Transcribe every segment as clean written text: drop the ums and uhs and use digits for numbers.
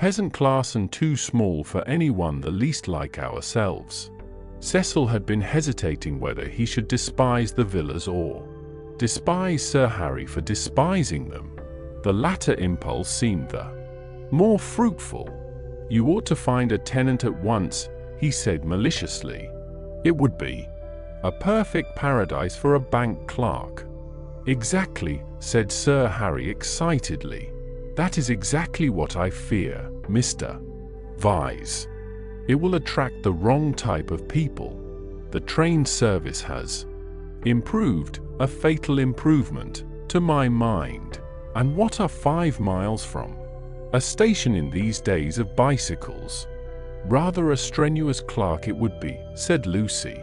peasant class and too small for anyone the least like ourselves. Cecil had been hesitating whether he should despise the villas or despise Sir Harry for despising them. The latter impulse seemed the more fruitful. "You ought to find a tenant at once," he said maliciously. "It would be a perfect paradise for a bank clerk." "Exactly," said Sir Harry excitedly. "That is exactly what I fear, Mr. Vyse. It will attract the wrong type of people. The train service has improved, a fatal improvement, to my mind. And what are 5 miles from a station in these days of bicycles? Rather a strenuous clerk it would be," said Lucy.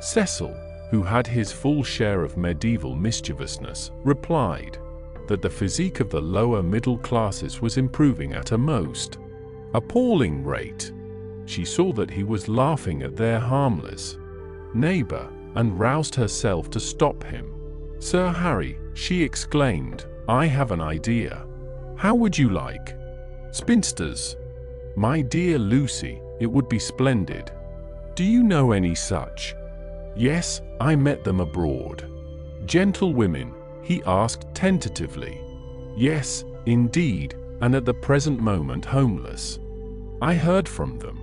Cecil, who had his full share of medieval mischievousness, replied that the physique of the lower middle classes was improving at a most appalling rate. She saw that he was laughing at their harmless neighbor, and roused herself to stop him. "Sir Harry," she exclaimed, "I have an idea. How would you like spinsters?" "My dear Lucy, it would be splendid. Do you know any such?" "Yes, I met them abroad." "Gentlewomen?" he asked tentatively. "Yes, indeed, and at the present moment homeless. I heard from them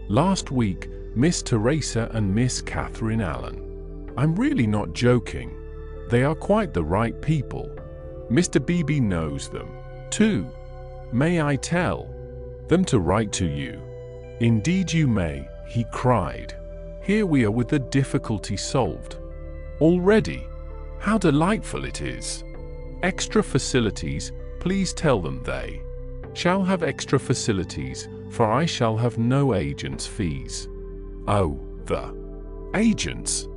last week, Miss Teresa and Miss Catherine Allen. I'm really not joking. They are quite the right people. Mr. Beebe knows them, too. May I tell them to write to you?" "Indeed you may," he cried. "Here we are with the difficulty solved already. How delightful it is! Extra facilities, please tell them they shall have extra facilities, for I shall have no agents' fees." "Oh, the agents!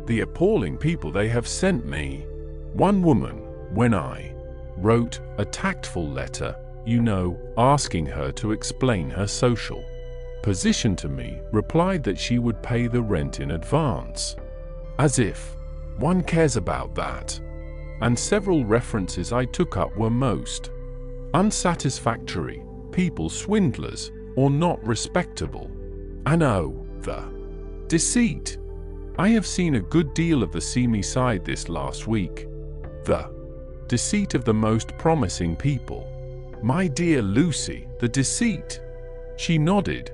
The appalling people they have sent me. One woman, when I wrote a tactful letter, you know, asking her to explain her social position to me, replied that she would pay the rent in advance. As if one cares about that. And several references I took up were most unsatisfactory, people swindlers, or not respectable. And oh, the deceit! I have seen a good deal of the seamy side this last week. The deceit of the most promising people. My dear Lucy, the deceit!" She nodded.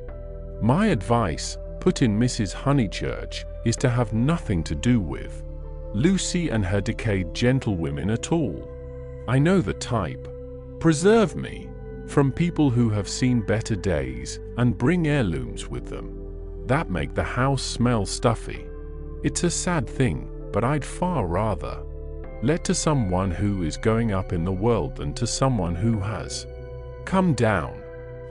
"My advice," put in Mrs. Honeychurch, "is to have nothing to do with Lucy and her decayed gentlewomen at all. I know the type. Preserve me from people who have seen better days and bring heirlooms with them that make the house smell stuffy. It's a sad thing, but I'd far rather let to someone who is going up in the world than to someone who has come down."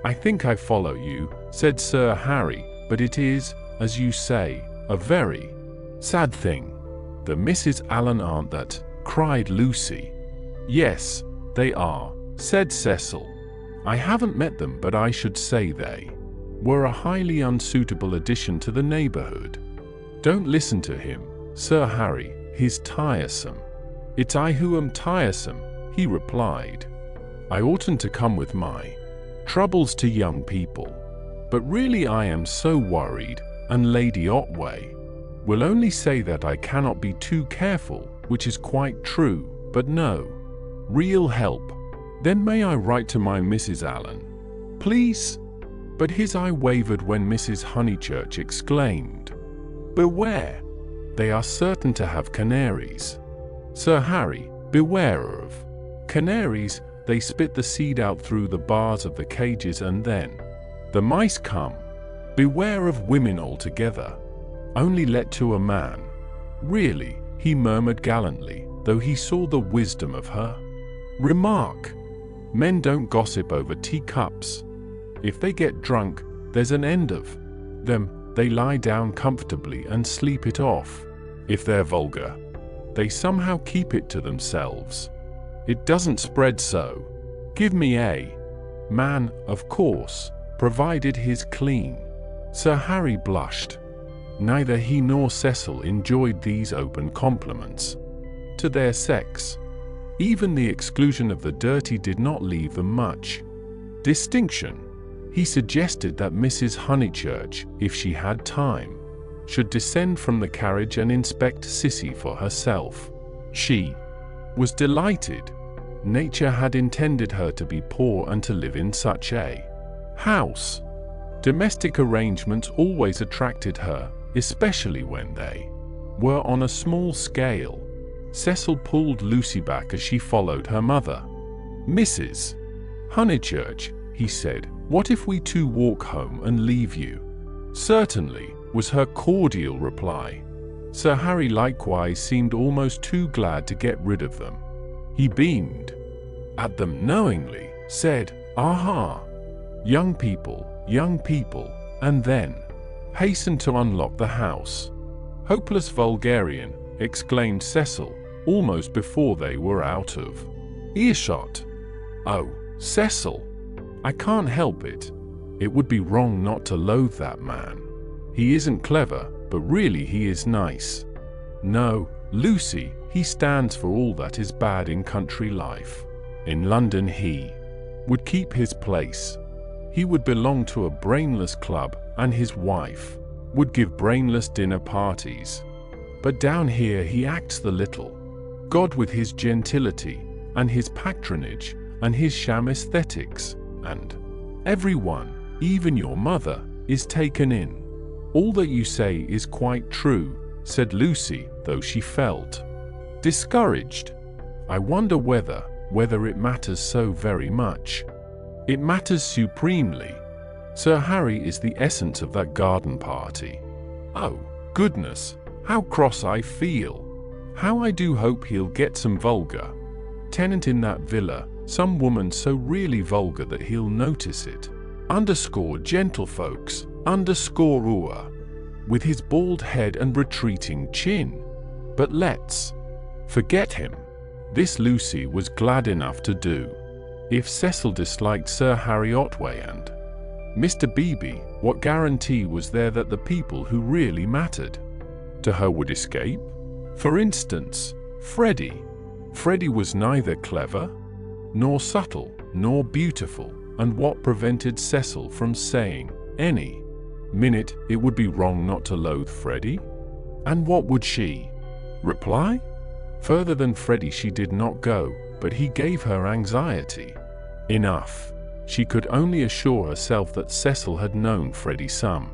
"I think I follow you," said Sir Harry, "but it is, as you say, a very sad thing. The Mrs. Allen aren't that," cried Lucy. "Yes, they are," said Cecil. "I haven't met them, but I should say they were a highly unsuitable addition to the neighborhood." "Don't listen to him, Sir Harry, he's tiresome." "It's I who am tiresome," he replied. "I oughtn't to come with my troubles to young people. But really I am so worried, and Lady Otway will only say that I cannot be too careful, which is quite true, but no real help." "Then may I write to my Mrs. Allen, please?" But his eye wavered when Mrs. Honeychurch exclaimed, "Beware! They are certain to have canaries. Sir Harry, beware of canaries. They spit the seed out through the bars of the cages and then the mice come. Beware of women altogether. Only let to a man. Really," he murmured gallantly, though he saw the wisdom of her remark. "Men don't gossip over teacups. If they get drunk, there's an end of them. They lie down comfortably and sleep it off. If they're vulgar, they somehow keep it to themselves. It doesn't spread so. Give me a man, of course, provided he's clean." Sir Harry blushed. Neither he nor Cecil enjoyed these open compliments to their sex. Even the exclusion of the dirty did not leave them much distinction. He suggested that Mrs. Honeychurch, if she had time, should descend from the carriage and inspect Sissy for herself. She was delighted. Nature had intended her to be poor and to live in such a house. Domestic arrangements always attracted her, especially when they were on a small scale. Cecil pulled Lucy back as she followed her mother. "Mrs. Honeychurch," he said, "what if we two walk home and leave you?" "Certainly," was her cordial reply. Sir Harry likewise seemed almost too glad to get rid of them. He beamed at them knowingly, said, "Aha! Young people, and then hastened to unlock the house. "Hopeless vulgarian," exclaimed Cecil, almost before they were out of earshot. "Oh, Cecil, I can't help it. It would be wrong not to loathe that man. He isn't clever, but really he is nice. No, Lucy, he stands for all that is bad in country life. In London he would keep his place. He would belong to a brainless club, and his wife would give brainless dinner parties. But down here he acts the little god with his gentility, and his patronage, and his sham aesthetics, and everyone, even your mother, is taken in." "All that you say is quite true," said Lucy, though she felt discouraged. "I wonder whether it matters so very much." "It matters supremely. Sir Harry is the essence of that garden party. Oh, goodness, how cross I feel. How I do hope he'll get some vulgar tenant in that villa, some woman so really vulgar that he'll notice it. Gentlefolks, with his bald head and retreating chin. But let's forget him." This Lucy was glad enough to do. If Cecil disliked Sir Harry Otway and Mr. Beebe, what guarantee was there that the people who really mattered to her would escape? For instance, Freddie. Freddie was neither clever, nor subtle, nor beautiful, and what prevented Cecil from saying, any minute, it would be wrong not to loathe Freddie? And what would she reply? Further than Freddie she did not go, but he gave her anxiety enough. She could only assure herself that Cecil had known Freddie some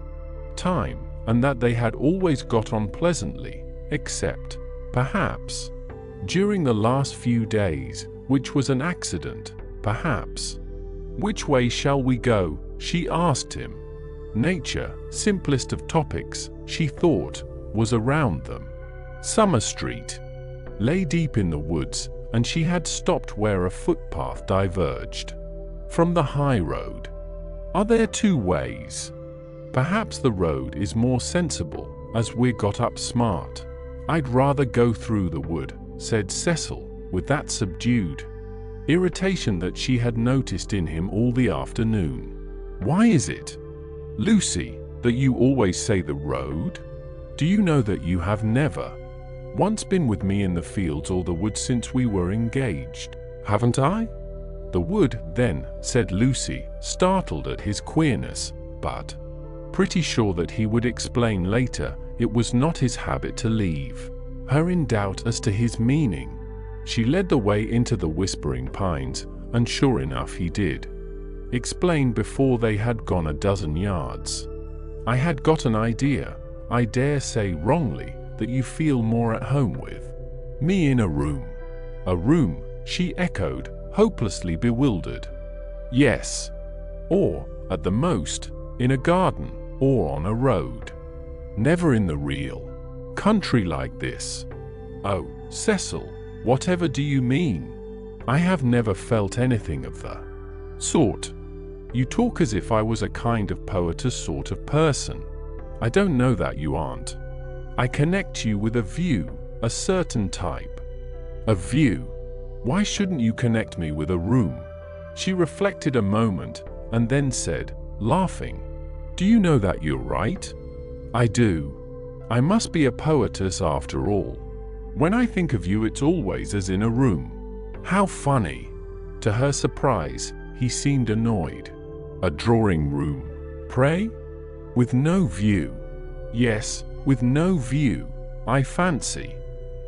time, and that they had always got on pleasantly, except, perhaps, during the last few days, which was an accident, perhaps. "Which way shall we go?" she asked him. Nature, simplest of topics, she thought, was around them. Summer Street lay deep in the woods, and she had stopped where a footpath diverged from the high road. "Are there two ways?" "Perhaps the road is more sensible, as we're got up smart." "I'd rather go through the wood," said Cecil, with that subdued irritation that she had noticed in him all the afternoon. "Why is it, Lucy, that you always say the road? Do you know that you have never once been with me in the fields or the woods since we were engaged? Haven't I?" "The wood, then," said Lucy, startled at his queerness, but pretty sure that he would explain later. It was not his habit to leave her in doubt as to his meaning. She led the way into the whispering pines, and sure enough he did explain before they had gone a dozen yards. "I had got an idea, I dare say wrongly, that you feel more at home with me in a room." "A room?" she echoed, hopelessly bewildered. "Yes. Or, at the most, in a garden, or on a road. Never in the real country like this." "Oh, Cecil, whatever do you mean? I have never felt anything of the sort. You talk as if I was a kind of poetess sort of person. I don't know that you aren't. I connect you with a view, a certain type." "A view? Why shouldn't you connect me with a room?" She reflected a moment, and then said, laughing, "Do you know that you're right? I do. I must be a poetess after all. When I think of you it's always as in a room." "How funny!" To her surprise, he seemed annoyed. A drawing room. Pray? With no view. Yes, with no view, I fancy.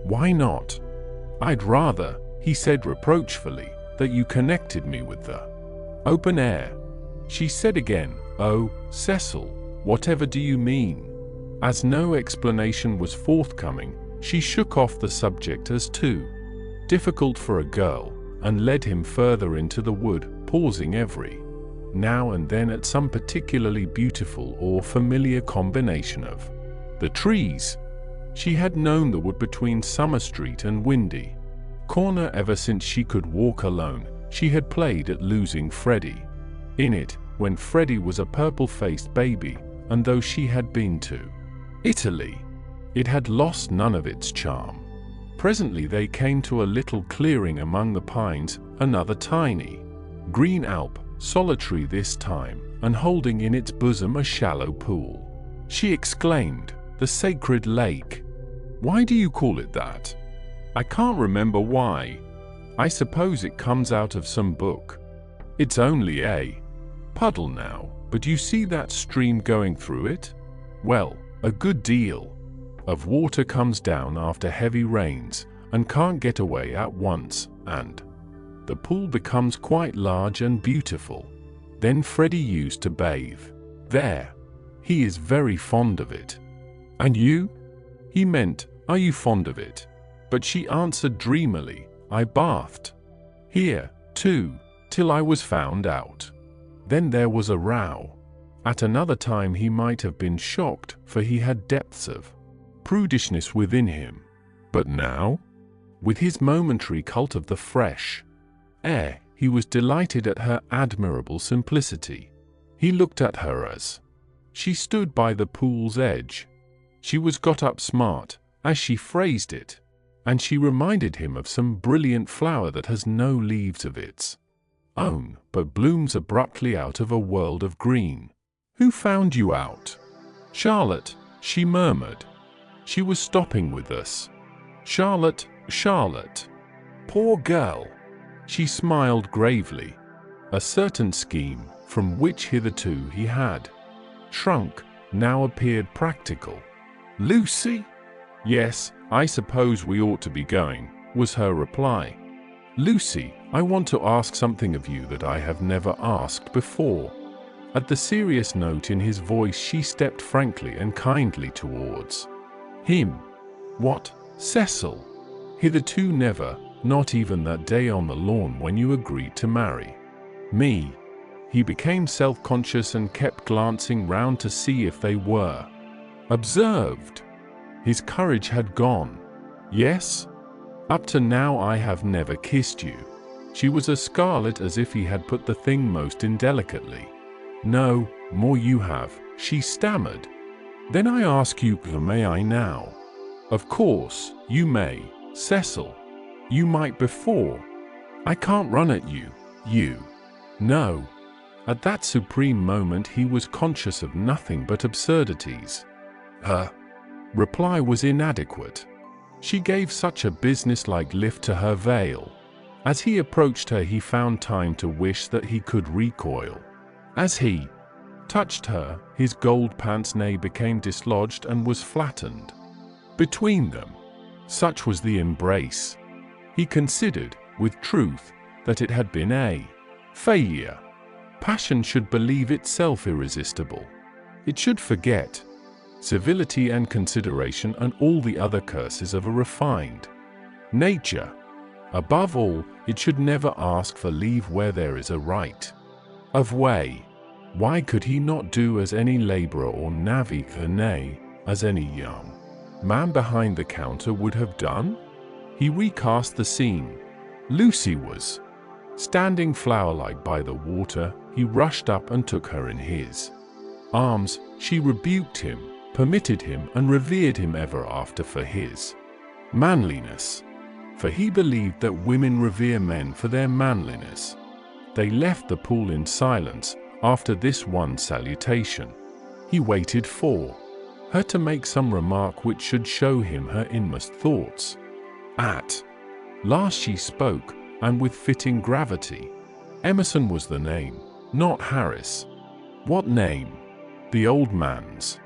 Why not? I'd rather, he said reproachfully, that you connected me with the open air. She said again, "Oh, Cecil, whatever do you mean?" As no explanation was forthcoming, she shook off the subject as too difficult for a girl, and led him further into the wood, pausing every now and then at some particularly beautiful or familiar combination of the trees. She had known the wood between Summer Street and Windy Corner ever since she could walk alone. She had played at losing Freddie in it, when Freddie was a purple-faced baby, and though she had been to Italy, it had lost none of its charm. Presently they came to a little clearing among the pines, another tiny green alp, solitary this time, and holding in its bosom a shallow pool. She exclaimed, "The sacred lake! Why do you call it that?" "I can't remember why. I suppose it comes out of some book. It's only a puddle now, but you see that stream going through it? Well, a good deal of water comes down after heavy rains and can't get away at once, and the pool becomes quite large and beautiful. Then Freddie used to bathe there. He is very fond of it." "And you?" He meant, "Are you fond of it?" But she answered dreamily, "I bathed here, too, till I was found out." Then there was a row. At another time he might have been shocked, for he had depths of prudishness within him. But now, with his momentary cult of the fresh air, he was delighted at her admirable simplicity. He looked at her as she stood by the pool's edge. She was got up smart, as she phrased it, and she reminded him of some brilliant flower that has no leaves of its own, but blooms abruptly out of a world of green. "Who found you out?" "Charlotte," she murmured. "She was stopping with us." "Charlotte, Charlotte. Poor girl." She smiled gravely. A certain scheme, from which hitherto he had shrunk, now appeared practical. "Lucy?" "Yes, I suppose we ought to be going," was her reply. "Lucy, I want to ask something of you that I have never asked before." At the serious note in his voice she stepped frankly and kindly towards him. "What, Cecil? Hitherto never, not even that day on the lawn when you agreed to marry me." He became self-conscious and kept glancing round to see if they were observed. His courage had gone. "Yes? Up to now I have never kissed you." She was as scarlet as if he had put the thing most indelicately. "No, more you have," she stammered. "Then I ask you, may I now?" "Of course, you may, Cecil. You might before. I can't run at you, you." "No." At that supreme moment he was conscious of nothing but absurdities. Her reply was inadequate. She gave such a businesslike lift to her veil. As he approached her he found time to wish that he could recoil. As he touched her, his gold pince-nez became dislodged and was flattened between them. Such was the embrace. He considered, with truth, that it had been a failure. Passion should believe itself irresistible. It should forget civility and consideration and all the other curses of a refined nature. Above all, it should never ask for leave where there is a right of way. Why could he not do as any laborer or navvier, nay, as any young man behind the counter would have done? He recast the scene. Lucy was standing flower-like by the water. He rushed up and took her in his arms. She rebuked him, permitted him, and revered him ever after for his manliness. For he believed that women revere men for their manliness. They left the pool in silence after this one salutation. He waited for her to make some remark which should show him her inmost thoughts. At last she spoke, and with fitting gravity. Emerson was the name. not Harris. What name? The old man's.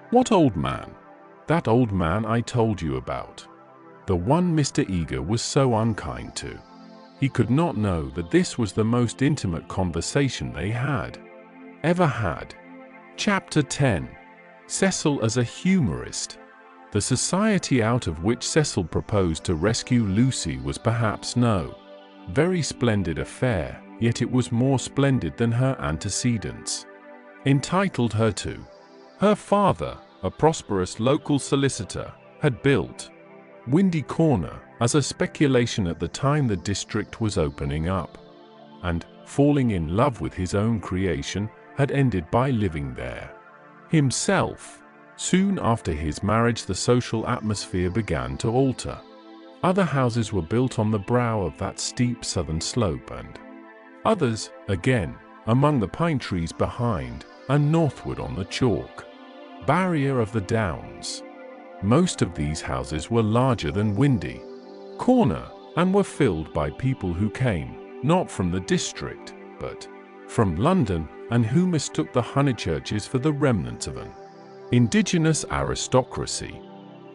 What old man? That old man I told you about. The one Mr. Eager was so unkind to. He could not know that this was the most intimate conversation they had ever had. Chapter 10. Cecil as a humorist. The society out of which Cecil proposed to rescue Lucy was perhaps no very splendid affair, yet it was more splendid than her antecedents. Entitled her to. Her father, a prosperous local solicitor, had built Windy Corner as a speculation at the time the district was opening up, and, falling in love with his own creation, had ended by living there himself. Soon after his marriage, the social atmosphere began to alter. Other houses were built on the brow of that steep southern slope, and others, again, among the pine trees behind and northward on the chalk barrier of the downs. Most of these houses were larger than Windy Corner and were filled by people who came not from the district, but from London, and who mistook the Honeychurches for the remnants of an indigenous aristocracy.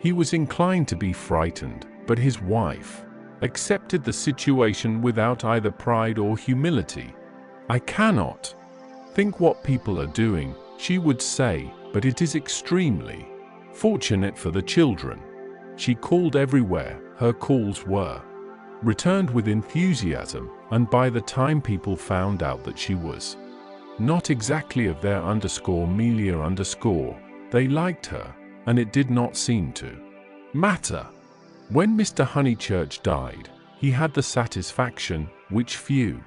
He was inclined to be frightened, but his wife accepted the situation without either pride or humility. "I cannot think what people are doing," she would say, "but it is extremely fortunate for the children." She called everywhere. Her calls were returned with enthusiasm, and by the time people found out that she was not exactly of their _Melia_, they liked her, and it did not seem to matter. When Mr. Honeychurch died, he had the satisfaction, which few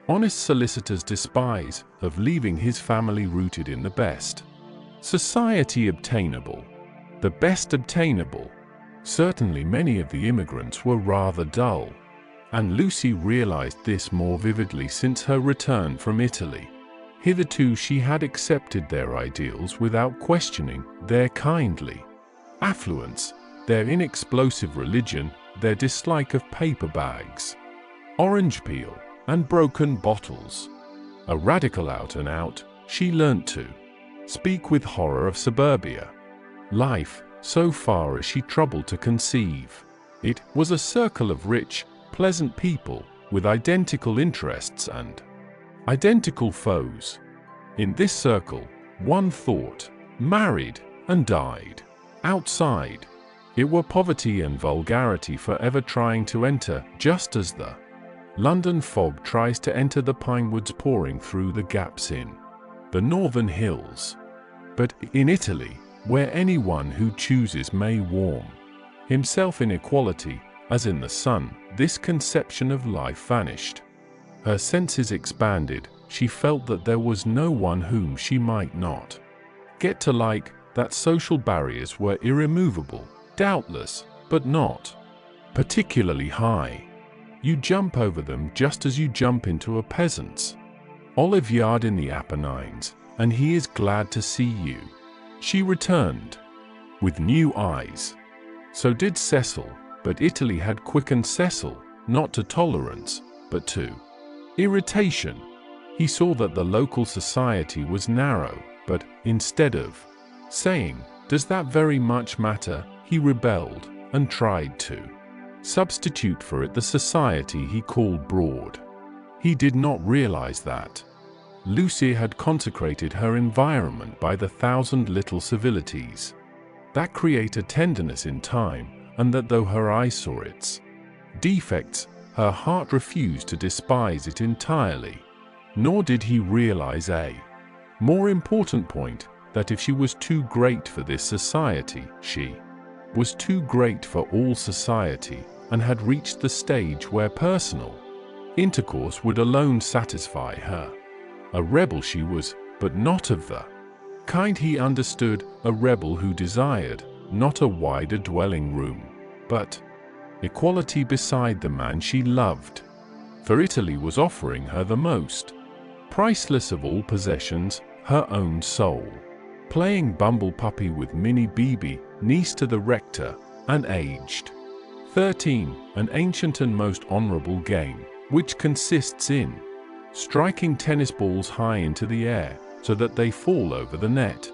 honest solicitors despise, of leaving his family rooted in the best society obtainable. The best obtainable. Certainly many of the immigrants were rather dull, and Lucy realized this more vividly since her return from Italy. Hitherto she had accepted their ideals without questioning their kindly affluence, their inexplosive religion, their dislike of paper bags, orange peel, and broken bottles. A radical out and out, she learnt to speak with horror of suburbia life, so far as she troubled to conceive. It was a circle of rich, pleasant people, with identical interests and identical foes. In this circle, one thought, married, and died. Outside, it were poverty and vulgarity forever trying to enter, just as the London fog tries to enter the pine woods pouring through the gaps in the northern hills. But in Italy, where anyone who chooses may warm himself in equality, as in the sun, this conception of life vanished. Her senses expanded. She felt that there was no one whom she might not get to like, that social barriers were irremovable, doubtless, but not particularly high. You jump over them just as you jump into a peasant's olive yard in the Apennines, and he is glad to see you. She returned with new eyes. So did Cecil, but Italy had quickened Cecil, not to tolerance, but to irritation. He saw that the local society was narrow, but instead of saying, "Does that very much matter?" he rebelled and tried to substitute for it the society he called broad. He did not realize that Lucy had consecrated her environment by the thousand little civilities that create a tenderness in time, and that though her eye saw its defects, her heart refused to despise it entirely. Nor did he realize a more important point, that if she was too great for this society, she was too great for all society, and had reached the stage where personal intercourse would alone satisfy her. A rebel she was, but not of the kind he understood, a rebel who desired not a wider dwelling room, but equality beside the man she loved. For Italy was offering her the most priceless of all possessions, her own soul. Playing bumble puppy with Minnie Beebe, niece to the rector, and aged 13, an ancient and most honorable game, which consists in striking tennis balls high into the air so that they fall over the net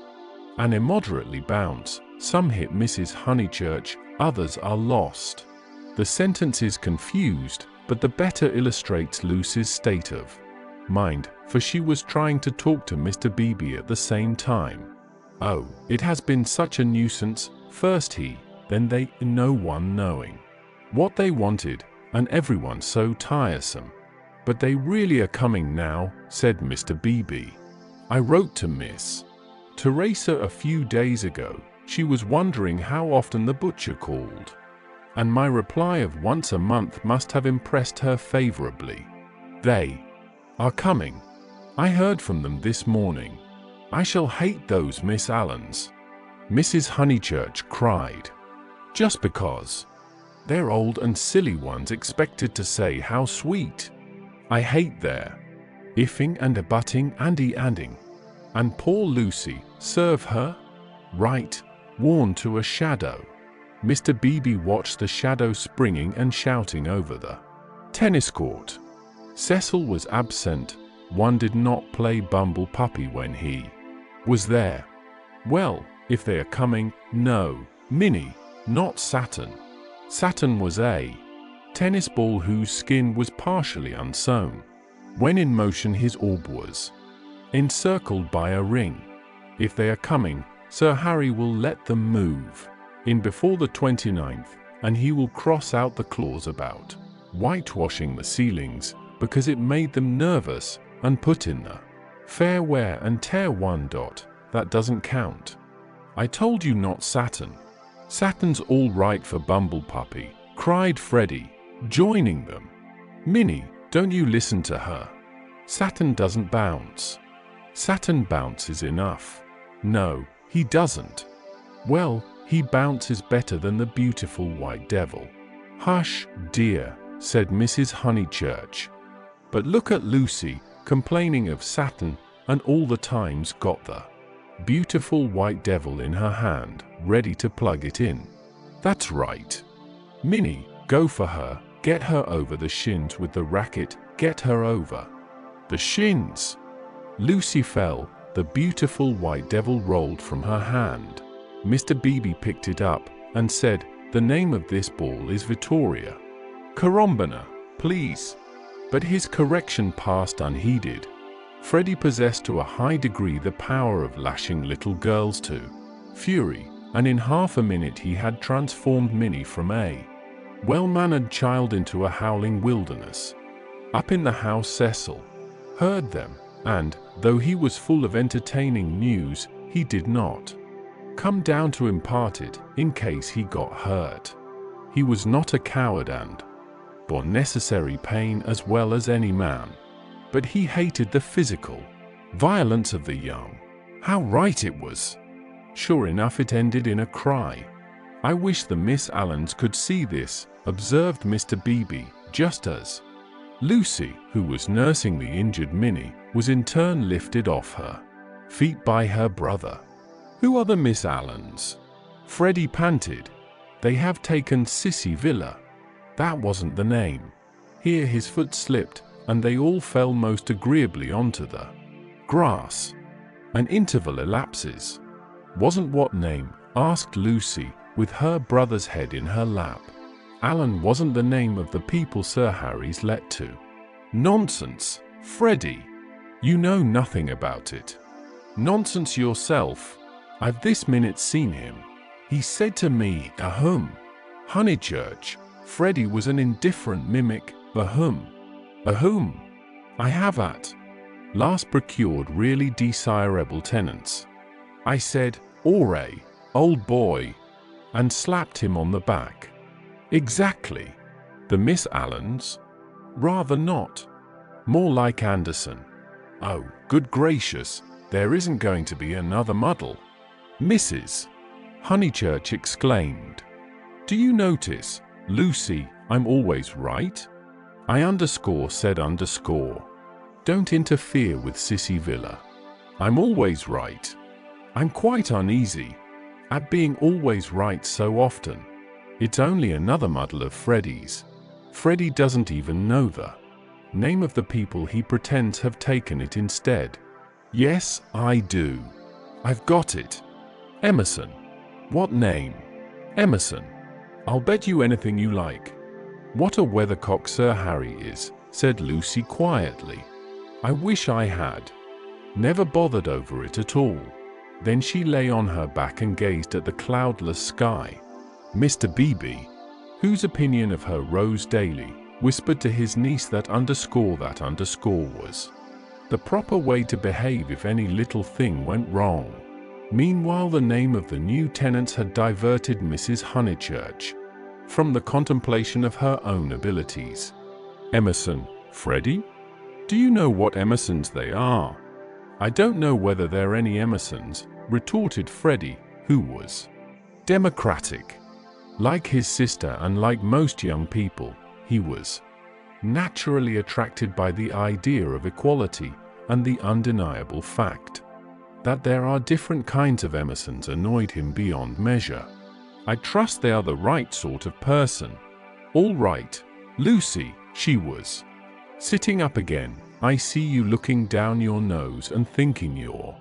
and immoderately bounce. Some hit Mrs. Honeychurch, others are lost. The sentence is confused, but the better illustrates Lucy's state of mind, for she was trying to talk to Mr. Beebe at the same time. Oh, it has been such a nuisance, first he, then they, no one knowing what they wanted, and everyone so tiresome. But they really are coming now, said Mr. Beebe. I wrote to Miss Teresa a few days ago. She was wondering how often the butcher called, and my reply of once a month must have impressed her favorably. They are coming. I heard from them this morning. I shall hate those Miss Allens, Mrs. Honeychurch cried. Just because they're old and silly ones expected to say how sweet. I hate their ifing and abutting and e-anding. And poor Lucy, serve her right, worn to a shadow. Mr. Beebe watched the shadow springing and shouting over the tennis court. Cecil was absent. One did not play Bumble Puppy when he was there. Well, if they are coming, no, Minnie, not Saturn. Saturn was a tennis ball whose skin was partially unsewn. When in motion his orb was encircled by a ring. If they are coming, Sir Harry will let them move in before the 29th, and he will cross out the clause about whitewashing the ceilings, because it made them nervous, and put in the fair wear and tear one dot. That doesn't count. I told you not Saturn. Saturn's all right for Bumble Puppy, cried Freddie, joining them. Minnie, don't you listen to her. Saturn doesn't bounce. Saturn bounces enough. No, he doesn't. Well, he bounces better than the beautiful white devil. Hush, dear, said Mrs. Honeychurch. But look at Lucy, complaining of Saturn, and all the time's got the beautiful white devil in her hand, ready to plug it in. That's right. Minnie, go for her, get her over the shins with the racket, get her over the shins. Lucy fell, the beautiful white devil rolled from her hand. Mr. Beebe picked it up and said, the name of this ball is Vittoria Corombina, please. But his correction passed unheeded. Freddie possessed to a high degree the power of lashing little girls to fury, and in half a minute he had transformed Minnie from a well-mannered child into a howling wilderness. Up in the house Cecil heard them, and, though he was full of entertaining news, he did not come down to impart it, in case he got hurt. He was not a coward and bore necessary pain as well as any man. But he hated the physical violence of the young. How right it was! Sure enough it ended in a cry. I wish the Miss Allens could see this, observed Mr. Beebe, just as Lucy, who was nursing the injured Minnie, was in turn lifted off her feet by her brother. Who are the Miss Allens? Freddie panted. They have taken Sissy Villa. That wasn't the name. Here his foot slipped, and they all fell most agreeably onto the grass. An interval elapses. Wasn't what name? Asked Lucy, with her brother's head in her lap. Alan wasn't the name of the people Sir Harry's let to. Nonsense, Freddie. You know nothing about it. Nonsense yourself. I've this minute seen him. He said to me, "Ahem." Honeychurch. Freddie was an indifferent mimic. Ahem. Ahem. I have at last procured really desirable tenants. I said, "Ore, old boy," and slapped him on the back. Exactly. The Miss Allens? Rather not. More like Anderson. Oh, good gracious, there isn't going to be another muddle. Mrs. Honeychurch exclaimed. Do you notice, Lucy, I'm always right? I said underscore. Don't interfere with Sissy Villa. I'm always right. I'm quite uneasy at being always right so often. It's only another muddle of Freddie's. Freddie doesn't even know the Name of the people he pretends have taken it instead. Yes, I do. I've got it. Emerson. What name? Emerson. I'll bet you anything you like. What a weathercock Sir Harry is, said Lucy quietly. I wish I had. Never bothered over it at all. Then she lay on her back and gazed at the cloudless sky. Mr. Beebe, whose opinion of her rose daily, whispered to his niece that underscore was the proper way to behave if any little thing went wrong. Meanwhile, the name of the new tenants had diverted Mrs. Honeychurch from the contemplation of her own abilities. Emerson, Freddie? Do you know what Emersons they are? I don't know whether there are any Emersons, retorted Freddie, who was democratic. Like his sister and like most young people, he was naturally attracted by the idea of equality, and the undeniable fact that there are different kinds of Emersons annoyed him beyond measure. I trust they are the right sort of person. All right, Lucy, she was sitting up again. I see you looking down your nose and thinking your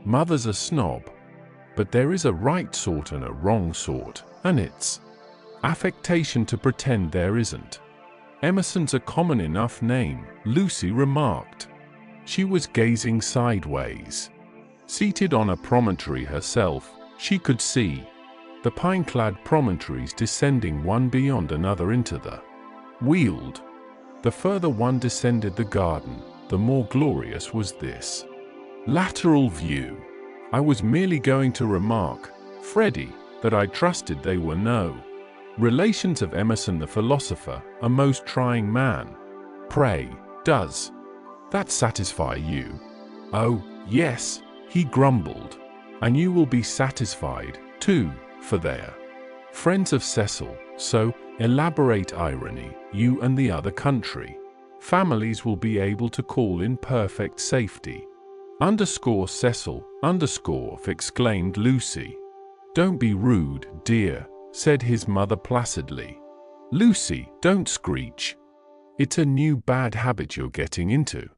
mother's a snob. But there is a right sort and a wrong sort, and it's affectation to pretend there isn't. Emerson's a common enough name, Lucy remarked. She was gazing sideways. Seated on a promontory herself, she could see the pine-clad promontories descending one beyond another into the Weald. The further one descended the garden, the more glorious was this lateral view. I was merely going to remark, Freddie, that I trusted they were no relations of Emerson the philosopher, a most trying man. Pray, does that satisfy you? Oh, yes, he grumbled. And you will be satisfied, too, for they're friends of Cecil, so, elaborate irony, you and the other country families will be able to call in perfect safety. Cecil, exclaimed Lucy. Don't be rude, dear, said his mother placidly. Lucy, don't screech. It's a new bad habit you're getting into.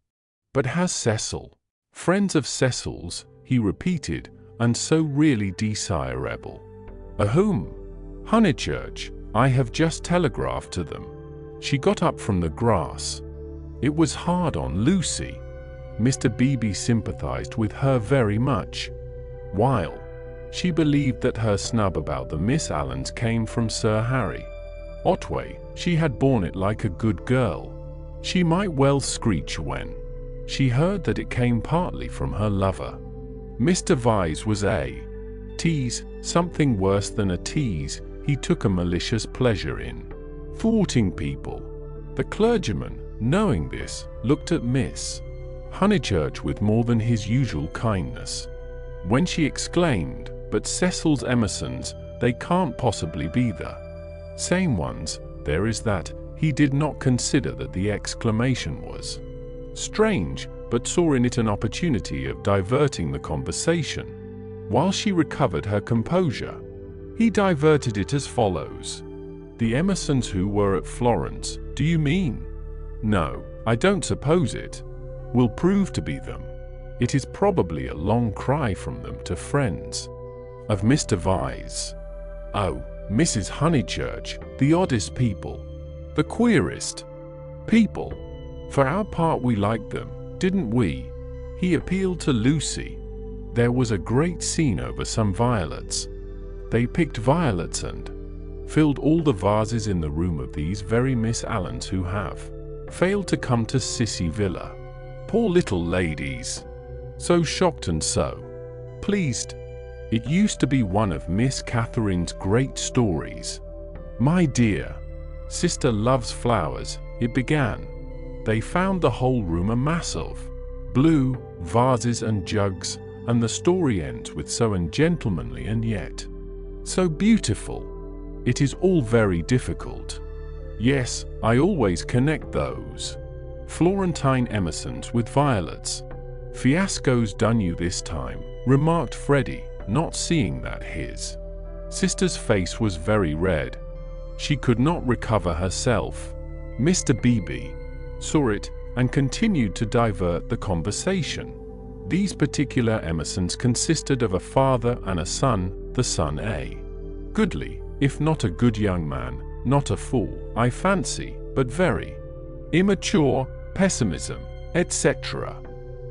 But has Cecil friends of Cecil's, he repeated, and so really desirable. A whom? Honeychurch, I have just telegraphed to them. She got up from the grass. It was hard on Lucy. Mr. Beebe sympathized with her very much. While she believed that her snub about the Miss Allens came from Sir Harry Otway, she had borne it like a good girl. She might well screech when she heard that it came partly from her lover. Mr. Vyse was a tease, something worse than a tease. He took a malicious pleasure in thwarting people. The clergyman, knowing this, looked at Miss Honeychurch with more than his usual kindness. When she exclaimed, "But Cecil's Emersons, they can't possibly be the same ones," there is that, he did not consider that the exclamation was strange, but saw in it an opportunity of diverting the conversation. While she recovered her composure, he diverted it as follows. The Emersons who were at Florence, do you mean? No, I don't suppose it will prove to be them. It is probably a long cry from them to friends of Mr. Vyse. Oh, Mrs. Honeychurch, the oddest people, the queerest people. For our part we liked them, didn't we? He appealed to Lucy. There was a great scene over some violets. They picked violets and filled all the vases in the room of these very Miss Allens who have failed to come to Sissy Villa. Poor little ladies. So shocked and so pleased. It used to be one of Miss Catherine's great stories. My dear sister loves flowers, it began. They found the whole room a mass of blue vases and jugs, and the story ends with so ungentlemanly and yet so beautiful. It is all very difficult. Yes, I always connect those Florentine Emersons with violets. Fiasco's done you this time, remarked Freddie, not seeing that his sister's face was very red. She could not recover herself. Mr. Beebe saw it, and continued to divert the conversation. These particular Emersons consisted of a father and a son, the son a goodly, if not a good young man, not a fool, I fancy, but very immature, pessimism, etc.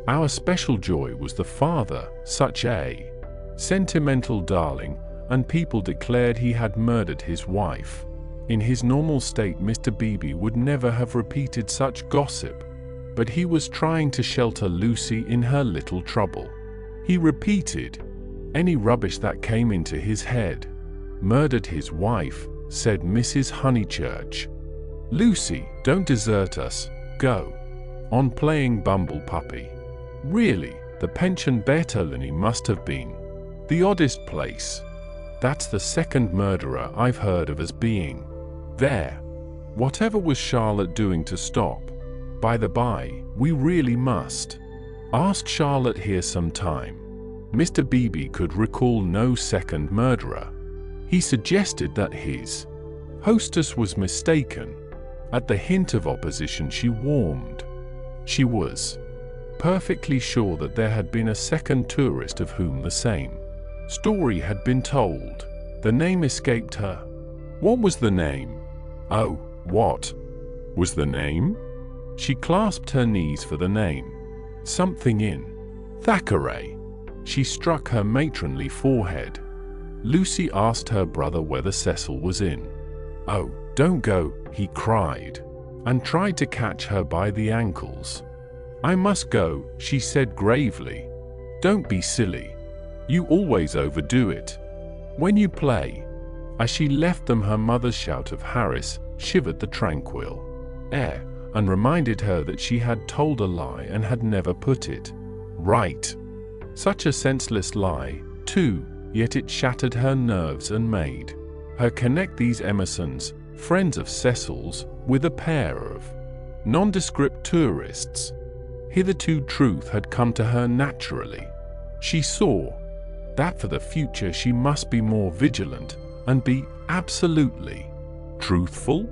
Our special joy was the father, such a sentimental darling, and people declared he had murdered his wife. In his normal state, Mr. Beebe would never have repeated such gossip, but he was trying to shelter Lucy in her little trouble. He repeated any rubbish that came into his head. Murdered his wife, said Mrs. Honeychurch. Lucy, don't desert us, go on playing bumble puppy. Really, the pension Bertolini must have been the oddest place. That's the second murderer I've heard of as being there. Whatever was Charlotte doing to stop? By the by, we really must ask Charlotte here some time. Mr. Beebe could recall no second murderer. He suggested that his hostess was mistaken. At the hint of opposition, she warmed. She was perfectly sure that there had been a second tourist of whom the same story had been told. The name escaped her. What was the name? Oh, what was the name? She clasped her knees for the name. Something in Thackeray. She struck her matronly forehead. Lucy asked her brother whether Cecil was in. Oh, don't go, he cried, and tried to catch her by the ankles. I must go, she said gravely. Don't be silly. You always overdo it when you play. As she left them, her mother's shout of Harris shivered the tranquil air, and reminded her that she had told a lie and had never put it right. Such a senseless lie, too, yet it shattered her nerves and made her connect these Emersons, friends of Cecil's, with a pair of nondescript tourists. Hitherto truth had come to her naturally. She saw that for the future she must be more vigilant and be absolutely truthful.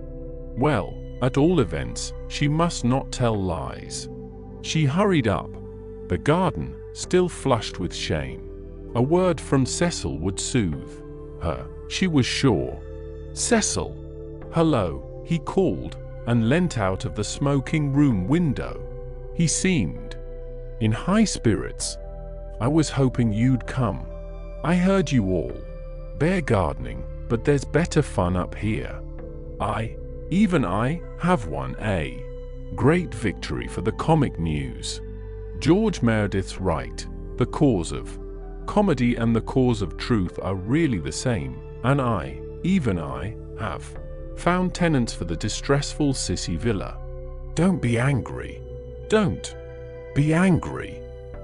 Well, at all events, she must not tell lies. She hurried up the garden, still flushed with shame. A word from Cecil would soothe her, she was sure. Cecil! Hello, he called, and leant out of the smoking room window. He seemed in high spirits. I was hoping you'd come. I heard you all bear gardening, but there's better fun up here. Even I, have won a great victory for the comic muse. George Meredith's right. The cause of comedy and the cause of truth are really the same, and even I, have found tenants for the distressful Sissy Villa. Don't be angry. Don't be angry.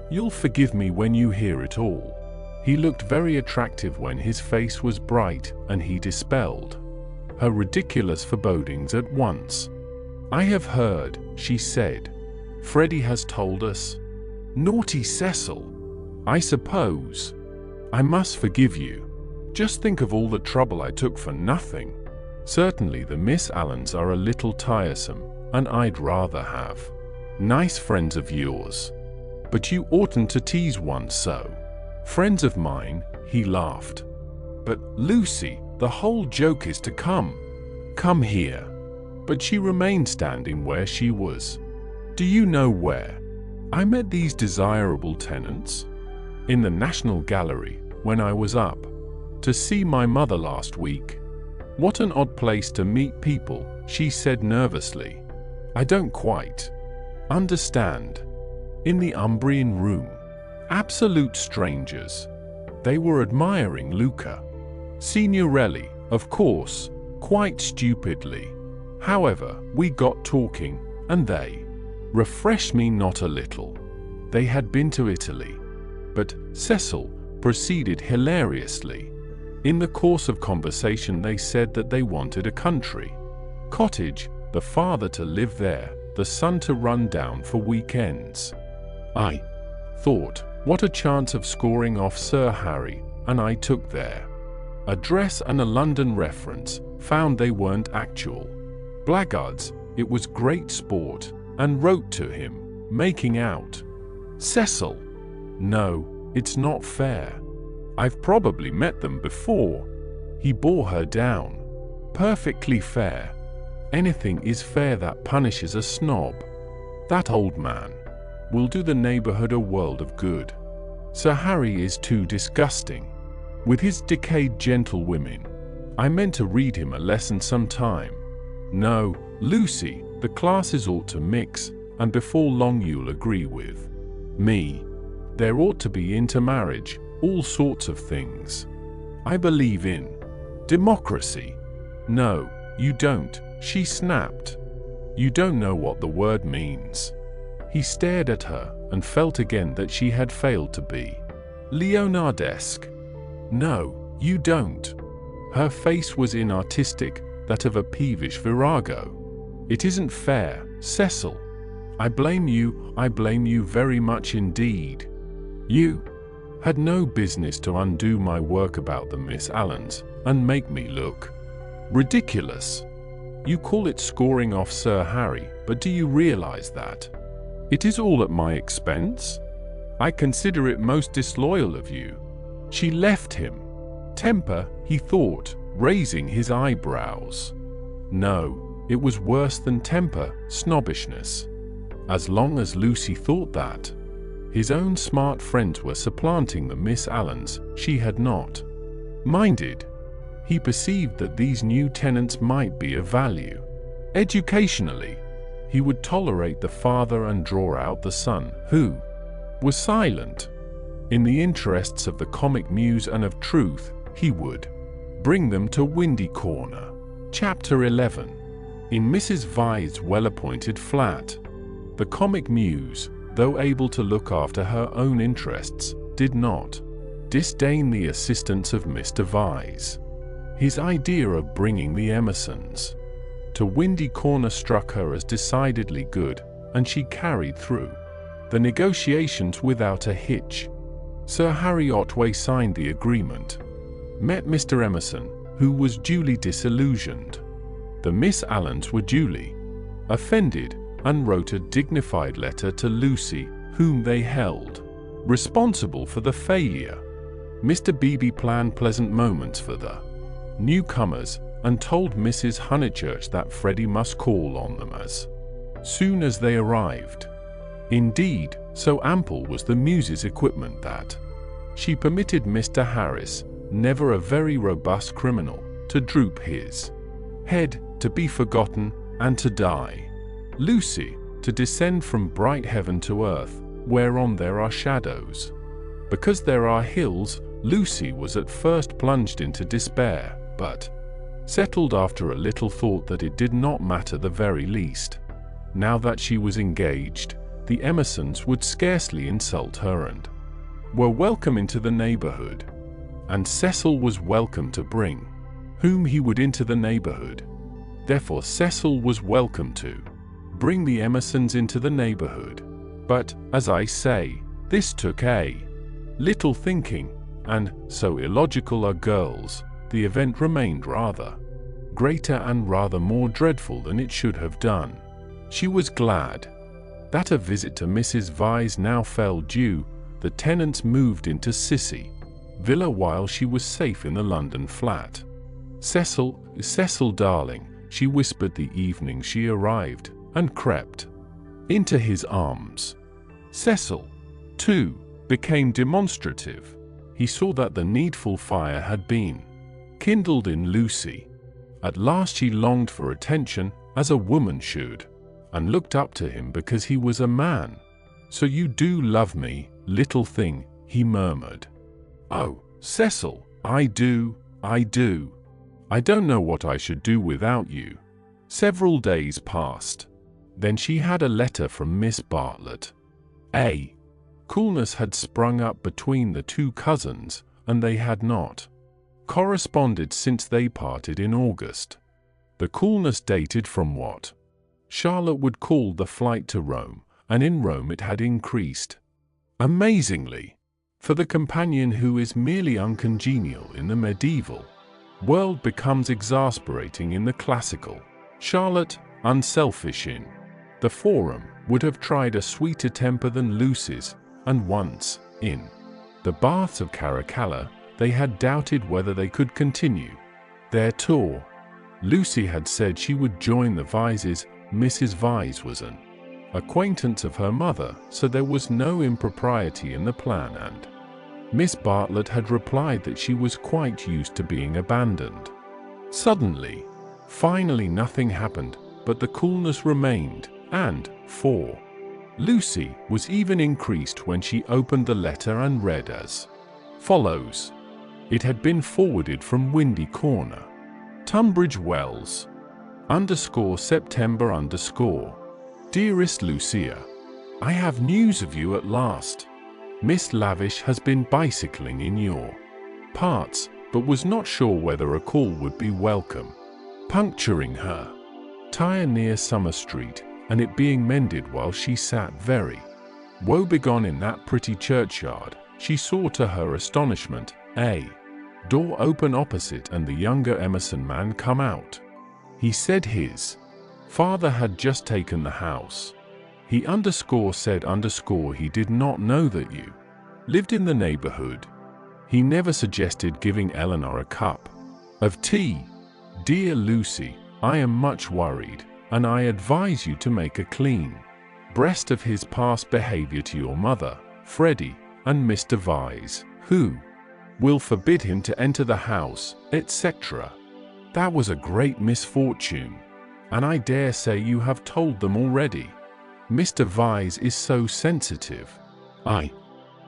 You'll forgive me when you hear it all. He looked very attractive when his face was bright, and he dispelled her ridiculous forebodings at once. I have heard, she said. Freddie has told us. Naughty Cecil. I suppose I must forgive you. Just think of all the trouble I took for nothing. Certainly the Miss Allens are a little tiresome, and I'd rather have nice friends of yours. But you oughtn't to tease one so. Friends of mine, he laughed. But, Lucy, the whole joke is to come here. But she remained standing where she was. Do you know where I met these desirable tenants? In the National Gallery, when I was up to see my mother last week. What an odd place to meet people, she said nervously. I don't quite understand. In the Umbrian room. Absolute strangers. They were admiring Luca Signorelli, of course, quite stupidly. However, we got talking, and they refreshed me not a little. They had been to Italy. But Cecil proceeded hilariously. In the course of conversation they said that they wanted a country cottage, the father to live there, the son to run down for weekends. I thought, what a chance of scoring off Sir Harry, and I took their address and a London reference, found they weren't actual blackguards. It was great sport, and wrote to him, making out, "Cecil, no, it's not fair. I've probably met them before." He bore her down. "Perfectly fair. Anything is fair that punishes a snob. That old man will do the neighborhood a world of good. Sir Harry is too disgusting, with his decayed gentlewomen. I meant to read him a lesson sometime. No, Lucy, the classes ought to mix, and before long you'll agree with me. There ought to be intermarriage, all sorts of things. I believe in democracy." "No, you don't," she snapped. "You don't know what the word means." He stared at her and felt again that she had failed to be Leonardesque. "No, you don't." Her face was inartistic, that of a peevish virago. "It isn't fair, Cecil. I blame you very much indeed. You had no business to undo my work about the Miss Allens and make me look ridiculous. You call it scoring off Sir Harry, but do you realize that it is all at my expense? I consider it most disloyal of you." She left him. Temper, he thought, raising his eyebrows. No, it was worse than temper, snobbishness. As long as Lucy thought that his own smart friends were supplanting the Miss Allens, she had not minded. He perceived that these new tenants might be of value. Educationally, he would tolerate the father and draw out the son, who was silent. In the interests of the comic muse and of truth, he would bring them to Windy Corner. Chapter 11. In Mrs. Vy's well-appointed flat. The comic muse, though able to look after her own interests, did not disdain the assistance of Mr. Vyse. His idea of bringing the Emersons to Windy Corner struck her as decidedly good, and she carried through the negotiations without a hitch. Sir Harry Otway signed the agreement, met Mr. Emerson, who was duly disillusioned. The Miss Allens were duly offended, and wrote a dignified letter to Lucy, whom they held responsible for the failure. Mr. Beebe planned pleasant moments for the newcomers, and told Mrs. Honeychurch that Freddie must call on them as soon as they arrived. Indeed, so ample was the muse's equipment that she permitted Mr. Harris, never a very robust criminal, to droop his head, to be forgotten, and to die. Lucy, to descend from bright heaven to earth, whereon there are shadows. Because there are hills, Lucy was at first plunged into despair, but settled after a little thought that it did not matter the very least. Now that she was engaged, the Emersons would scarcely insult her and were welcome into the neighborhood. And Cecil was welcome to bring whom he would into the neighborhood. Therefore Cecil was welcome to bring the Emersons into the neighborhood. But, as I say, this took a little thinking, and, so illogical are girls, the event remained rather greater and rather more dreadful than it should have done. She was glad that a visit to Mrs. Vyse now fell due. The tenants moved into Sissy Villa while she was safe in the London flat. Cecil darling, she whispered the evening she arrived, and crept into his arms. Cecil, too, became demonstrative. He saw that the needful fire had been kindled in Lucy. At last she longed for attention, as a woman should, and looked up to him because he was a man. "So you do love me, little thing," he murmured. "Oh, Cecil, I do. I don't know what I should do without you." Several days passed. Then she had a letter from Miss Bartlett. A coolness had sprung up between the two cousins, and they had not corresponded since they parted in August. The coolness dated from what Charlotte would call the flight to Rome, and in Rome it had increased amazingly. For the companion who is merely uncongenial in the medieval world becomes exasperating in the classical. Charlotte, unselfish in The forum would have tried a sweeter temper than Lucy's, and once, in the baths of Caracalla, they had doubted whether they could continue their tour. Lucy had said she would join the Vyses. Mrs. Vyse was an acquaintance of her mother, so there was no impropriety in the plan, and Miss Bartlett had replied that she was quite used to being abandoned. Suddenly, finally nothing happened, but the coolness remained, and, for Lucy, was even increased when she opened the letter and read as follows. It had been forwarded from Windy Corner, Tunbridge Wells, _September _ Dearest Lucia, I have news of you at last. Miss Lavish has been bicycling in your parts, but was not sure whether a call would be welcome. Puncturing her tire near Summer Street, and it being mended while she sat very woebegone in that pretty churchyard, she saw to her astonishment a door open opposite and the younger Emerson man come out. He said his father had just taken the house. He said he did not know that you lived in the neighborhood. He never suggested giving Eleanor a cup of tea. Dear Lucy, I am much worried, and I advise you to make a clean breast of his past behavior to your mother, Freddie, and Mr. Vyse, who will forbid him to enter the house, etc. That was a great misfortune, and I dare say you have told them already. Mr. Vyse is so sensitive. I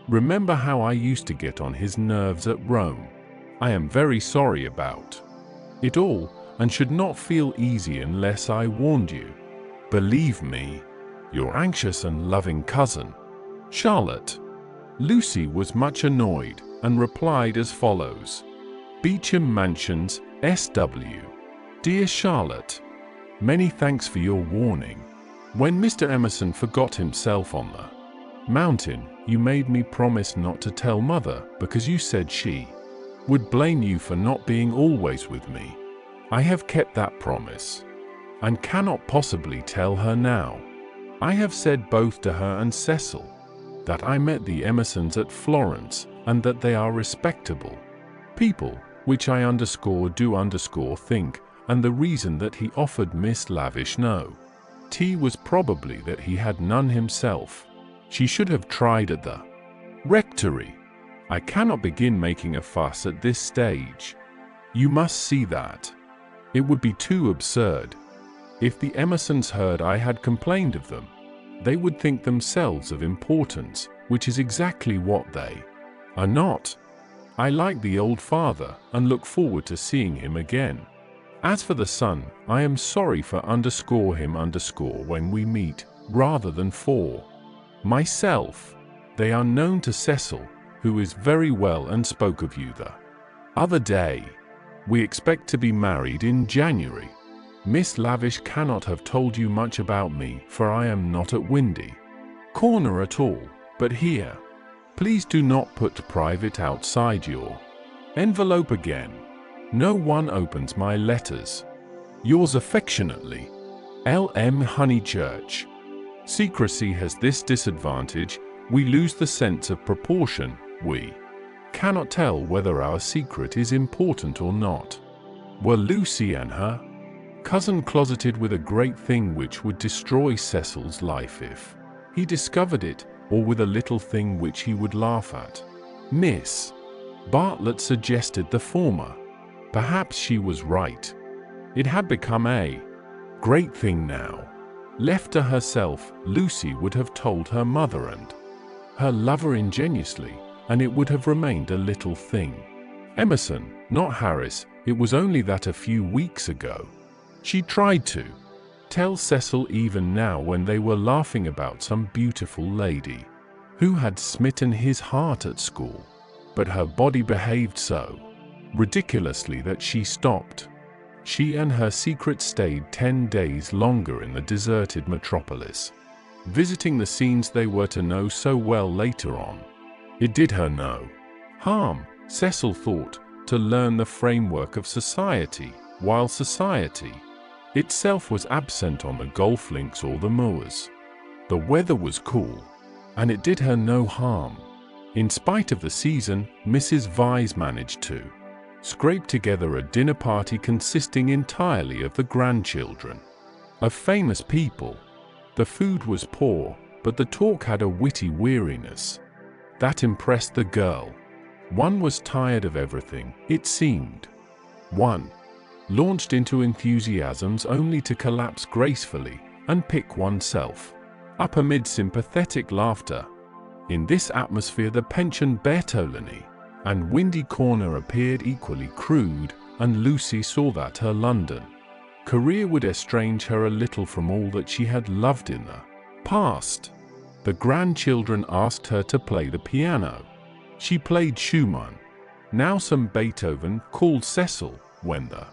remember how I used to get on his nerves at Rome. I am very sorry about it all, and should not feel easy unless I warned you. Believe me, your anxious and loving cousin, Charlotte. Lucy was much annoyed, and replied as follows. Beecham Mansions, SW. Dear Charlotte, many thanks for your warning. When Mr. Emerson forgot himself on the mountain, you made me promise not to tell Mother because you said she would blame you for not being always with me. I have kept that promise, and cannot possibly tell her now. I have said both to her and Cecil that I met the Emersons at Florence, and that they are respectable people, which I do think, and the reason that he offered Miss Lavish no tea was probably that he had none himself. She should have tried at the rectory. I cannot begin making a fuss at this stage. You must see that it would be too absurd. If the Emersons heard I had complained of them, they would think themselves of importance, which is exactly what they are not. I like the old father and look forward to seeing him again. As for the son, I am sorry for him when we meet, rather than for myself. They are known to Cecil, who is very well and spoke of you the other day. We expect to be married in January. Miss Lavish cannot have told you much about me, for I am not at Windy Corner at all, but here. Please do not put private outside your envelope again. No one opens my letters. Yours affectionately, L.M. Honeychurch. Secrecy has this disadvantage: we lose the sense of proportion. We cannot tell whether our secret is important or not. Were Lucy and her cousin closeted with a great thing which would destroy Cecil's life if he discovered it, or with a little thing which he would laugh at? Miss Bartlett suggested the former. Perhaps she was right. It had become a great thing now. Left to herself, Lucy would have told her mother and her lover ingenuously, and it would have remained a little thing. Emerson, not Harris. It was only that a few weeks ago she tried to tell Cecil, even now when they were laughing about some beautiful lady who had smitten his heart at school. But her body behaved so ridiculously that she stopped. She and her secret stayed 10 days longer in the deserted metropolis, visiting the scenes they were to know so well later on. It did her no harm, Cecil thought, to learn the framework of society, while society itself was absent on the golf links or the moors. The weather was cool, and it did her no harm. In spite of the season, Mrs. Vyse managed to scrape together a dinner party consisting entirely of the grandchildren of famous people. The food was poor, but the talk had a witty weariness that impressed the girl. One was tired of everything, it seemed. One launched into enthusiasms only to collapse gracefully and pick oneself up amid sympathetic laughter. In this atmosphere, the pension Bertolini and Windy Corner appeared equally crude, and Lucy saw that her London career would estrange her a little from all that she had loved in the past. The grandchildren asked her to play the piano. She played Schumann, now some Beethoven, called Cecil, when the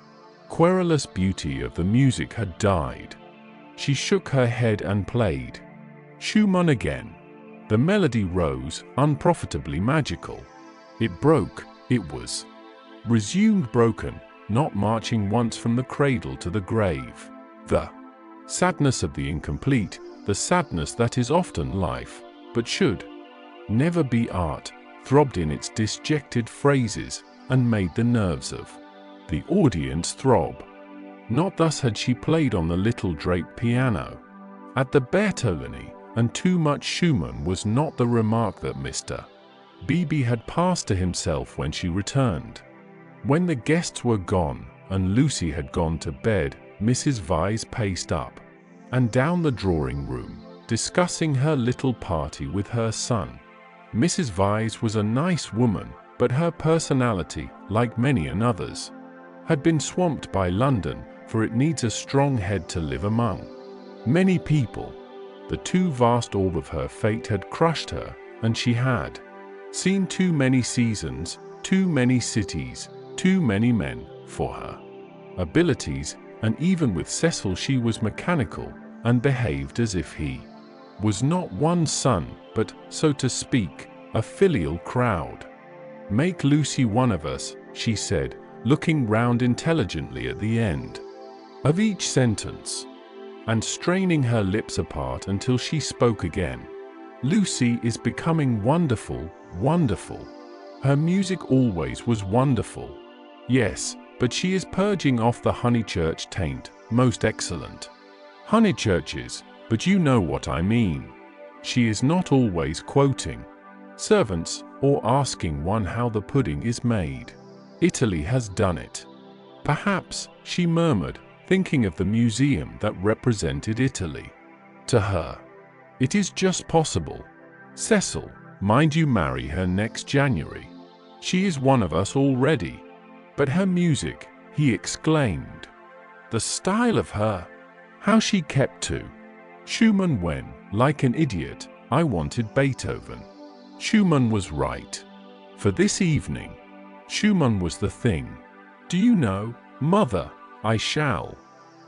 querulous beauty of the music had died. She shook her head and played Schumann again. The melody rose, unprofitably magical. It broke, it was resumed broken, not marching once from the cradle to the grave. The sadness of the incomplete, the sadness that is often life, but should never be art, throbbed in its disjected phrases and made the nerves of the audience throb. Not thus had she played on the little draped piano at the Bertolini, and too much Schumann was not the remark that Mr. Beebe had passed to himself when she returned. When the guests were gone and Lucy had gone to bed, Mrs. Vyse paced up and down the drawing room, discussing her little party with her son. Mrs. Vyse was a nice woman, but her personality, like many another's, had been swamped by London, for it needs a strong head to live among many people. The too vast orb of her fate had crushed her, and she had seen too many seasons, too many cities, too many men for her abilities, and even with Cecil she was mechanical and behaved as if he was not one son, but, so to speak, a filial crowd. "Make Lucy one of us," she said, looking round intelligently at the end of each sentence, and straining her lips apart until she spoke again. "Lucy is becoming wonderful, wonderful. Her music always was wonderful. Yes, but she is purging off the Honeychurch taint, most excellent Honeychurches, but you know what I mean. She is not always quoting servants, or asking one how the pudding is made. Italy has done it." "Perhaps," she murmured, thinking of the museum that represented Italy. To her, "It is just possible. Cecil, mind you marry her next January. She is one of us already." "But her music," he exclaimed. "The style of her! How she kept to Schumann when, like an idiot, I wanted Beethoven." Schumann was right. For this evening, Schumann was the thing. "Do you know, Mother, I shall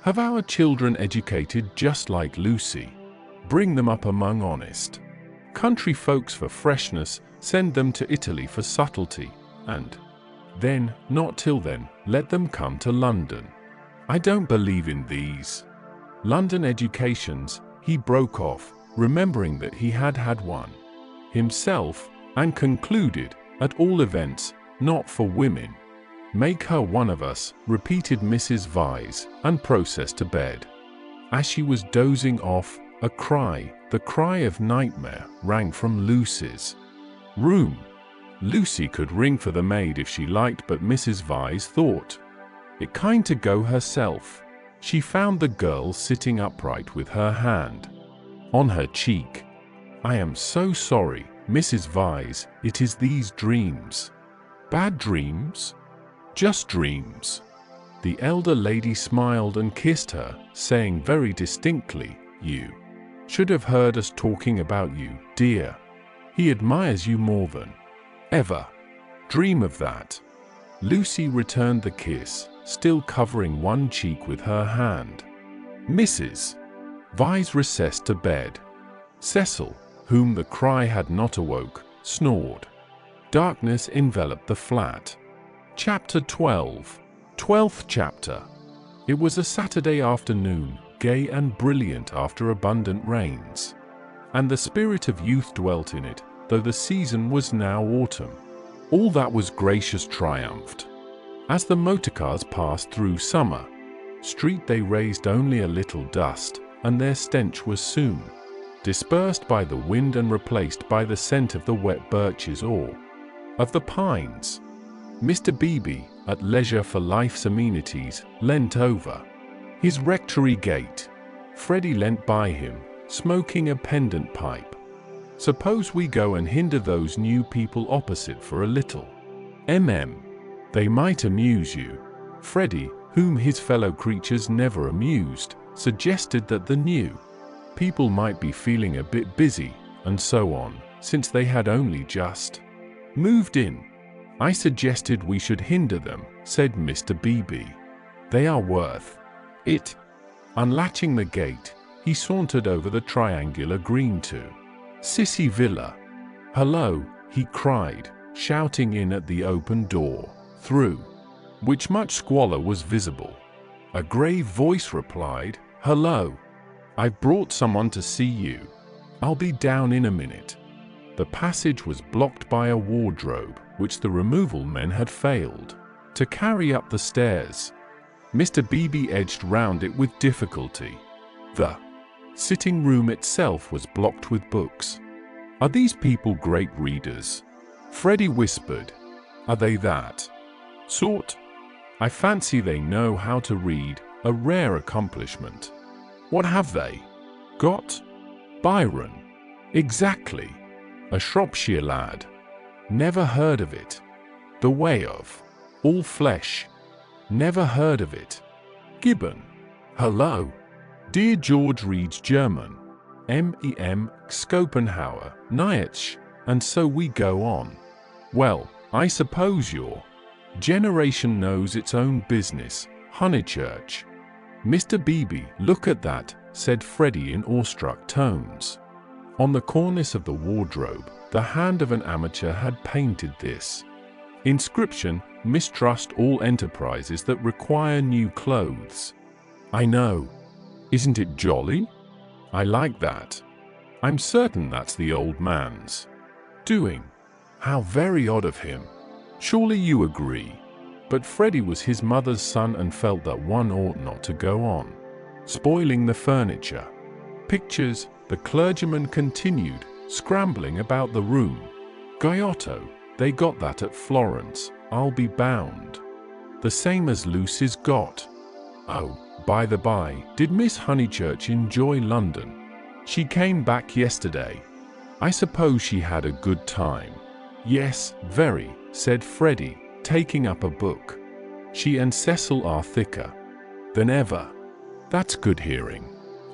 have our children educated just like Lucy. Bring them up among honest country folks for freshness, send them to Italy for subtlety, and then, not till then, let them come to London. I don't believe in these London educations," he broke off, remembering that he had had one himself, and concluded, "at all events, not for women." "Make her one of us," repeated Mrs. Vyse, and processed to bed. As she was dozing off, a cry, the cry of nightmare, rang from Lucy's room. Lucy could ring for the maid if she liked, but Mrs. Vyse thought it kind to go herself. She found the girl sitting upright with her hand on her cheek. "I am so sorry, Mrs. Vyse, it is these dreams." "Bad dreams?" "Just dreams." The elder lady smiled and kissed her, saying very distinctly, "You should have heard us talking about you, dear. He admires you more than ever. Dream of that." Lucy returned the kiss, still covering one cheek with her hand. Mrs. Vyse recessed to bed. Cecil, whom the cry had not awoke, snored. Darkness enveloped the flat. Chapter 12. 12th chapter. It was a Saturday afternoon, gay and brilliant after abundant rains. And the spirit of youth dwelt in it, though the season was now autumn. All that was gracious triumphed. As the motorcars passed through summer street, they raised only a little dust, and their stench was soon dispersed by the wind and replaced by the scent of the wet birches or of the pines. Mr. Beebe, at leisure for life's amenities, leant over his rectory gate. Freddie leant by him, smoking a pendant pipe. "Suppose we go and hinder those new people opposite for a little. They might amuse you." Freddie, whom his fellow creatures never amused, suggested that the new people might be feeling a bit busy, and so on, since they had only just moved in. "I suggested we should hinder them," said Mr. Beebe. "They are worth it." Unlatching the gate, he sauntered over the triangular green to Sissy Villa. "Hello," he cried, shouting in at the open door, through which much squalor was visible. A grave voice replied, "Hello. I've brought someone to see you. I'll be down in a minute." The passage was blocked by a wardrobe, which the removal men had failed to carry up the stairs. Mr. Beebe edged round it with difficulty. The sitting room itself was blocked with books. "Are these people great readers?" Freddie whispered. "Are they that sort? I fancy they know how to read, a rare accomplishment." "What have they got?" "Byron." "Exactly. A Shropshire lad." "Never heard of it." "The Way of All Flesh." "Never heard of it." "Gibbon." "Hello. Dear George reads German. Mem. Schopenhauer, Nietzsche, and so we go on. Well, I suppose your generation knows its own business, Honeychurch." "Mr. Beebe, look at that," said Freddie in awestruck tones. On the cornice of the wardrobe, the hand of an amateur had painted this inscription: "Mistrust all enterprises that require new clothes." "I know. Isn't it jolly? I like that. I'm certain that's the old man's doing. How very odd of him. Surely you agree?" But Freddie was his mother's son and felt that one ought not to go on spoiling the furniture. "Pictures," the clergyman continued, scrambling about the room. "Giotto, they got that at Florence, I'll be bound. The same as Lucy's got. Oh, by the by, did Miss Honeychurch enjoy London? She came back yesterday. I suppose she had a good time." "Yes, very," said Freddie, taking up a book. "She and Cecil are thicker than ever." "That's good hearing.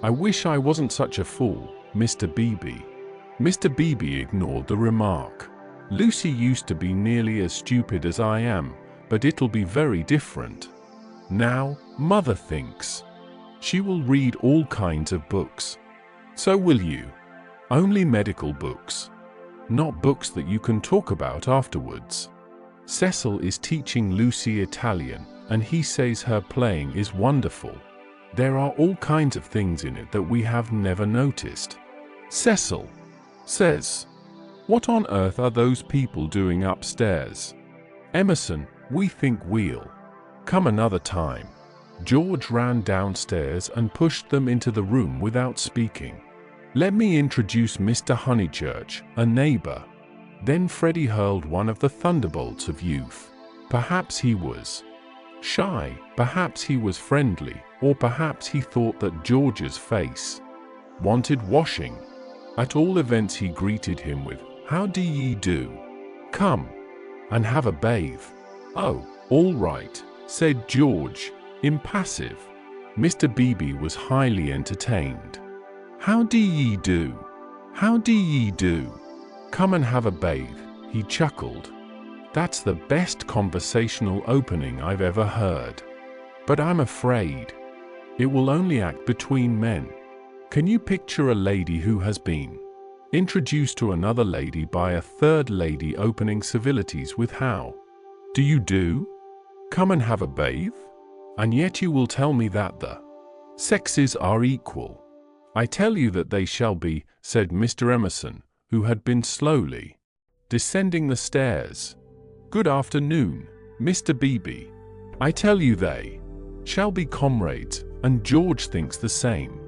I wish I wasn't such a fool, Mr. Beebe." Mr. Beebe ignored the remark. "Lucy used to be nearly as stupid as I am, but it'll be very different now, Mother thinks. She will read all kinds of books. So will you. Only medical books. Not books that you can talk about afterwards. Cecil is teaching Lucy Italian, and he says her playing is wonderful. There are all kinds of things in it that we have never noticed. Cecil says, 'What on earth are those people doing upstairs?' Emerson, we think we'll come another time." George ran downstairs and pushed them into the room without speaking. "Let me introduce Mr. Honeychurch, a neighbor." Then Freddie hurled one of the thunderbolts of youth. Perhaps he was shy, perhaps he was friendly, or perhaps he thought that George's face wanted washing. At all events he greeted him with, "How do ye do? Come and have a bathe." "Oh, all right," said George, impassive. Mr. Beebe was highly entertained. "How do ye do? How do ye do? Come and have a bathe," he chuckled. "That's the best conversational opening I've ever heard. But I'm afraid it will only act between men. Can you picture a lady who has been introduced to another lady by a third lady opening civilities with 'How do you do? Come and have a bathe?' And yet you will tell me that the sexes are equal. I tell you that they shall be, said Mr. Emerson, who had been slowly descending the stairs. Good afternoon, Mr. Beebe. I tell you they shall be comrades, and George thinks the same.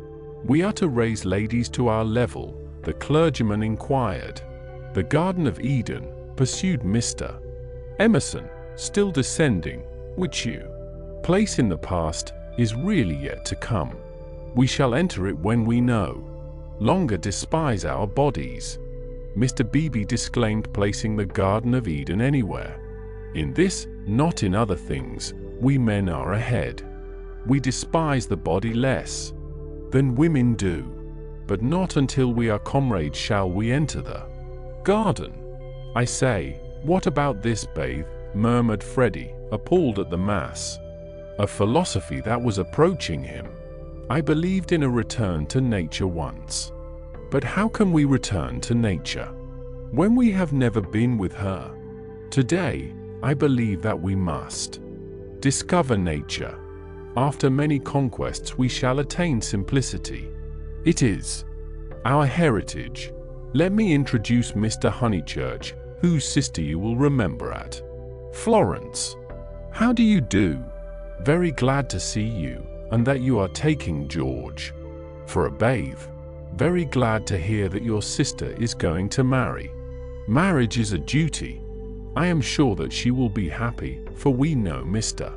We are to raise ladies to our level, the clergyman inquired. The Garden of Eden, pursued Mr. Emerson, still descending, which you place in the past, is really yet to come. We shall enter it when we no longer despise our bodies. Mr. Beebe disclaimed placing the Garden of Eden anywhere. In this, not in other things, we men are ahead. We despise the body less than women do, but not until we are comrades shall we enter the garden. I say, what about this bathe? Murmured Freddie, appalled at the mass of philosophy that was approaching him. I believed in a return to nature once. But how can we return to nature when we have never been with her? Today, I believe that we must discover nature. After many conquests we shall attain simplicity. It is our heritage. Let me introduce Mr. Honeychurch, whose sister you will remember at Florence. How do you do? Very glad to see you, and that you are taking George for a bathe. Very glad to hear that your sister is going to marry. Marriage is a duty. I am sure that she will be happy, for we know Mr.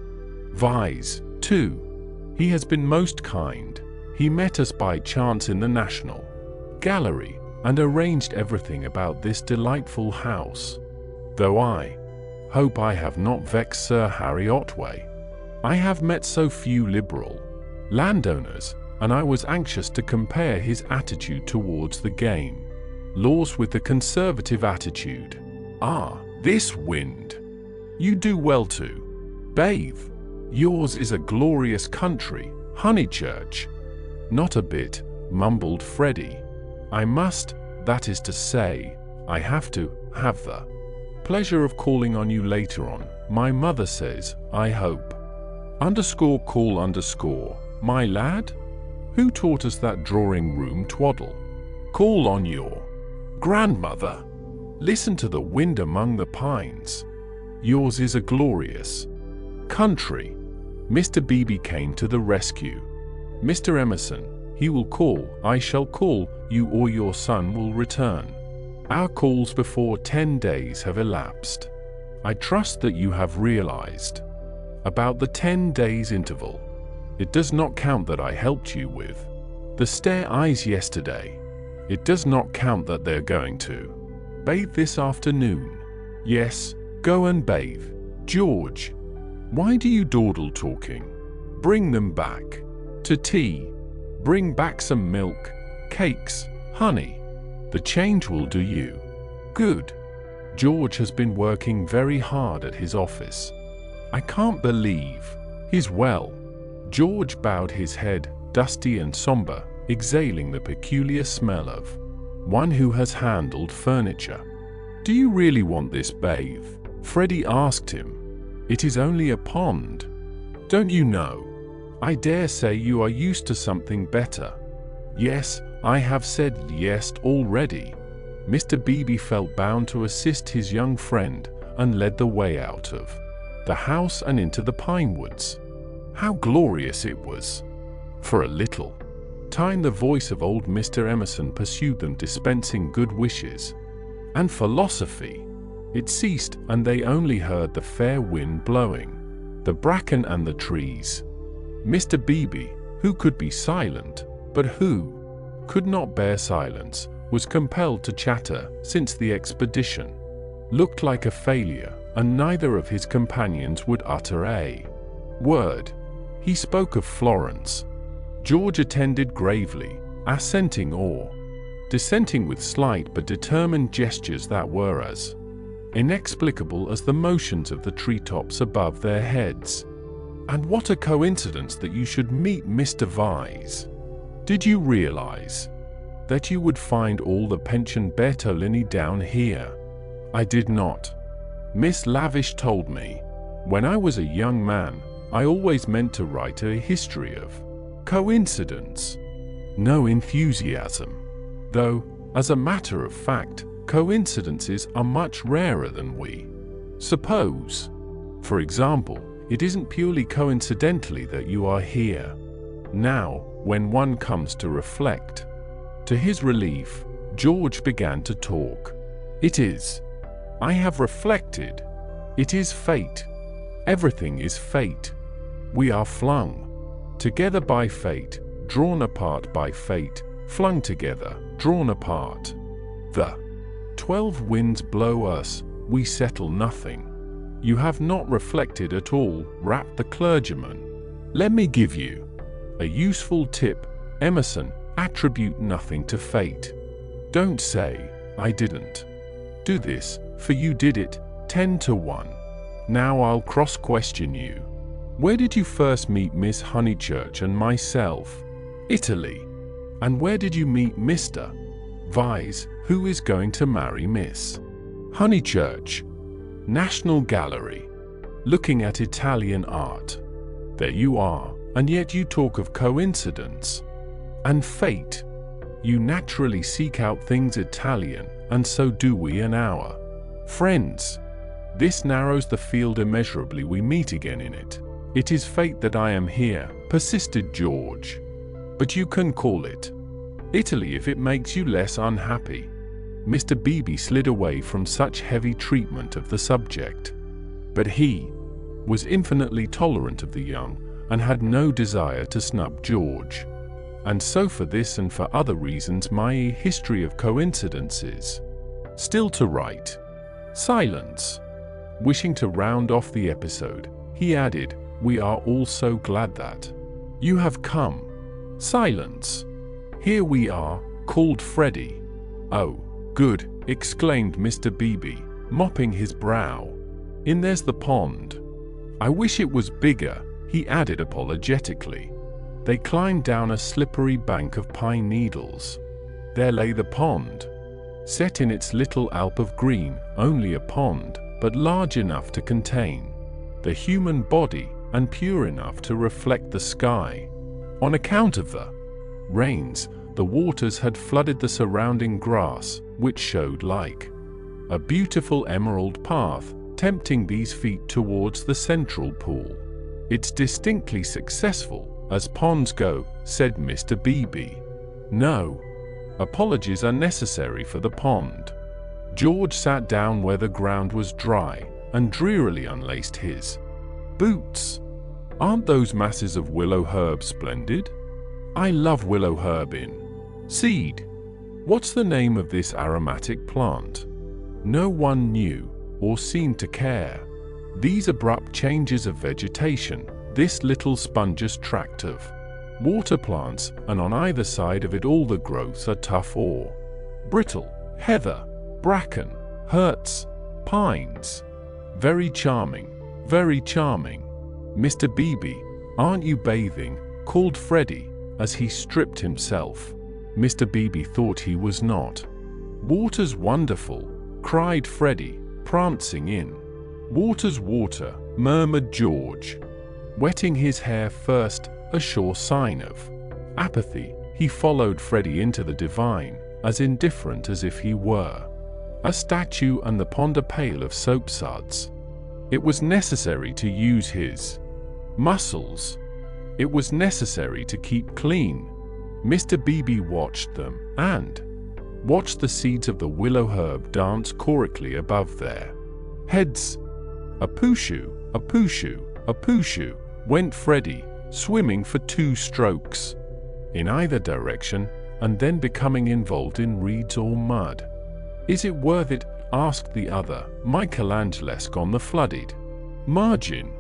Vyse, too. He has been most kind. He met us by chance in the National Gallery, and arranged everything about this delightful house. Though I hope I have not vexed Sir Harry Otway. I have met so few liberal landowners, and I was anxious to compare his attitude towards the game laws with the conservative attitude. Ah, this wind! You do well to bathe. Yours is a glorious country, Honeychurch. Not a bit, mumbled Freddie. I must, that is to say, I have to, have the pleasure of calling on you later on, my mother says, I hope. _call_, my lad? Who taught us that drawing room twaddle? Call on your grandmother. Listen to the wind among the pines. Yours is a glorious country. Mr. Beebe came to the rescue. Mr. Emerson, he will call, I shall call, you or your son will return. Our calls before 10 days have elapsed. I trust that you have realized about the 10 days interval. It does not count that I helped you with the stair eyes yesterday. It does not count that they're going to bathe this afternoon. Yes, go and bathe. George, why do you dawdle talking? Bring them back to tea. Bring back some milk, cakes, honey. The change will do you good. George has been working very hard at his office. I can't believe he's well. George bowed his head, dusty and somber, exhaling the peculiar smell of one who has handled furniture. Do you really want this bathe? Freddie asked him. It is only a pond. Don't you know? I dare say you are used to something better. Yes, I have said yes already. Mr. Beebe felt bound to assist his young friend and led the way out of the house and into the pine woods. How glorious it was! For a little time the voice of old Mr. Emerson pursued them, dispensing good wishes and philosophy. It ceased, and they only heard the fair wind blowing the bracken and the trees. Mr. Beebe, who could be silent, but who could not bear silence, was compelled to chatter, since the expedition looked like a failure, and neither of his companions would utter a word. He spoke of Florence. George attended gravely, assenting or dissenting with slight but determined gestures that were as inexplicable as the motions of the treetops above their heads. And what a coincidence that you should meet Mr. Vyse. Did you realize that you would find all the pension Bertolini down here? I did not. Miss Lavish told me. When I was a young man, I always meant to write a history of coincidence. No enthusiasm. Though, as a matter of fact, coincidences are much rarer than we suppose. For example, it isn't purely coincidentally that you are here now, when one comes to reflect. To his relief, George began to talk. It is. I have reflected. It is fate. Everything is fate. We are flung together by fate, drawn apart by fate, flung together, drawn apart. The 12 winds blow us, we settle nothing. You have not reflected at all, rapped the clergyman. Let me give you a useful tip, Emerson, attribute nothing to fate. Don't say, I didn't do this, for you did it, 10 to 1. Now I'll cross-question you. Where did you first meet Miss Honeychurch and myself? Italy. And where did you meet Mr. Vyse, who is going to marry Miss Honeychurch? National Gallery. Looking at Italian art. There you are, and yet you talk of coincidence and fate. You naturally seek out things Italian, and so do we and our friends. This narrows the field immeasurably. We meet again in it. It is fate that I am here, persisted George. But you can call it Italy if it makes you less unhappy. Mr. Beebe slid away from such heavy treatment of the subject. But he was infinitely tolerant of the young, and had no desire to snub George. And so for this and for other reasons my history of coincidences still to write. Silence. Wishing to round off the episode, he added, we are all so glad that you have come. Silence. Here we are, called Freddie. Oh, good, exclaimed Mr. Beebe, mopping his brow. In there's the pond. I wish it was bigger, he added apologetically. They climbed down a slippery bank of pine needles. There lay the pond, set in its little alp of green, only a pond, but large enough to contain the human body and pure enough to reflect the sky. On account of the rains, the waters had flooded the surrounding grass, which showed like a beautiful emerald path, tempting these feet towards the central pool. It's distinctly successful, as ponds go, said Mr. Beebe. No. Apologies are necessary for the pond. George sat down where the ground was dry, and drearily unlaced his boots. Aren't those masses of willow herb splendid? I love willow herb in seed. What's the name of this aromatic plant? No one knew, or seemed to care. These abrupt changes of vegetation, this little spongeous tract of water plants, and on either side of it all the growths are tough or brittle, heather, bracken, hurts, pines. Very charming, very charming. Mr. Beebe, aren't you bathing? Called Freddie, as he stripped himself. Mr. Beebe thought he was not. Water's wonderful, cried Freddie, prancing in. Water's water, murmured George, wetting his hair first, a sure sign of apathy. He followed Freddie into the divine, as indifferent as if he were a statue and the pond a pail of soapsuds. It was necessary to use his muscles. It was necessary to keep clean. Mr. Beebe watched them, and watched the seeds of the willow herb dance chorically above their heads. A pooshu, a pooshu, a pooshu, went Freddie, swimming for 2 strokes in either direction, and then becoming involved in reeds or mud. Is it worth it? Asked the other, Michelangelesque on the flooded margin.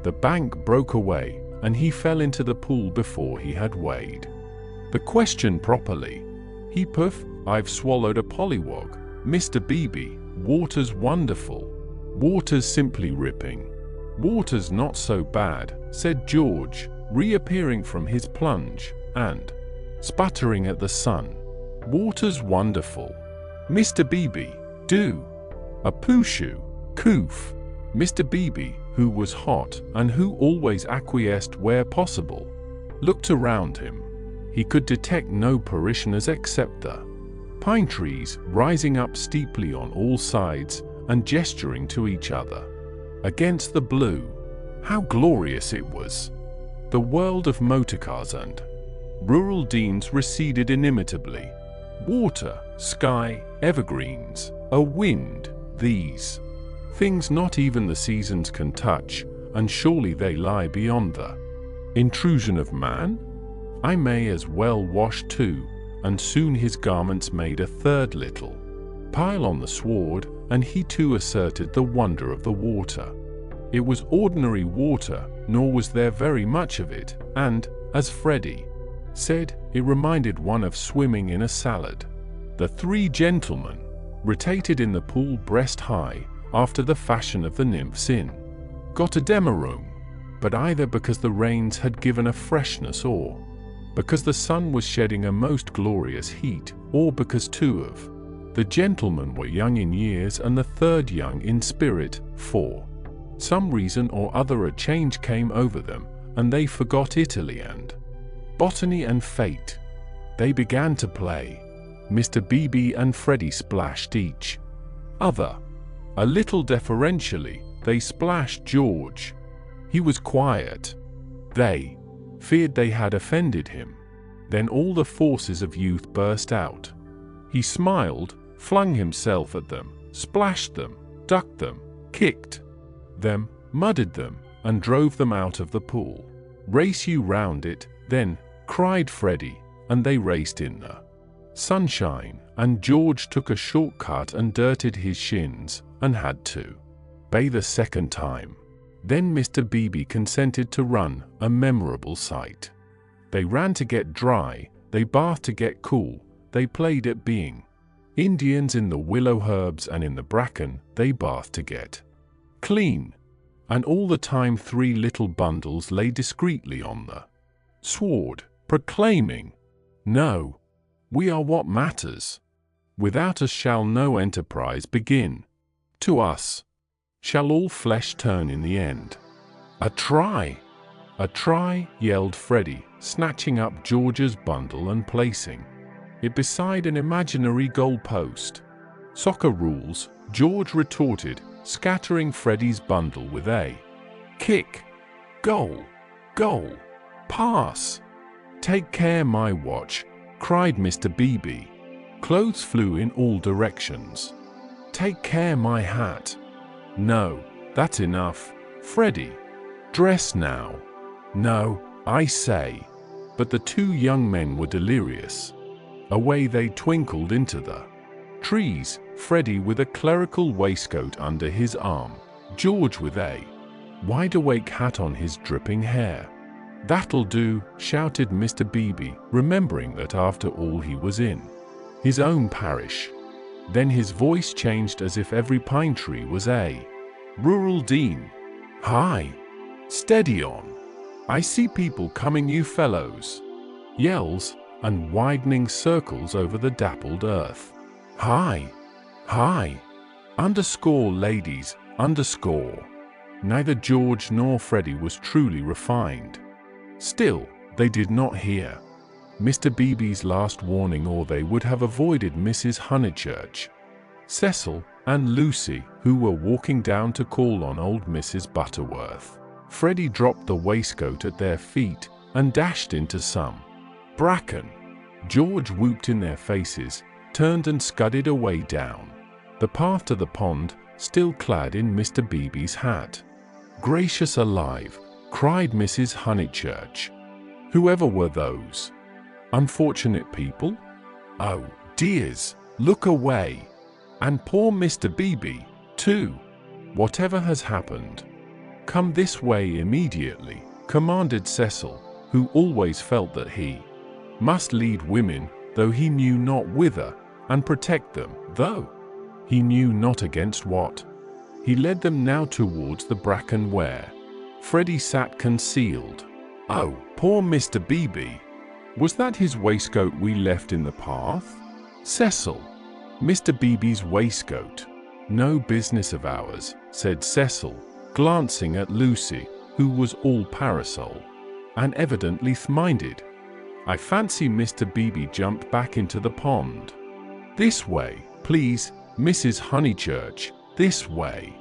The bank broke away, and he fell into the pool before he had weighed the question properly. He puff, I've swallowed a pollywog. Mr. Beebe, water's wonderful. Water's simply ripping. Water's not so bad, said George, reappearing from his plunge, and sputtering at the sun. Water's wonderful. Mr. Beebe, do. A pooshu, coof. Mr. Beebe, who was hot and who always acquiesced where possible, looked around him. He could detect no parishioners except the pine trees rising up steeply on all sides and gesturing to each other. Against the blue, how glorious it was! The world of motorcars and rural deans receded inimitably. Water, sky, evergreens, a wind, these things not even the seasons can touch, and surely they lie beyond the intrusion of man? I may as well wash too, and soon his garments made a third little pile on the sward, and he too asserted the wonder of the water. It was ordinary water, nor was there very much of it, and, as Freddie said, it reminded one of swimming in a salad. The three gentlemen rotated in the pool breast high, after the fashion of the nymphs in got a demaroom, but either because the rains had given a freshness, or because the sun was shedding a most glorious heat, or because two of the gentlemen were young in years and the third young in spirit, for some reason or other a change came over them, and they forgot Italy and botany and fate. They began to play. Mr. Beebe and Freddie splashed each other. A little deferentially, they splashed George. He was quiet. They feared they had offended him. Then all the forces of youth burst out. He smiled, flung himself at them, splashed them, ducked them, kicked them, mudded them, and drove them out of the pool. "Race you round it, then," cried Freddie, and they raced in the sunshine, and George took a short cut and dirted his shins, and had to bathe a second time. Then Mr. Beebe consented to run, a memorable sight. They ran to get dry, they bathed to get cool, they played at being Indians in the willow herbs and in the bracken, they bathed to get clean. And all the time 3 little bundles lay discreetly on the sward, proclaiming, "No, we are what matters. Without us shall no enterprise begin. To us shall all flesh turn in the end." "A try! A try!" yelled Freddie, snatching up George's bundle and placing it beside an imaginary goal post. "Soccer rules," George retorted, scattering Freddie's bundle with a kick. "Goal! Goal! Pass! Take care, my watch!" cried Mr. Beebe. Clothes flew in all directions. "Take care, my hat!" "No, that's enough, Freddie. Dress now." "No, I say." But the 2 young men were delirious. Away they twinkled into the trees, Freddie with a clerical waistcoat under his arm, George with a wide-awake hat on his dripping hair. "That'll do," shouted Mr. Beebe, remembering that after all he was in his own parish. Then his voice changed as if every pine tree was a rural dean. "Hi! Steady on! I see people coming, you fellows!" Yells and widening circles over the dappled earth. "Hi! Hi! Underscore, ladies, underscore!" Neither George nor Freddie was truly refined. Still, they did not hear Mr. Beebe's last warning, or they would have avoided Mrs. Honeychurch, Cecil, and Lucy, who were walking down to call on old Mrs. Butterworth. Freddie dropped the waistcoat at their feet and dashed into some bracken. George whooped in their faces, turned and scudded away down the path to the pond, still clad in Mr. Beebe's hat. "Gracious alive!" cried Mrs. Honeychurch. "Whoever were those unfortunate people? Oh, dears, look away! And poor Mr. Beebe, too! Whatever has happened?" "Come this way immediately," commanded Cecil, who always felt that he must lead women, though he knew not whither, and protect them, though he knew not against what. He led them now towards the bracken where Freddie sat concealed. "Oh, poor Mr. Beebe! Was that his waistcoat we left in the path?" "Cecil, Mr. Beebe's waistcoat." "No business of ours," said Cecil, glancing at Lucy, who was all parasol, and evidently minded. "I fancy Mr. Beebe jumped back into the pond." "This way, please, Mrs. Honeychurch, this way."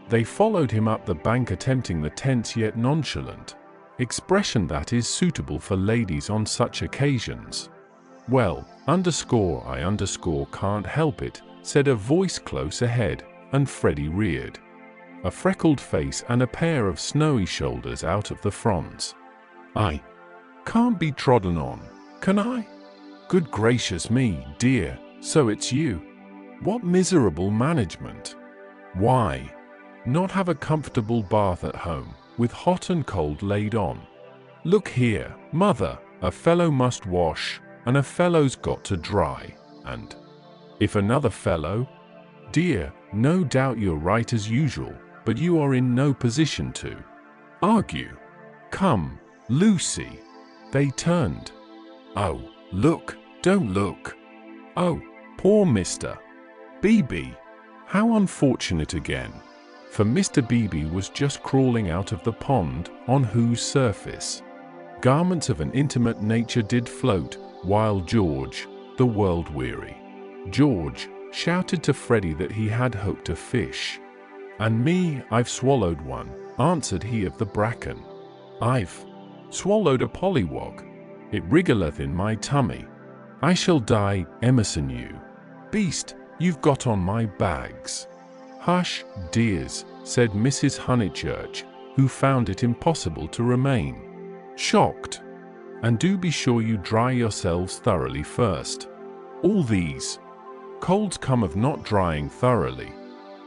They followed him up the bank, attempting the tense yet nonchalant expression that is suitable for ladies on such occasions. "Well, I can't help it," said a voice close ahead, and Freddie reared, a freckled face and a pair of snowy shoulders out of the fronds. "I can't be trodden on, can I? Good gracious me, dear, so it's you. What miserable management! Why not have a comfortable bath at home, with hot and cold laid on? Look here, mother, a fellow must wash, and a fellow's got to dry, and if another fellow—" "Dear, no doubt you're right as usual, but you are in no position to argue. Come, Lucy." They turned. "Oh, look, don't look. Oh, poor Mr. Beebe. How unfortunate again." For Mr. Beebe was just crawling out of the pond, on whose surface garments of an intimate nature did float, while George, the world-weary George, shouted to Freddie that he had hooked a fish. "And me, I've swallowed one," answered he of the bracken. "I've swallowed a pollywog. It wriggleth in my tummy. I shall die, Emerson, you beast, you've got on my bags." "Hush, dears," said Mrs. Honeychurch, who found it impossible to remain shocked. "And do be sure you dry yourselves thoroughly first. All these colds come of not drying thoroughly."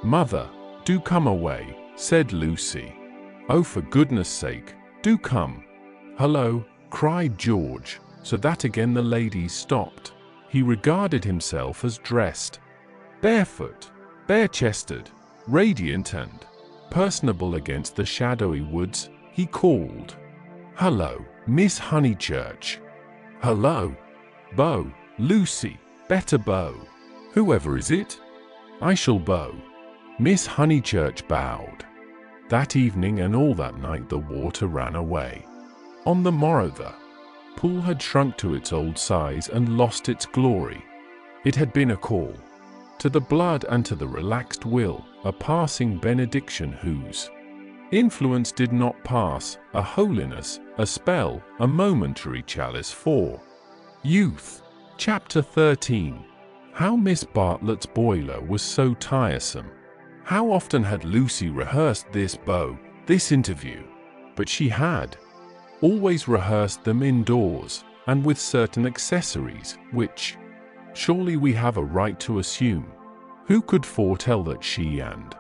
"Mother, do come away," said Lucy. "Oh, for goodness sake, do come." "Hullo," cried George, so that again the ladies stopped. He regarded himself as dressed, barefoot, bare-chested, radiant and personable against the shadowy woods. He called, "Hullo, Miss Honeychurch." "Hullo, bow, Lucy, better bow. Whoever is it?" "I shall bow." Miss Honeychurch bowed. That evening and all that night the water ran away. On the morrow the pool had shrunk to its old size and lost its glory. It had been a call to the blood and to the relaxed will, a passing benediction whose influence did not pass, a holiness, a spell, a momentary chalice for youth. Chapter 13. How Miss Bartlett's boiler was so tiresome. How often had Lucy rehearsed this this interview? But she had always rehearsed them indoors, and with certain accessories, which surely we have a right to assume. Who could foretell that she and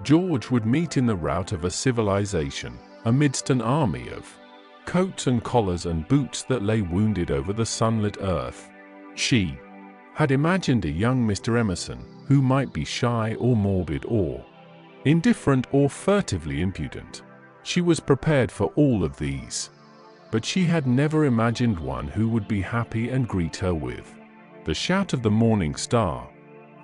George would meet in the rout of a civilization, amidst an army of coats and collars and boots that lay wounded over the sunlit earth? She had imagined a young Mr. Emerson, who might be shy or morbid or indifferent or furtively impudent. She was prepared for all of these. But she had never imagined one who would be happy and greet her with the shout of the morning star.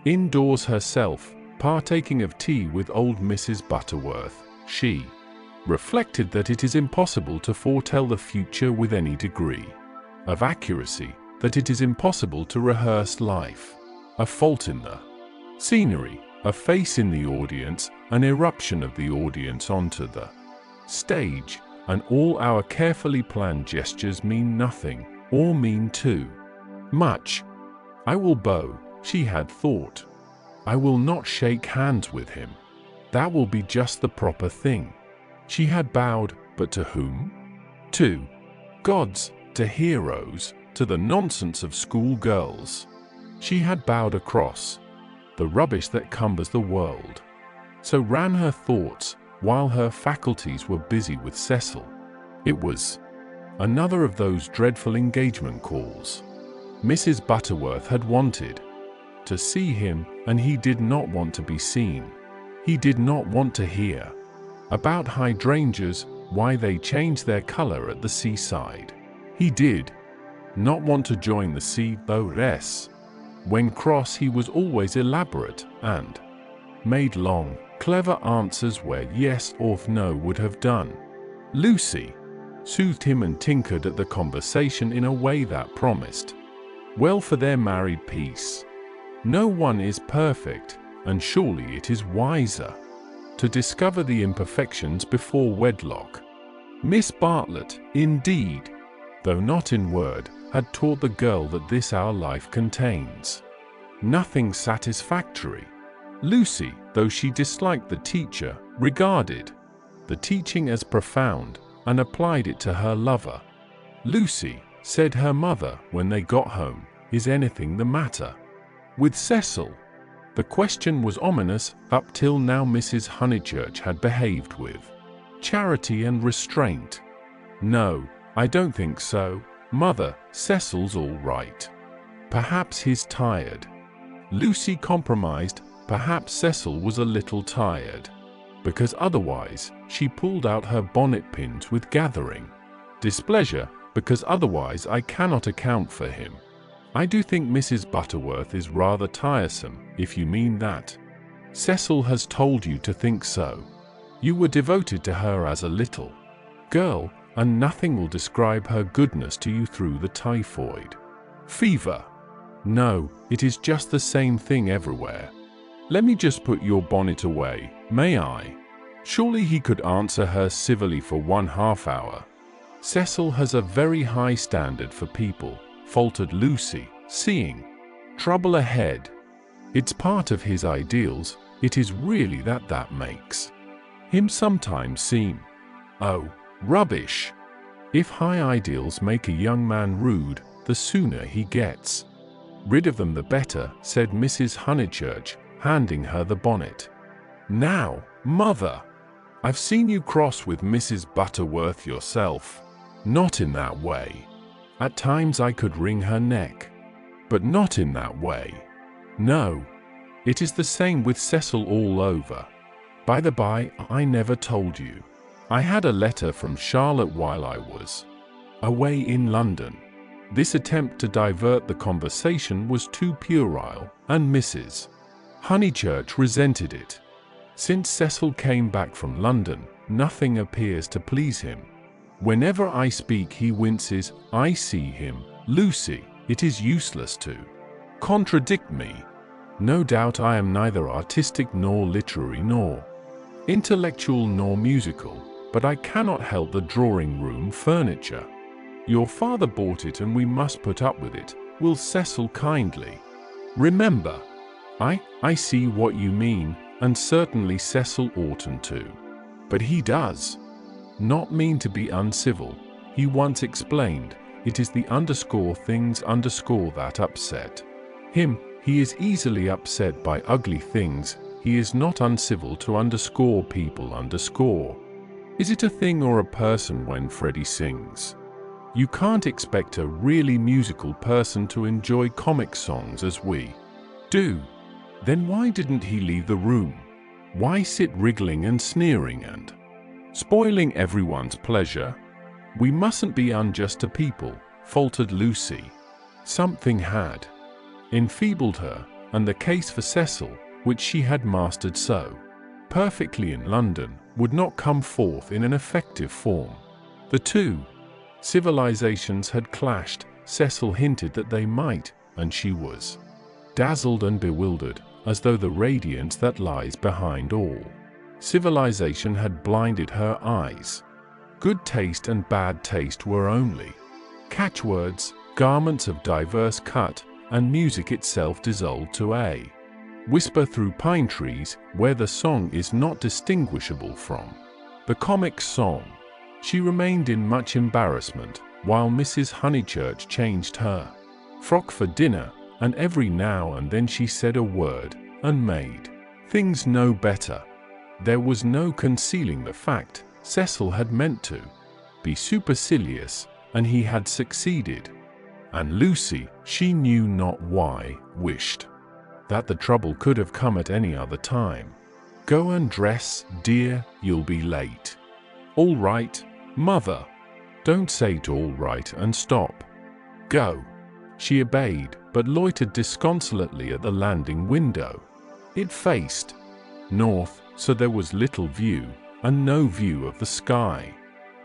Indoors herself, partaking of tea with old Mrs. Butterworth, she reflected that it is impossible to foretell the future with any degree of accuracy, that it is impossible to rehearse life. A fault in the scenery, a face in the audience, an eruption of the audience onto the stage, and all our carefully planned gestures mean nothing, or mean too much. I will bow, she had thought. I will not shake hands with him. That will be just the proper thing. She had bowed, but to whom? To gods, to heroes, to the nonsense of school girls. She had bowed across the rubbish that cumbers the world. So ran her thoughts, while her faculties were busy with Cecil. It was another of those dreadful engagement calls. Mrs. Butterworth had wanted to see him, and he did not want to be seen. He did not want to hear about hydrangeas, why they change their color at the seaside. He did not want to join the sea, though when cross he was always elaborate and made long, clever answers where yes or no would have done. Lucy soothed him and tinkered at the conversation in a way that promised well for their married peace. No one is perfect, and surely it is wiser to discover the imperfections before wedlock. Miss Bartlett, indeed, though not in word, had taught the girl that this our life contains nothing satisfactory. Lucy, though she disliked the teacher, regarded the teaching as profound and applied it to her lover. Lucy, said her mother when they got home, is anything the matter with Cecil? The question was ominous. Up till now Mrs. Honeychurch had behaved with charity and restraint. No, I don't think so, Mother. Cecil's all right. Perhaps he's tired. Lucy compromised. Perhaps Cecil was a little tired. Because otherwise, she pulled out her bonnet pins with gathering displeasure, because otherwise I cannot account for him. I do think Mrs. Butterworth is rather tiresome, if you mean that. Cecil has told you to think so. You were devoted to her as a little girl, and nothing will describe her goodness to you through the typhoid fever. No, it is just the same thing everywhere. Let me just put your bonnet away, may I? Surely he could answer her civilly for 1/2 hour. Cecil has a very high standard for people, faltered Lucy, seeing trouble ahead. It's part of his ideals. It is really that makes him sometimes seem, oh, rubbish. If high ideals make a young man rude, the sooner he gets rid of them the better, said Mrs. Honeychurch, handing her the bonnet. Now, Mother, I've seen you cross with Mrs. Butterworth yourself. Not in that way. At times I could wring her neck. But not in that way. No. It is the same with Cecil all over. By the by, I never told you. I had a letter from Charlotte while I was away in London. This attempt to divert the conversation was too puerile, and Mrs. Honeychurch resented it. Since Cecil came back from London, nothing appears to please him. Whenever I speak he winces. I see him. Lucy, it is useless to contradict me. No doubt I am neither artistic nor literary nor intellectual nor musical, but I cannot help the drawing-room furniture. Your father bought it and we must put up with it. Will Cecil kindly remember? I see what you mean, and certainly Cecil oughtn't to. But he does not mean to be uncivil. He once explained, it is the things that upset him. He is easily upset by ugly things. He is not uncivil to people. Is it a thing or a person when Freddie sings? You can't expect a really musical person to enjoy comic songs as we do. Then why didn't he leave the room? Why sit wriggling and sneering and spoiling everyone's pleasure? We mustn't be unjust to people, faltered Lucy. Something had enfeebled her, and the case for Cecil, which she had mastered so perfectly in London, would not come forth in an effective form. The two civilizations had clashed. Cecil hinted that they might, and she was dazzled and bewildered, as though the radiance that lies behind all civilization had blinded her eyes. Good taste and bad taste were only catchwords, garments of diverse cut, and music itself dissolved to a whisper through pine trees, where the song is not distinguishable from the comic song. She remained in much embarrassment, while Mrs. Honeychurch changed her frock for dinner, and every now and then she said a word, and made things no better. There was no concealing the fact. Cecil had meant to be supercilious, and he had succeeded. And Lucy, she knew not why, wished that the trouble could have come at any other time. Go and dress, dear, you'll be late. All right, Mother. Don't say it all right and stop. Go. She obeyed, but loitered disconsolately at the landing window. It faced north, so there was little view, and no view of the sky.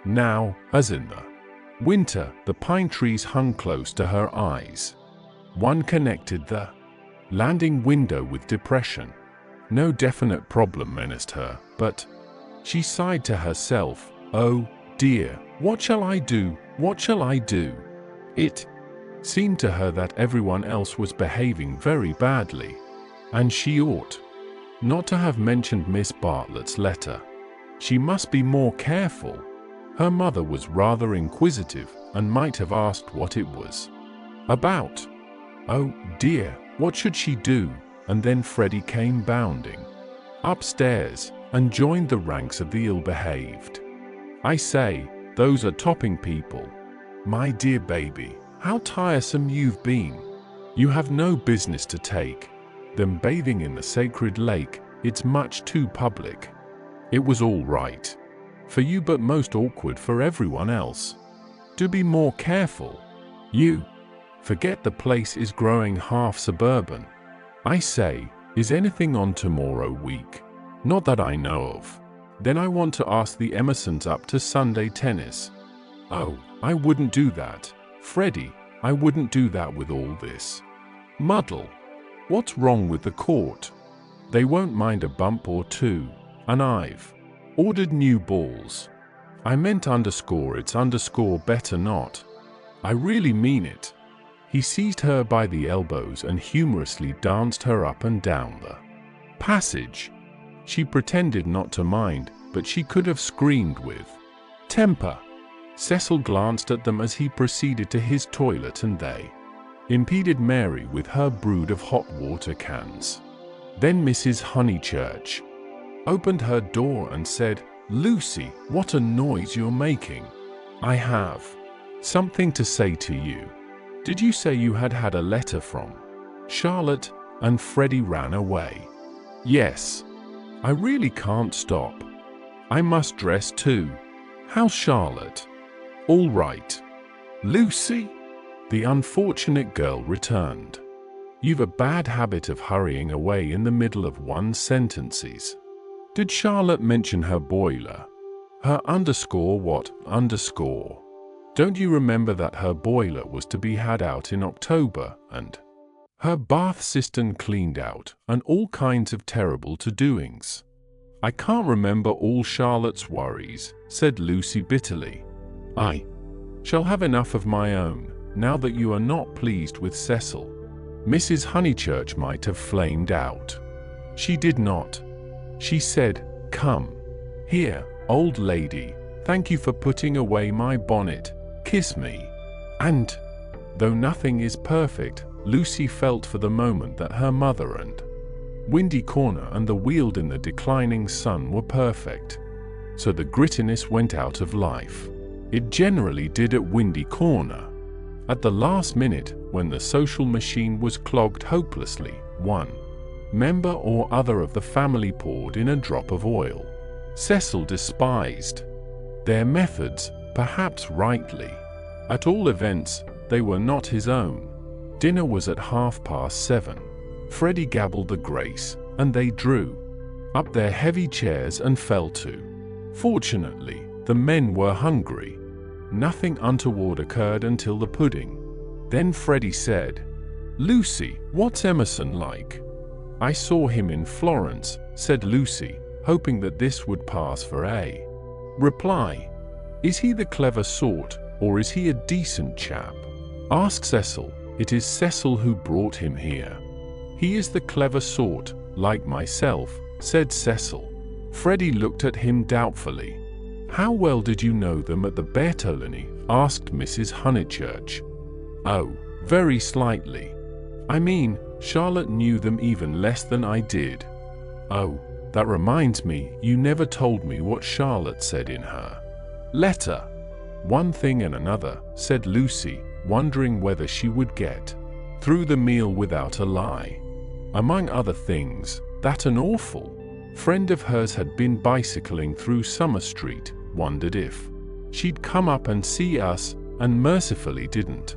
Now, as in the winter, the pine trees hung close to her eyes. One connected the landing window with depression. No definite problem menaced her, but she sighed to herself, "Oh, dear, what shall I do? What shall I do?" It seemed to her that everyone else was behaving very badly, and she ought not to have mentioned Miss Bartlett's letter. She must be more careful. Her mother was rather inquisitive and might have asked what it was about. Oh dear, what should she do? And then Freddie came bounding upstairs and joined the ranks of the ill-behaved. "I say, those are topping people. My dear baby, how tiresome you've been. You have no business to take them bathing in the sacred lake. It's much too public. It was all right for you, but most awkward for everyone else. Do be more careful. You forget the place is growing half suburban. I say, is anything on tomorrow week? Not that I know of. Then I want to ask the Emersons up to Sunday tennis." "Oh, I wouldn't do that, Freddie. I wouldn't do that with all this muddle. What's wrong with the court? They won't mind a bump or two, and I've ordered new balls. I meant underscore, it's underscore better not. I really mean it." He seized her by the elbows and humorously danced her up and down the passage. She pretended not to mind, but she could have screamed with temper. Cecil glanced at them as he proceeded to his toilet, and they impeded Mary with her brood of hot water cans. Then Mrs. Honeychurch opened her door and said, "Lucy, what a noise you're making. I have something to say to you. Did you say you had had a letter from Charlotte?" And Freddie ran away. "Yes. I really can't stop. I must dress too. How's Charlotte?" "All right." "Lucy?" The unfortunate girl returned. "You've a bad habit of hurrying away in the middle of one's sentences. Did Charlotte mention her boiler? Her underscore what underscore? Don't you remember that her boiler was to be had out in October, and her bath cistern cleaned out, and all kinds of terrible to-doings?" "I can't remember all Charlotte's worries," said Lucy bitterly. "I shall have enough of my own, now that you are not pleased with Cecil." Mrs. Honeychurch might have flamed out. She did not. She said, "Come here, old lady, thank you for putting away my bonnet. Kiss me." And, though nothing is perfect, Lucy felt for the moment that her mother and Windy Corner and the Weald in the declining sun were perfect. So the grittiness went out of life. It generally did at Windy Corner. At the last minute, when the social machine was clogged hopelessly, one member or other of the family poured in a drop of oil. Cecil despised their methods, perhaps rightly. At all events, they were not his own. Dinner was at 7:30. Freddie gabbled the grace, and they drew up their heavy chairs and fell to. Fortunately, the men were hungry. Nothing untoward occurred until the pudding. Then Freddie said, "Lucy, what's Emerson like?" "I saw him in Florence," said Lucy, hoping that this would pass for a reply. "Is he the clever sort, or is he a decent chap?" "Ask Cecil. It is Cecil who brought him here. He is the clever sort, like myself," said Cecil. Freddie looked at him doubtfully. "How well did you know them at the Bertolini?" asked Mrs. Honeychurch. "Oh, very slightly. I mean, Charlotte knew them even less than I did." "Oh, that reminds me, you never told me what Charlotte said in her letter." "One thing and another," said Lucy, wondering whether she would get through the meal without a lie. "Among other things, that an awful friend of hers had been bicycling through Summer Street, wondered if she'd come up and see us, and mercifully didn't."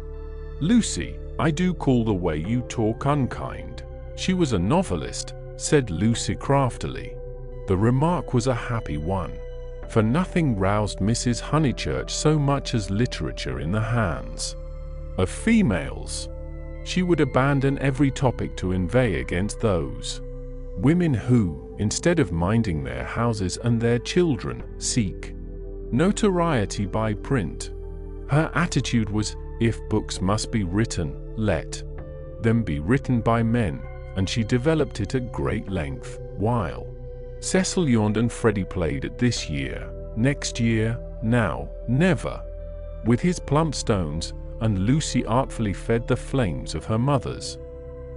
"Lucy, I do call the way you talk unkind. She was a novelist," said Lucy craftily. The remark was a happy one, for nothing roused Mrs. Honeychurch so much as literature in the hands of females. She would abandon every topic to inveigh against those women who, instead of minding their houses and their children, seek notoriety by print. Her attitude was, if books must be written, let them be written by men, and she developed it at great length, while Cecil yawned and Freddie played at this year, next year, now, never, with his plump stones, and Lucy artfully fed the flames of her mother's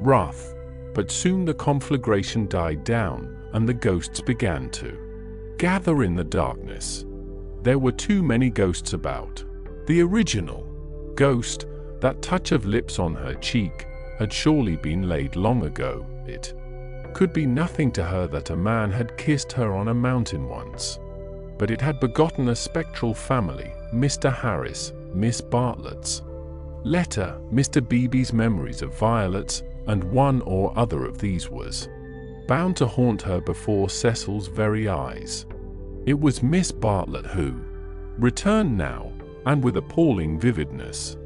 wrath. But soon the conflagration died down, and the ghosts began to gather in the darkness. There were too many ghosts about. The original ghost, that touch of lips on her cheek, had surely been laid long ago. It could be nothing to her that a man had kissed her on a mountain once. But it had begotten a spectral family, Mr. Harris, Miss Bartlett's letter, Mr. Beebe's memories of violets, and one or other of these was bound to haunt her before Cecil's very eyes. It was Miss Bartlett who returned now, and with appalling vividness.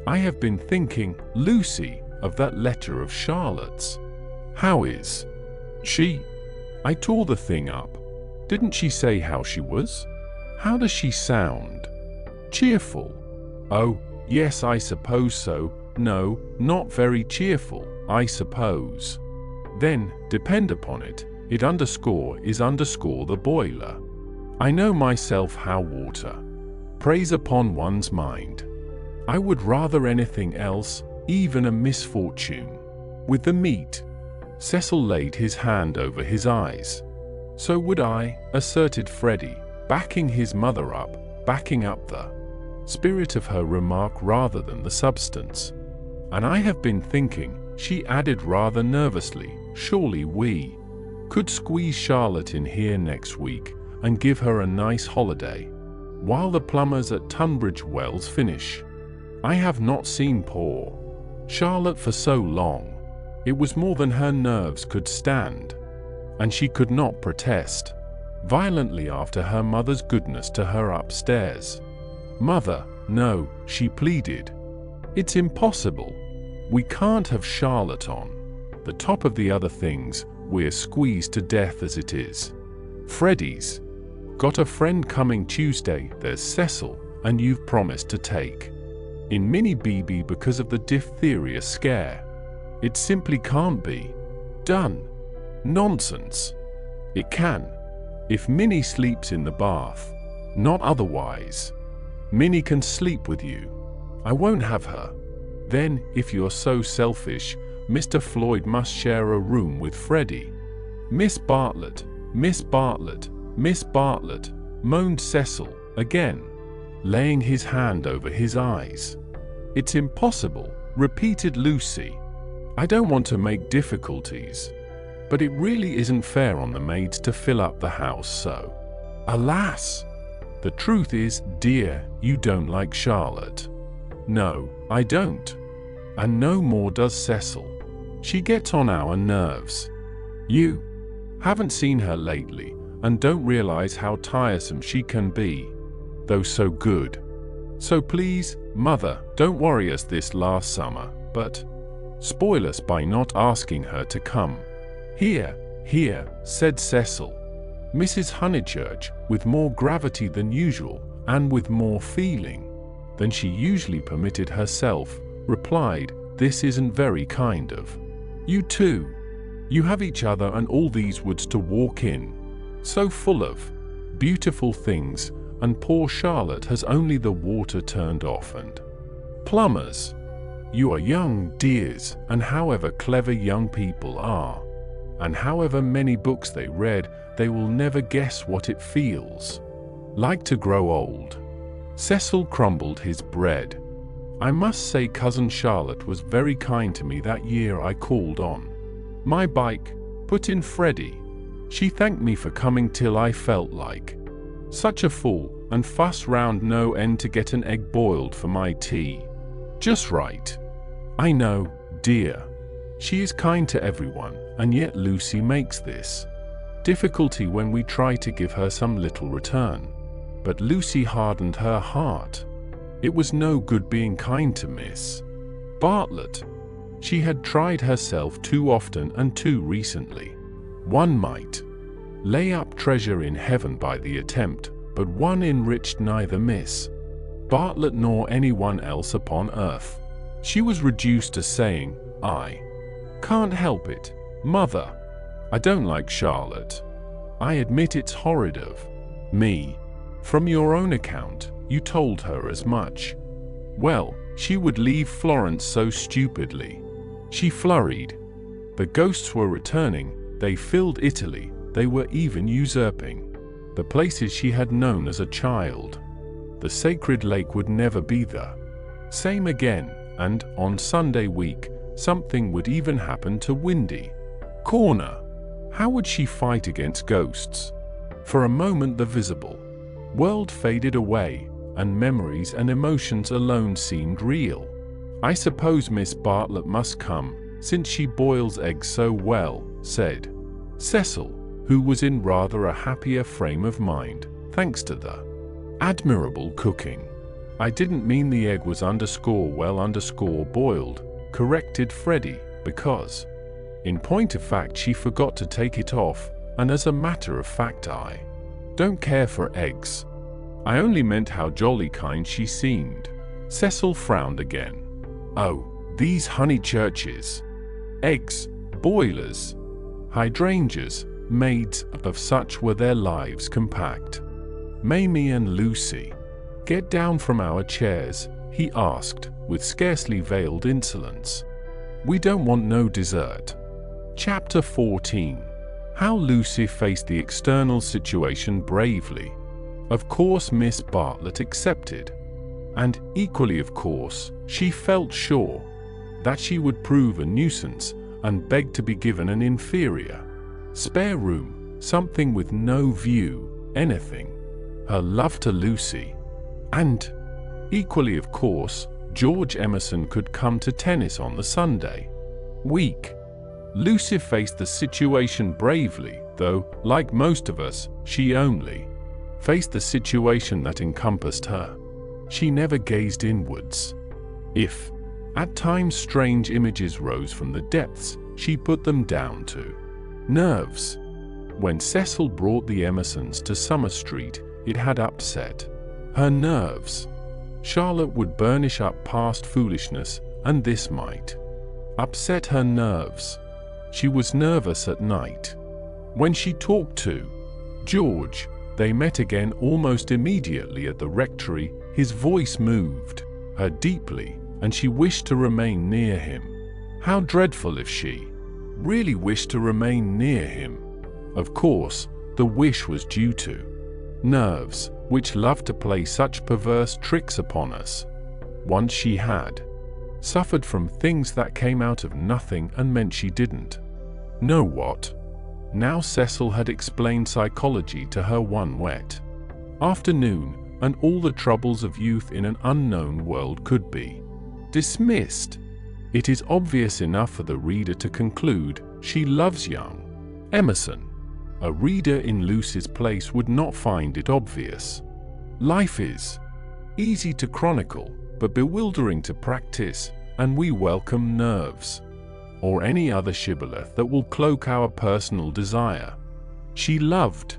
I have been thinking, Lucy, of that letter of Charlotte's. How is she? I tore the thing up. Didn't she say how she was? How does she sound? Cheerful? Oh, yes, I suppose so. No, not very cheerful, I suppose. Then, depend upon it, it is the boiler. I know myself how water preys upon one's mind. I would rather anything else, even a misfortune. With the meat. Cecil laid his hand over his eyes. So would I, asserted Freddie, backing his mother up, backing up the spirit of her remark rather than the substance. And I have been thinking, she added rather nervously, surely we could squeeze Charlotte in here next week and give her a nice holiday, while the plumbers at Tunbridge Wells finish. I have not seen poor Charlotte for so long. It was more than her nerves could stand, and she could not protest violently after her mother's goodness to her upstairs. Mother, no, she pleaded. It's impossible. We can't have Charlotte on the top of the other things. We're squeezed to death as it is. Freddie's got a friend coming Tuesday. There's Cecil, and you've promised to take in Minnie Beebe because of the diphtheria scare. It simply can't be done. Nonsense. It can, if Minnie sleeps in the bath. Not otherwise. Minnie can sleep with you. I won't have her. Then, if you're so selfish, Mr. Floyd must share a room with Freddie. Miss Bartlett, Miss Bartlett, Miss Bartlett, moaned Cecil, again, laying his hand over his eyes. It's impossible, repeated Lucy. I don't want to make difficulties, but it really isn't fair on the maids to fill up the house so. Alas! The truth is, dear, you don't like Charlotte. No, I don't. And no more does Cecil. She gets on our nerves. You haven't seen her lately, and don't realize how tiresome she can be, though so good. So please, Mother, don't worry us this last summer, but spoil us by not asking her to come. Here, here, said Cecil. Mrs. Honeychurch, with more gravity than usual, and with more feeling than she usually permitted herself, replied, this isn't very kind of you two. You have each other and all these woods to walk in, so full of beautiful things, and poor Charlotte has only the water turned off and plumbers. You are young, dears, and however clever young people are, and however many books they read, they will never guess what it feels like to grow old. Cecil crumbled his bread. I must say Cousin Charlotte was very kind to me that year I called on my bike, put in Freddie. She thanked me for coming till I felt like such a fool, and fussed round no end to get an egg boiled for my tea. Just right. I know, dear. She is kind to everyone, and yet Lucy makes this difficulty when we tried to give her some little return. But Lucy hardened her heart. It was no good being kind to Miss Bartlett. She had tried herself too often and too recently. One might lay up treasure in heaven by the attempt, but one enriched neither Miss Bartlett nor anyone else upon earth. She was reduced to saying, "I can't help it, Mother. I don't like Charlotte. I admit it's horrid of me. From your own account, you told her as much. Well, she would leave Florence so stupidly. She flurried. The ghosts were returning, they filled Italy, they were even usurping the places she had known as a child. The sacred lake would never be the same again, and on Sunday week, something would even happen to Windy Corner. How would she fight against ghosts? For a moment the visible world faded away, and memories and emotions alone seemed real. I suppose Miss Bartlett must come, since she boils eggs so well, said Cecil, who was in rather a happier frame of mind, thanks to the admirable cooking. I didn't mean the egg was _well_boiled, corrected Freddie, because, in point of fact, she forgot to take it off, and as a matter of fact I don't care for eggs. I only meant how jolly kind she seemed. Cecil frowned again. Oh, these Honeychurches. Eggs, boilers, hydrangeas, maids, of such were their lives compact. Mamie and Lucy, get down from our chairs, he asked, with scarcely veiled insolence. We don't want no dessert. Chapter 14. How Lucy faced the external situation bravely. Of course Miss Bartlett accepted. And, equally of course, she felt sure that she would prove a nuisance and begged to be given an inferior spare room, something with no view, anything. Her love to Lucy. And, equally of course, George Emerson could come to tennis on the Sunday week. Lucy faced the situation bravely, though, like most of us, she only faced the situation that encompassed her. She never gazed inwards. If, at times, strange images rose from the depths, she put them down to nerves. When Cecil brought the Emersons to Summer Street, it had upset her nerves. Charlotte would burnish up past foolishness, and this might upset her nerves. She was nervous at night. When she talked to George, they met again almost immediately at the rectory. His voice moved her deeply, and she wished to remain near him. How dreadful if she really wished to remain near him. Of course, the wish was due to nerves, which loved to play such perverse tricks upon us. Once she had suffered from things that came out of nothing and meant she didn't know what. Now Cecil had explained psychology to her one wet afternoon, and all the troubles of youth in an unknown world could be dismissed. It is obvious enough for the reader to conclude she loves young Emerson. A reader in Lucy's place would not find it obvious. Life is easy to chronicle, but bewildering to practice, and we welcome nerves, or any other shibboleth that will cloak our personal desire. She loved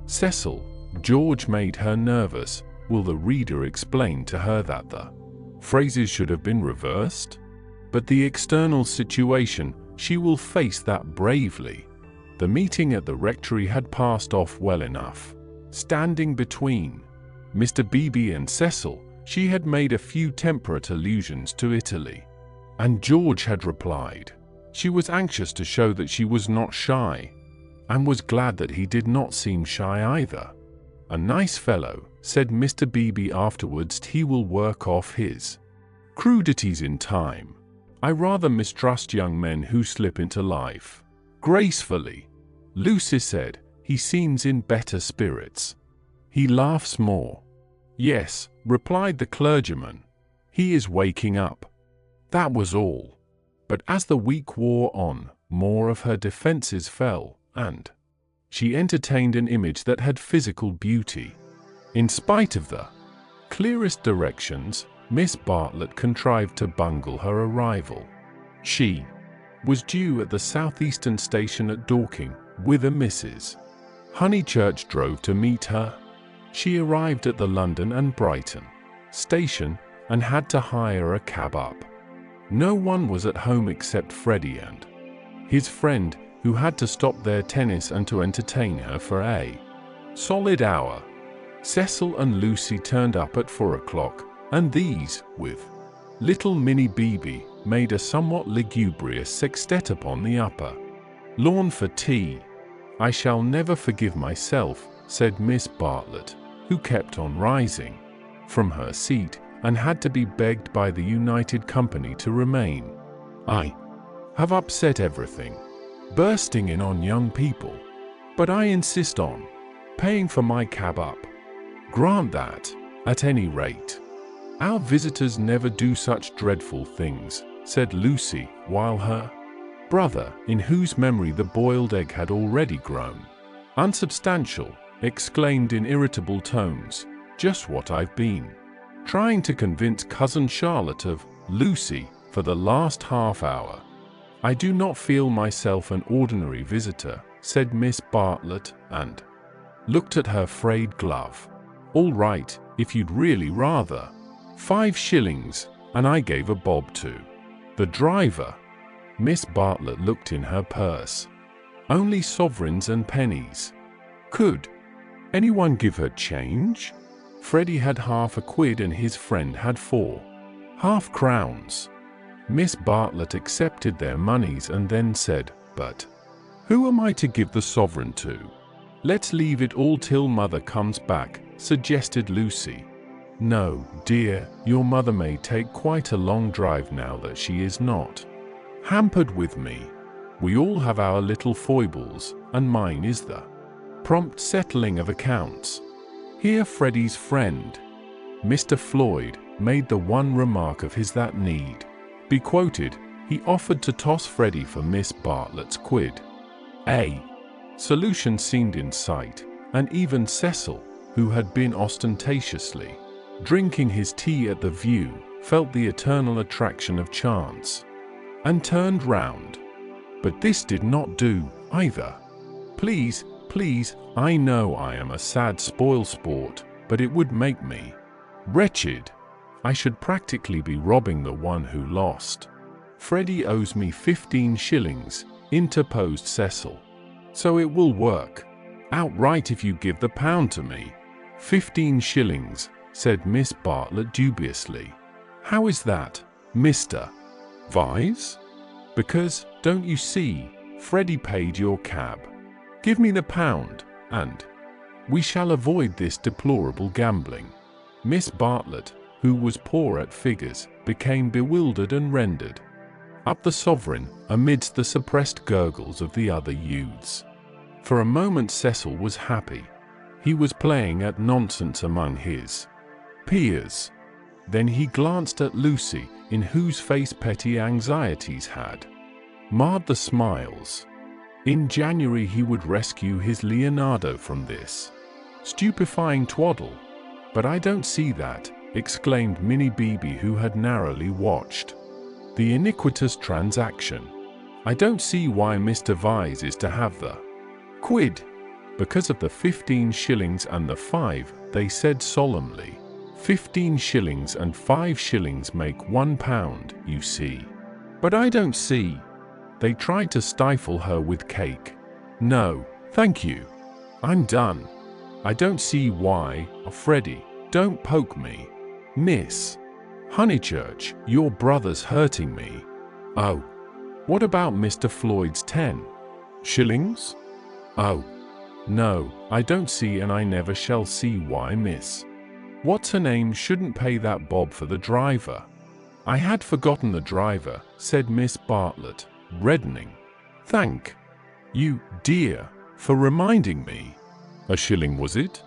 Cecil. George made her nervous. Will the reader explain to her that the phrases should have been reversed? But the external situation, she will face that bravely. The meeting at the rectory had passed off well enough. Standing between Mr. Beebe and Cecil, she had made a few temperate allusions to Italy. And George had replied. She was anxious to show that she was not shy, and was glad that he did not seem shy either. A nice fellow, said Mr. Beebe afterwards. He will work off his crudities in time. I rather mistrust young men who slip into life gracefully. Lucy said, he seems in better spirits. He laughs more. Yes, replied the clergyman. He is waking up. That was all. But as the week wore on, more of her defenses fell, and she entertained an image that had physical beauty. In spite of the clearest directions, Miss Bartlett contrived to bungle her arrival. She was due at the southeastern station at Dorking, whither Mrs. Honeychurch drove to meet her. She arrived at the London and Brighton station and had to hire a cab up. No one was at home except Freddie and his friend, who had to stop their tennis and to entertain her for a solid hour. Cecil and Lucy turned up at 4 o'clock, and these, with little Minnie Beebe, made a somewhat lugubrious sextet upon the upper lawn for tea. "I shall never forgive myself," said Miss Bartlett, who kept on rising from her seat and had to be begged by the United Company to remain. "I have upset everything, bursting in on young people, but I insist on paying for my cab up. Grant that, at any rate." "Our visitors never do such dreadful things," said Lucy, while her brother, in whose memory the boiled egg had already grown unsubstantial, exclaimed in irritable tones, "Just what I've been trying to convince Cousin Charlotte of, Lucy, for the last half hour." "I do not feel myself an ordinary visitor," said Miss Bartlett, and looked at her frayed glove. "All right, if you'd really rather. 5 shillings, and I gave a bob to the driver." Miss Bartlett looked in her purse. "Only sovereigns and pennies. Could anyone give her change?" Freddie had half a quid and his friend had 4 half-crowns. Miss Bartlett accepted their monies and then said, "But who am I to give the sovereign to?" "Let's leave it all till Mother comes back," suggested Lucy. "No, dear, your mother may take quite a long drive now that she is not hampered with me. We all have our little foibles, and mine is the prompt settling of accounts." Here Freddie's friend, Mr. Floyd, made the one remark of his that need be quoted. He offered to toss Freddie for Miss Bartlett's quid. A solution seemed in sight, and even Cecil, who had been ostentatiously drinking his tea at the View, felt the eternal attraction of chance, and turned round. But this did not do, either. "Please, please, I know I am a sad spoil-sport, but it would make me wretched. I should practically be robbing the one who lost." "Freddie owes me 15 shillings, interposed Cecil. "So it will work outright if you give the pound to me." 15 shillings, said Miss Bartlett dubiously. "How is that, Mr. Vyse?" "Because, don't you see, Freddie paid your cab. Give me the pound, and we shall avoid this deplorable gambling." Miss Bartlett, who was poor at figures, became bewildered and rendered up the sovereign amidst the suppressed gurgles of the other youths. For a moment Cecil was happy. He was playing at nonsense among his peers. Then he glanced at Lucy, in whose face petty anxieties had marred the smiles. In January he would rescue his Leonardo from this stupefying twaddle. "But I don't see that," exclaimed Minnie Beebe, who had narrowly watched the iniquitous transaction. "I don't see why Mr. Vyse is to have the quid." "Because of the 15 shillings and the 5, they said solemnly. 15 shillings and 5 shillings make £1, you see." "But I don't see." They tried to stifle her with cake. "No, thank you. I'm done. I don't see why." "Freddie, don't poke me. Miss Honeychurch, your brother's hurting me." "Oh, what about Mr. Floyd's 10 shillings? "Oh, no, I don't see, and I never shall see why Miss What's her name shouldn't pay that bob for the driver." "I had forgotten the driver," said Miss Bartlett, reddening. "Thank you, dear, for reminding me. A shilling, was it?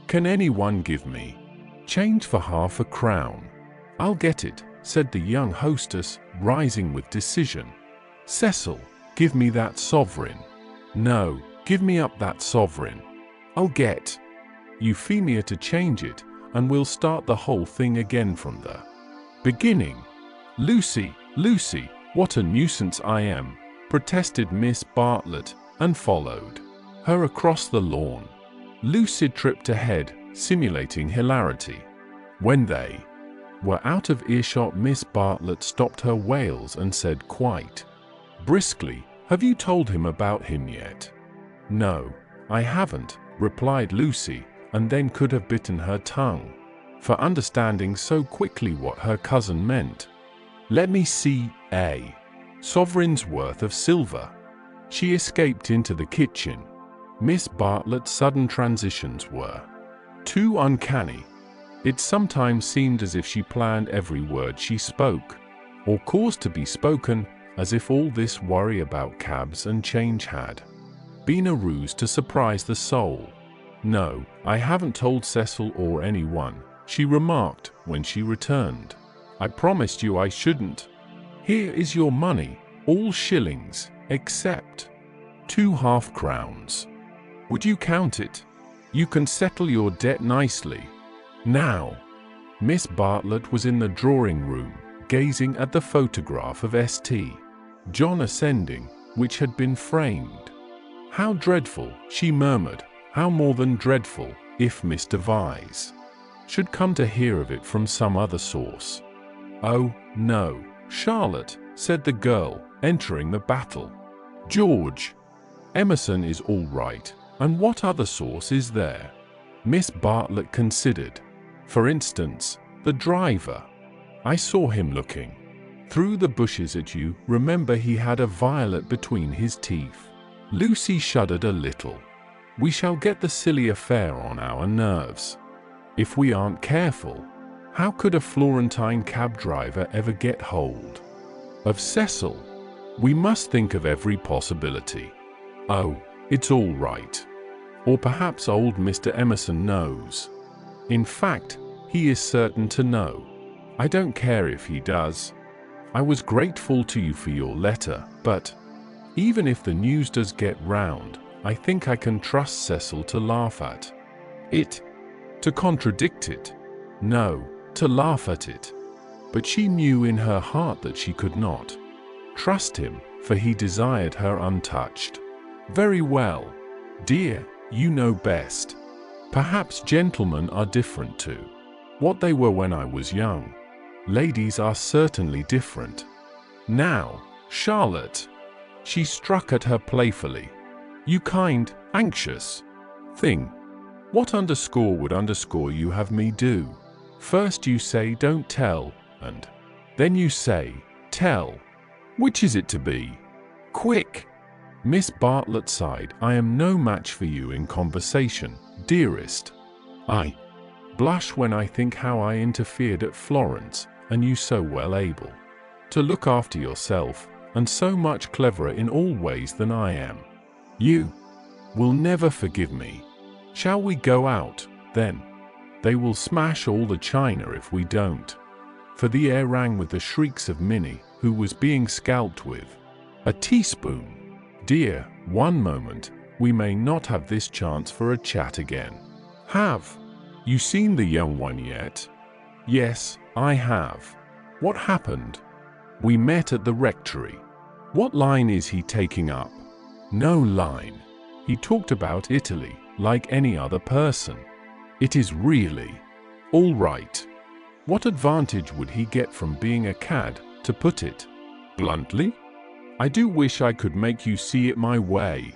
Can anyone give me change for half a crown?" "I'll get it," said the young hostess, rising with decision. "Cecil, give me that sovereign." "No, Give me up that sovereign. I'll get Euphemia to change it, and we'll start the whole thing again from the beginning. Lucy, Lucy, what a nuisance I am, protested Miss Bartlett, and followed her across the lawn. Lucy tripped ahead, simulating hilarity. When they were out of earshot, Miss Bartlett stopped her wails and said quite briskly, "Have you told him about him yet?" "No, I haven't," replied Lucy, and then could have bitten her tongue for understanding so quickly what her cousin meant. "Let me see, a sovereign's worth of silver." She escaped into the kitchen. Miss Bartlett's sudden transitions were too uncanny. It sometimes seemed as if she planned every word she spoke, or caused to be spoken, as if all this worry about cabs and change had been a ruse to surprise the soul. "No, I haven't told Cecil or anyone," she remarked when she returned. "I promised you I shouldn't. Here is your money, all shillings, except 2 half-crowns. Would you count it? You can settle your debt nicely. Now." Miss Bartlett was in the drawing room, gazing at the photograph of St. John ascending, which had been framed. "How dreadful," she murmured, "how more than dreadful, if Mr. Vyse should come to hear of it from some other source." "Oh, no, Charlotte," said the girl, entering the battle. "George Emerson is all right, and what other source is there?" Miss Bartlett considered. "For instance, the driver. I saw him looking through the bushes at you. Remember, he had a violet between his teeth." Lucy shuddered a little. "We shall get the silly affair on our nerves if we aren't careful. How could a Florentine cab driver ever get hold of Cecil? We must think of every possibility." "Oh, it's all right. Or perhaps old Mr. Emerson knows. In fact, he is certain to know. I don't care if he does. I was grateful to you for your letter, but even if the news does get round, I think I can trust Cecil to laugh at it. To contradict it? No, to laugh at it." But she knew in her heart that she could not trust him, for he desired her untouched. "Very well, dear, you know best. Perhaps gentlemen are different to what they were when I was young. Ladies are certainly different. Now, Charlotte," she struck at her playfully, "you kind, anxious thing. What underscore would underscore you have me do? First you say don't tell, and then you say tell. Which is it to be? Quick!" Miss Bartlett sighed. "I am no match for you in conversation, dearest. I blush when I think how I interfered at Florence, and you so well able to look after yourself, and so much cleverer in all ways than I am. You will never forgive me. Shall we go out, then? They will smash all the china if we don't." For the air rang with the shrieks of Minnie, who was being scalped with a teaspoon. "Dear, one moment, we may not have this chance for a chat again. Have you seen the young one yet?" "Yes, I have." "What happened?" "We met at the rectory." "What line is he taking up?" "No line. He talked about Italy, like any other person." "It is really all right. What advantage would he get from being a cad, to put it bluntly? I do wish I could make you see it my way.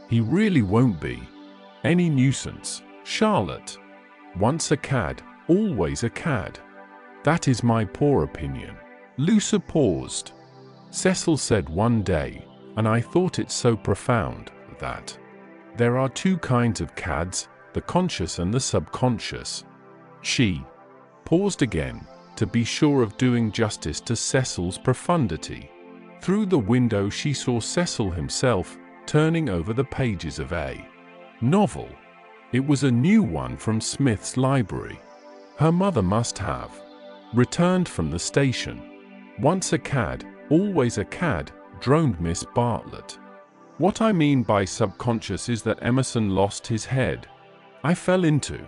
He really won't be any nuisance, Charlotte. Once a cad, always a cad. That is my poor opinion." Lucy paused. "Cecil said one day, and I thought it so profound, that there are 2 kinds of cads, the conscious and the subconscious." She paused again, to be sure of doing justice to Cecil's profundity. Through the window she saw Cecil himself, turning over the pages of a novel. It was a new one from Smith's library. Her mother must have returned from the station. "Once a cad, always a cad," droned Miss Bartlett. What I mean by subconscious is that Emerson lost his head. I fell into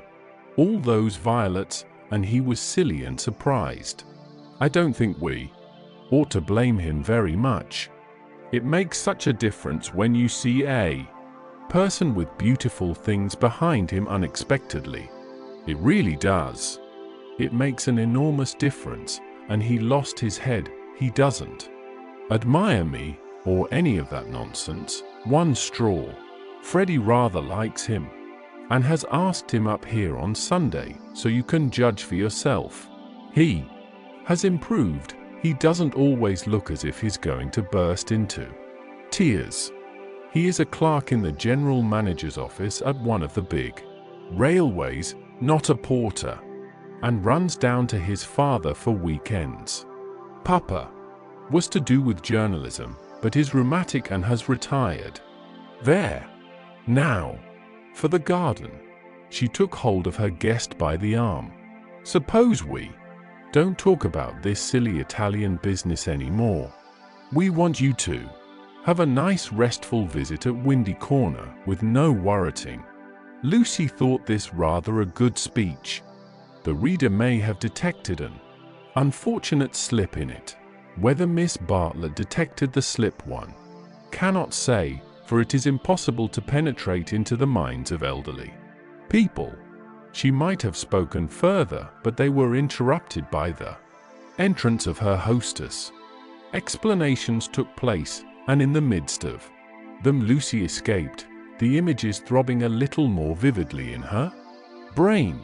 all those violets, and he was silly and surprised. I don't think we ought to blame him very much. It makes such a difference when you see a person with beautiful things behind him unexpectedly. It really does. It makes an enormous difference, and he lost his head. He doesn't admire me or any of that nonsense. One straw. Freddie rather likes him and has asked him up here on Sunday, so you can judge for yourself. He has improved. He doesn't always look as if he's going to burst into tears. He is a clerk in the general manager's office at one of the big railways, not a porter, and runs down to his father for weekends. Papa was to do with journalism, but is rheumatic and has retired. There. Now. For the garden. She took hold of her guest by the arm. Suppose we don't talk about this silly Italian business anymore. We want you to have a nice restful visit at Windy Corner with no worrying. Lucy thought this rather a good speech. The reader may have detected an unfortunate slip in it. Whether Miss Bartlett detected the slip one cannot say, for it is impossible to penetrate into the minds of elderly people. She might have spoken further, but they were interrupted by the entrance of her hostess. Explanations took place, and in the midst of them Lucy escaped, the images throbbing a little more vividly in her brain.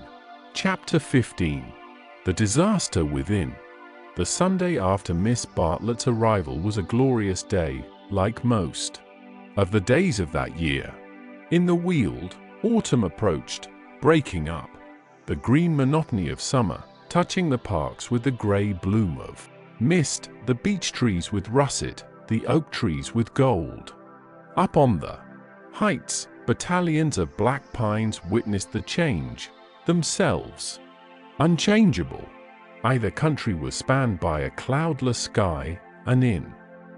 Chapter 15. The Disaster Within. The Sunday after Miss Bartlett's arrival was a glorious day, like most of the days of that year. In the Weald, autumn approached, breaking up the green monotony of summer, touching the parks with the grey bloom of mist, the beech trees with russet, the oak trees with gold. Up on the heights, battalions of black pines witnessed the change, themselves unchangeable. Either country was spanned by a cloudless sky, and in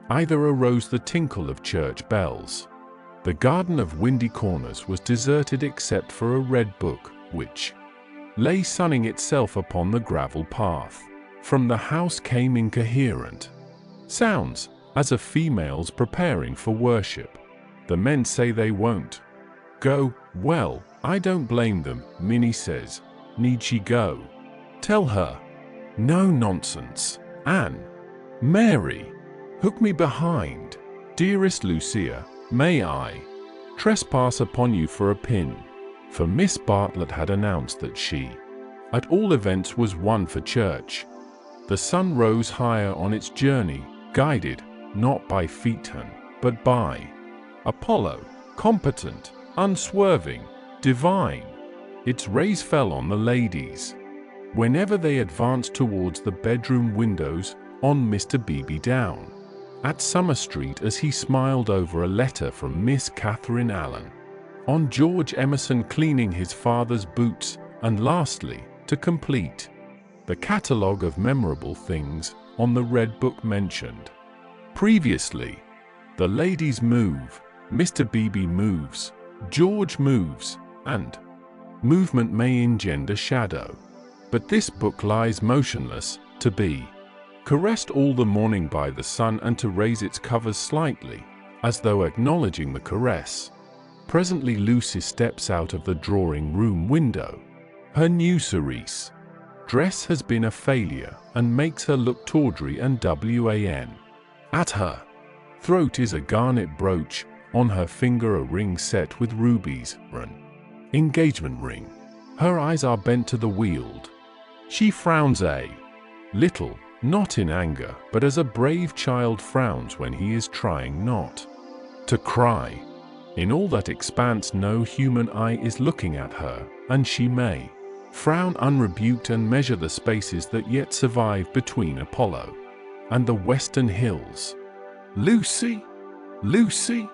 either arose the tinkle of church bells. The garden of Windy Corners was deserted except for a red book, which lay sunning itself upon the gravel path. From the house came incoherent sounds, as of females preparing for worship. The men say they won't go. Well, I don't blame them, Minnie says. Need she go? Tell her. No nonsense. Anne. Mary. Hook me behind. Dearest Lucia, may I trespass upon you for a pin? For Miss Bartlett had announced that she, at all events, was one for church. The sun rose higher on its journey, guided, not by Phaeton, but by Apollo, competent, unswerving, divine. Its rays fell on the ladies whenever they advanced towards the bedroom windows, on Mr. Beebe down at Summer Street as he smiled over a letter from Miss Catherine Allen, on George Emerson cleaning his father's boots, and lastly, to complete the catalogue of memorable things, on the red book mentioned previously. The ladies move, Mr. Beebe moves, George moves, and movement may engender shadow. But this book lies motionless, to be caressed all the morning by the sun and to raise its covers slightly, as though acknowledging the caress. Presently Lucy steps out of the drawing-room window. Her new cerise dress has been a failure and makes her look tawdry and wan. At her throat is a garnet brooch, on her finger a ring set with rubies, an engagement ring. Her eyes are bent to the Weald. She frowns a little, not in anger, but as a brave child frowns when he is trying not to cry. In all that expanse no human eye is looking at her, and she may frown unrebuked and measure the spaces that yet survive between Apollo and the western hills. Lucy? Lucy?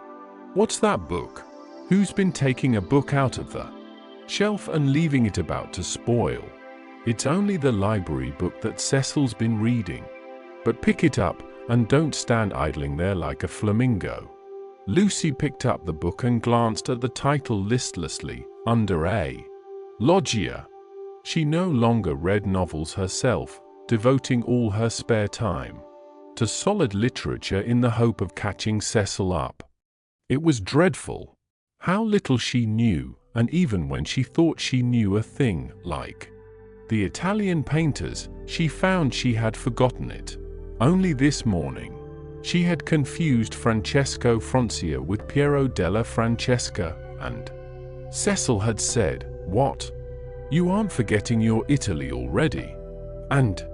What's that book? Who's been taking a book out of the shelf and leaving it about to spoil? It's only the library book that Cecil's been reading. But pick it up, and don't stand idling there like a flamingo. Lucy picked up the book and glanced at the title listlessly, under A. Loggia. She no longer read novels herself, devoting all her spare time to solid literature in the hope of catching Cecil up. It was dreadful. How little she knew, and even when she thought she knew a thing, like the Italian painters, she found she had forgotten it. Only this morning, she had confused Francesco Francia with Piero della Francesca, and Cecil had said, "What? You aren't forgetting your Italy already?" And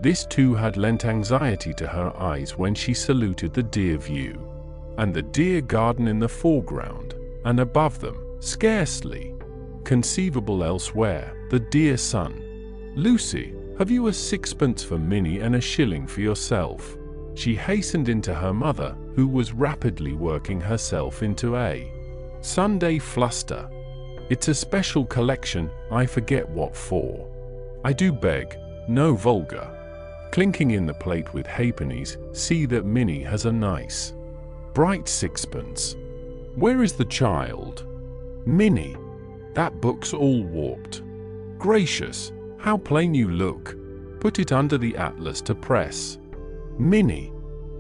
this too had lent anxiety to her eyes when she saluted the dear view, and the dear garden in the foreground, and above them, scarcely conceivable elsewhere, the dear sun. "Lucy, have you a sixpence for Minnie and a shilling for yourself?" She hastened into her mother, who was rapidly working herself into a Sunday fluster. "It's a special collection, I forget what for. I do beg, no vulgar." Clinking in the plate with halfpennies, "See that Minnie has a nice, bright sixpence." "Where is the child?" "Minnie. That book's all warped." "Gracious, how plain you look. Put it under the atlas to press." "Minnie."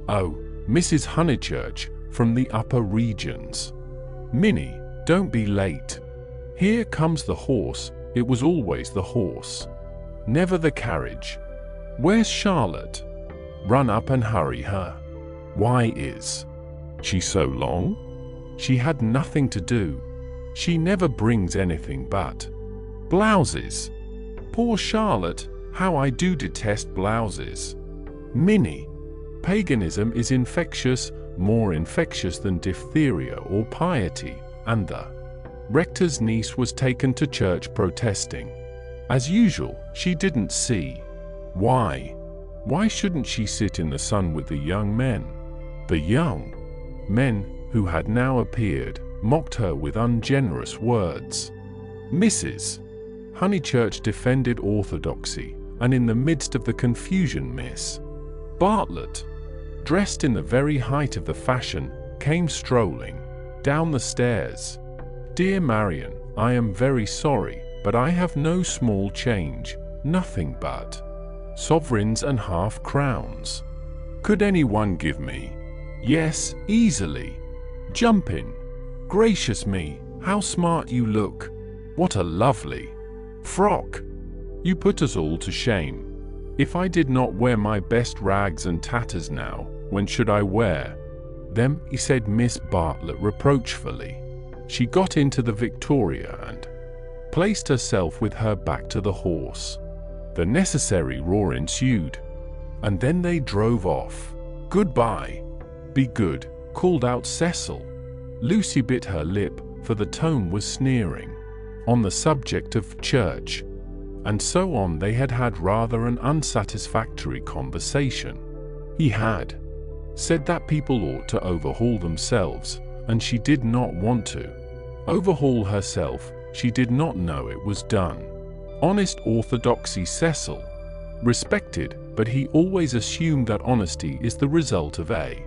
"Oh, Mrs. Honeychurch, from the upper regions." "Minnie, don't be late. Here comes the horse." It was always the horse, never the carriage. "Where's Charlotte? Run up and hurry her. Why is she so long? She had nothing to do. She never brings anything but blouses. Poor Charlotte, how I do detest blouses." "Minnie, paganism is infectious, more infectious than diphtheria or piety," and the rector's niece was taken to church protesting. As usual, she didn't see why. Why shouldn't she sit in the sun with the young men? The young men, who had now appeared, mocked her with ungenerous words. Mrs. Honeychurch defended orthodoxy, and in the midst of the confusion Miss Bartlett, dressed in the very height of the fashion, came strolling down the stairs. "Dear Marion, I am very sorry, but I have no small change, nothing but sovereigns and half-crowns. Could anyone give me—" "Yes, easily. Jump in. Gracious me, how smart you look. What a lovely frock. You put us all to shame. If I did not wear my best rags and tatters now, when should I wear them?" said Miss Bartlett reproachfully. She got into the Victoria and placed herself with her back to the horse. The necessary roar ensued, and then they drove off. "Goodbye. Be good," called out Cecil. Lucy bit her lip, for the tone was sneering. On the subject of church, and so on, they had had rather an unsatisfactory conversation. He had said that people ought to overhaul themselves, and she did not want to overhaul herself. She did not know it was done. Honest orthodoxy Cecil respected, but he always assumed that honesty is the result of a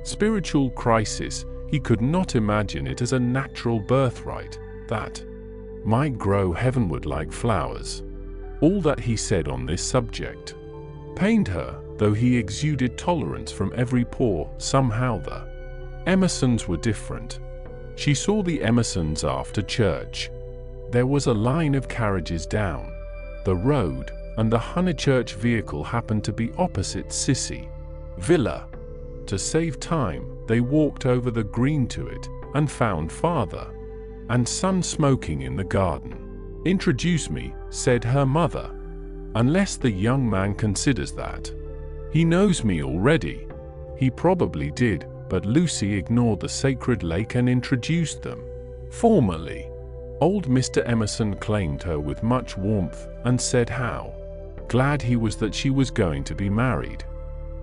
spiritual crisis. He could not imagine it as a natural birthright that might grow heavenward like flowers. All that he said on this subject pained her, though he exuded tolerance from every pore. Somehow the Emersons were different. She saw the Emersons after church. There was a line of carriages down the road, and the Honeychurch vehicle happened to be opposite Sissy Villa. To save time, they walked over the green to it, and found father and son smoking in the garden. "Introduce me," said her mother. "Unless the young man considers that he knows me already." He probably did, but Lucy ignored the sacred lake and introduced them formally. Old Mr. Emerson claimed her with much warmth, and said how glad he was that she was going to be married.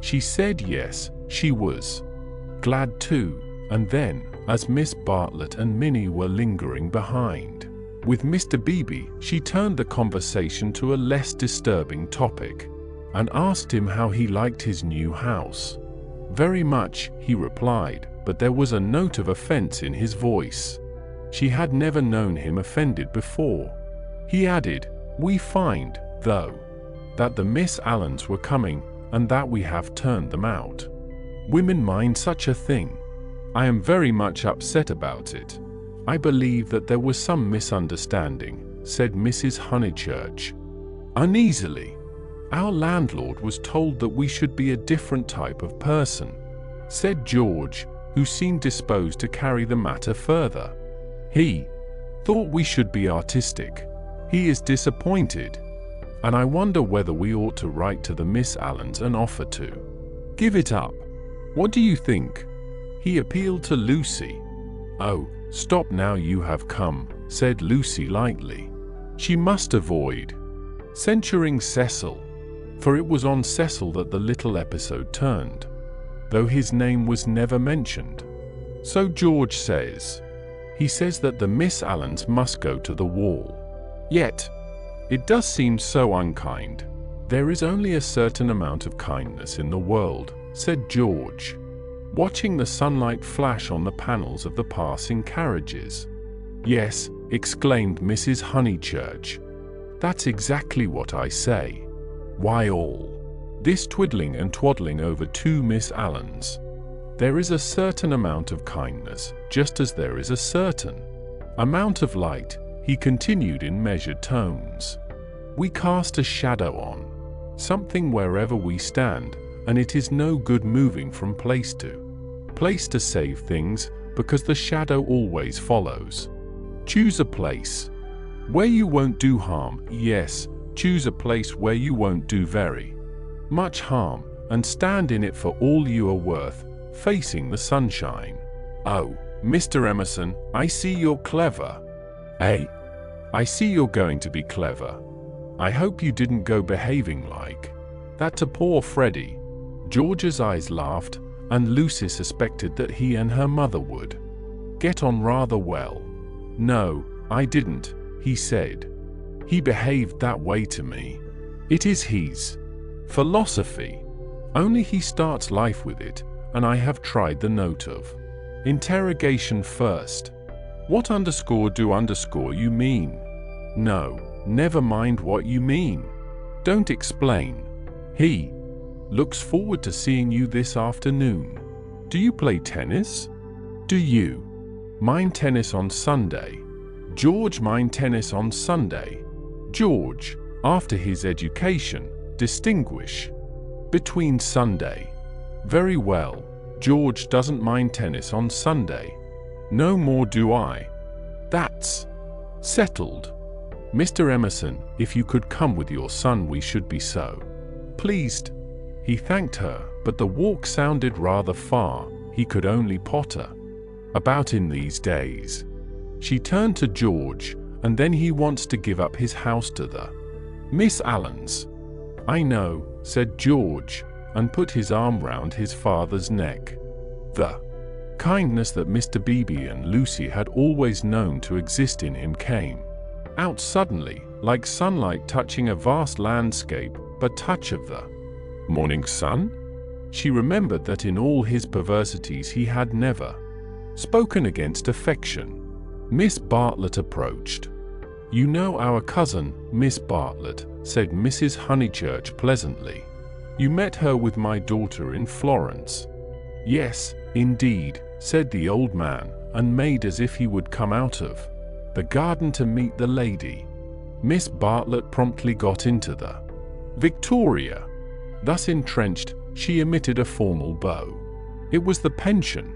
She said yes, she was glad too, and then, as Miss Bartlett and Minnie were lingering behind with Mr. Beebe, she turned the conversation to a less disturbing topic, and asked him how he liked his new house. "Very much," he replied. but there was a note of offense in his voice. She had never known him offended before. He added, "We find, though, that the Miss Allens were coming, and that we have turned them out. Women mind such a thing. I am very much upset about it. I believe that there was some misunderstanding," said Mrs. Honeychurch uneasily. "Our landlord was told that we should be a different type of person," said George, who seemed disposed to carry the matter further. "He thought we should be artistic. He is disappointed, and I wonder whether we ought to write to the Miss Allens and offer to give it up. What do you think?" He appealed to Lucy. "Oh, stop now, you have come," said Lucy lightly. She must avoid censuring Cecil, for it was on Cecil that the little episode turned, though his name was never mentioned. "So George says. He says that the Miss Allens must go to the wall. Yet, it does seem so unkind." "There is only a certain amount of kindness in the world," said George, watching the sunlight flash on the panels of the passing carriages. "Yes," exclaimed Mrs. Honeychurch. "That's exactly what I say. Why all this twiddling and twaddling over two Miss Allens? There is a certain amount of kindness, just as there is a certain amount of light," he continued in measured tones. "We cast a shadow on something wherever we stand, and it is no good moving from place to save things, because the shadow always follows. Choose a place where you won't do harm. Yes, choose a place where you won't do very much harm, and stand in it for all you are worth, facing the sunshine. Oh, Mr. Emerson, I see you're clever. Eh? I see you're going to be clever. I hope you didn't go behaving like that to poor Freddie." George's eyes laughed, and Lucy suspected that he and her mother would get on rather well. "No, I didn't," he said. "He behaved that way to me. It is his philosophy. Only he starts life with it, and I have tried the note of interrogation first. What do you mean? No, never mind what you mean. Don't explain. He looks forward to seeing you this afternoon. Do you play tennis? Do you mind tennis on Sunday? George mind tennis on Sunday. George, after his education, distinguish between Sunday. Very well, George doesn't mind tennis on Sunday. No more do I. That's settled. Mr. Emerson, if you could come with your son, we should be so pleased." He thanked her, but the walk sounded rather far. He could only potter about in these days. She turned to George, "And then he wants to give up his house to the Miss Allens." "I know," said George, and put his arm round his father's neck. The kindness that Mr. Beebe and Lucy had always known to exist in him came out suddenly, like sunlight touching a vast landscape, but touch of the morning sun. She remembered that in all his perversities he had never spoken against affection. Miss Bartlett approached. "You know our cousin, Miss Bartlett," said Mrs. Honeychurch pleasantly. "You met her with my daughter in Florence." "Yes, indeed," said the old man, and made as if he would come out of the garden to meet the lady. Miss Bartlett promptly got into the Victoria. Thus entrenched, she emitted a formal bow. It was the pension.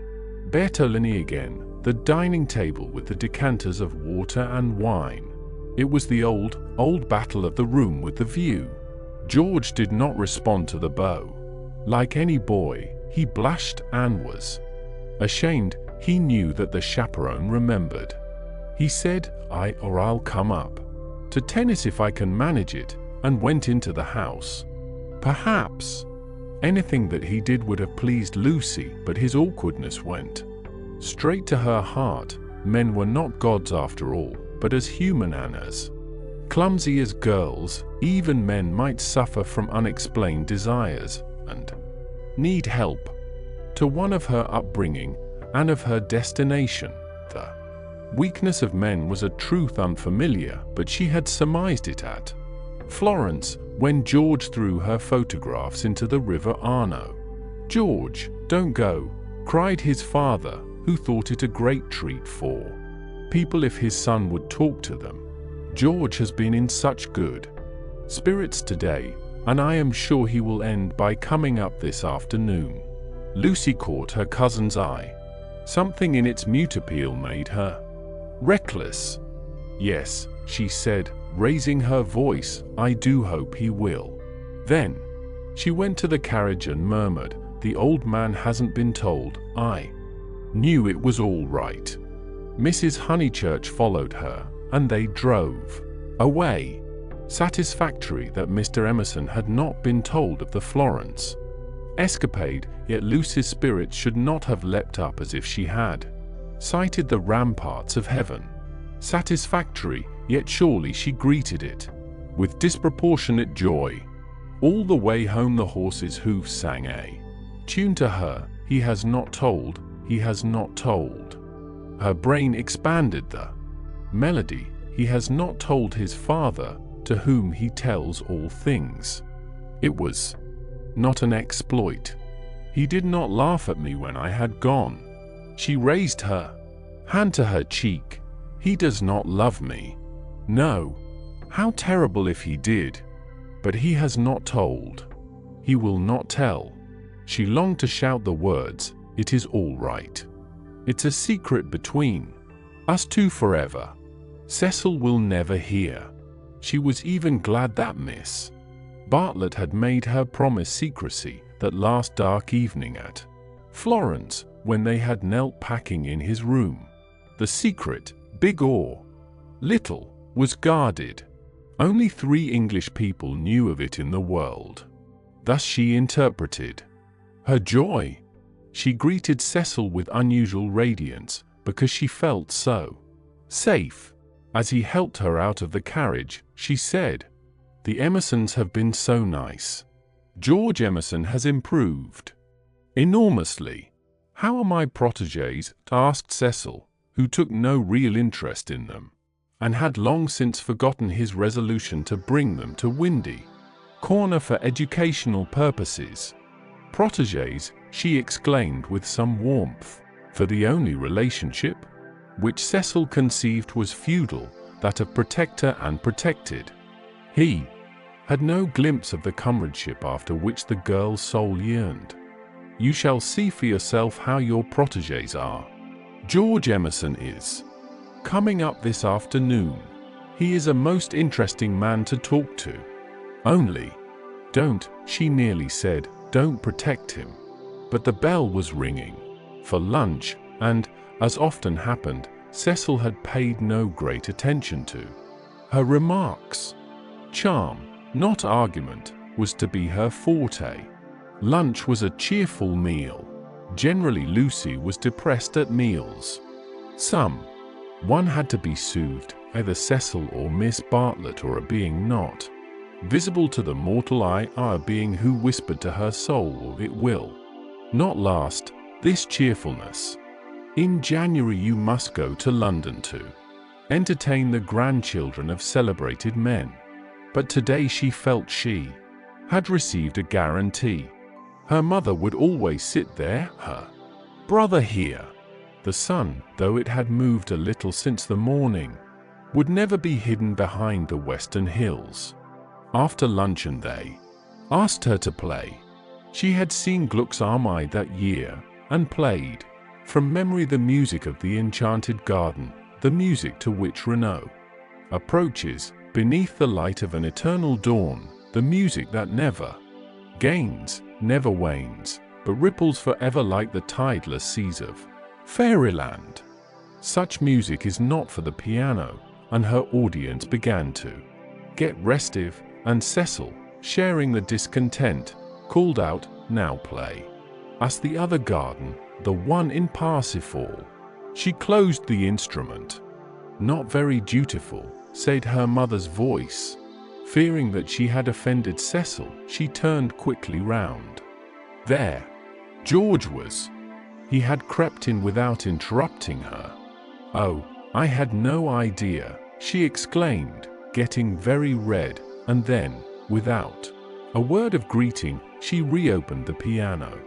Bertolini again, the dining table with the decanters of water and wine. It was the old battle of the room with the view. George did not respond to the bow. Like any boy, he blushed and was ashamed. He knew that the chaperone remembered. He said, I'll come up to tennis if I can manage it," and went into the house. Perhaps anything that he did would have pleased Lucy, but his awkwardness went straight to her heart. Men were not gods after all, but as human and as clumsy as girls. Even men might suffer from unexplained desires, and need help. To one of her upbringing, and of her destination. The weakness of men was a truth unfamiliar, but she had surmised it at Florence, when George threw her photographs into the River Arno. "George, don't go," cried his father, who thought it a great treat for people if his son would talk to them. "George has been in such good spirits today, and I am sure he will end by coming up this afternoon." Lucy caught her cousin's eye. Something in its mute appeal made her reckless. "Yes," she said, raising her voice, "I do hope he will." Then she went to the carriage and murmured, "The old man hasn't been told. I knew it was all right." Mrs. Honeychurch followed her, and they drove away, satisfactory that Mr. Emerson had not been told of the Florence escapade, yet Lucy's spirits should not have leapt up as if she had sighted the ramparts of heaven. Satisfactory, yet surely she greeted it with disproportionate joy. All the way home the horse's hoofs sang a tune to her, "He has not told, he has not told." Her brain expanded the melody, "He has not told his father, to whom he tells all things." It was not an exploit. "He did not laugh at me when I had gone." She raised her hand to her cheek. "He does not love me." No. How terrible if he did. But he has not told. He will not tell. She longed to shout the words, "It is all right. It's a secret between us two forever. Cecil will never hear." She was even glad that Miss Bartlett had made her promise secrecy that last dark evening at Florence, when they had knelt packing in his room. The secret, big or little, was guarded. Only 3 English people knew of it in the world. Thus she interpreted her joy. She greeted Cecil with unusual radiance, because she felt so safe. As he helped her out of the carriage, she said, "The Emersons have been so nice. George Emerson has improved enormously." "How are my protégés?" asked Cecil, who took no real interest in them, and had long since forgotten his resolution to bring them to Windy Corner for educational purposes. "Protégés," she exclaimed with some warmth, for the only relationship which Cecil conceived was feudal, that of protector and protected. He had no glimpse of the comradeship after which the girl's soul yearned. "You shall see for yourself how your protégés are. George Emerson is coming up this afternoon. He is a most interesting man to talk to. Only don't," she nearly said, "don't protect him." But the bell was ringing for lunch, and, as often happened, Cecil had paid no great attention to her remarks. Charm, not argument, was to be her forte. Lunch was a cheerful meal. Generally Lucy was depressed at meals. One had to be soothed, either Cecil or Miss Bartlett, or a being not visible to the mortal eye, a being who whispered to her soul, "It will not last, this cheerfulness. In January you must go to London to entertain the grandchildren of celebrated men." But today she felt she had received a guarantee. Her mother would always sit there, her brother here. The sun, though it had moved a little since the morning, would never be hidden behind the western hills. After luncheon they asked her to play. She had seen Gluck's Armide that year, and played from memory the music of the enchanted garden, the music to which Renaud approaches beneath the light of an eternal dawn, the music that never gains, never wanes, but ripples forever like the tideless seas of fairyland. Such music is not for the piano, and her audience began to get restive, and Cecil, sharing the discontent, called out, "Now play us the other garden, the one in Parsifal." She closed the instrument. "Not very dutiful," said her mother's voice. Fearing that she had offended Cecil, she turned quickly round. There George was. He had crept in without interrupting her. "Oh, I had no idea," she exclaimed, getting very red, and then, without a word of greeting, she reopened the piano.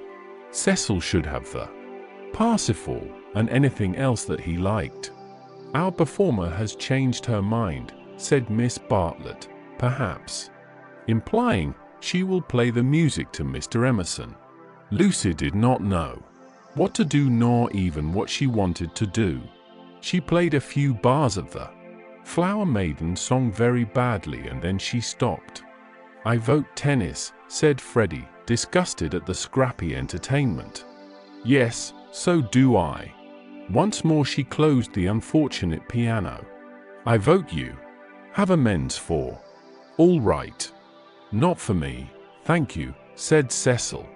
Cecil should have the Parsifal and anything else that he liked. "Our performer has changed her mind," said Miss Bartlett, perhaps implying she will play the music to Mr. Emerson. Lucy did not know what to do nor even what she wanted to do. She played a few bars of the Flower Maiden song very badly and then she stopped. "I vote tennis," said Freddie, disgusted at the scrappy entertainment. "Yes, so do I." Once more she closed the unfortunate piano. "I vote you have amends for." "All right. Not for me, thank you," said Cecil.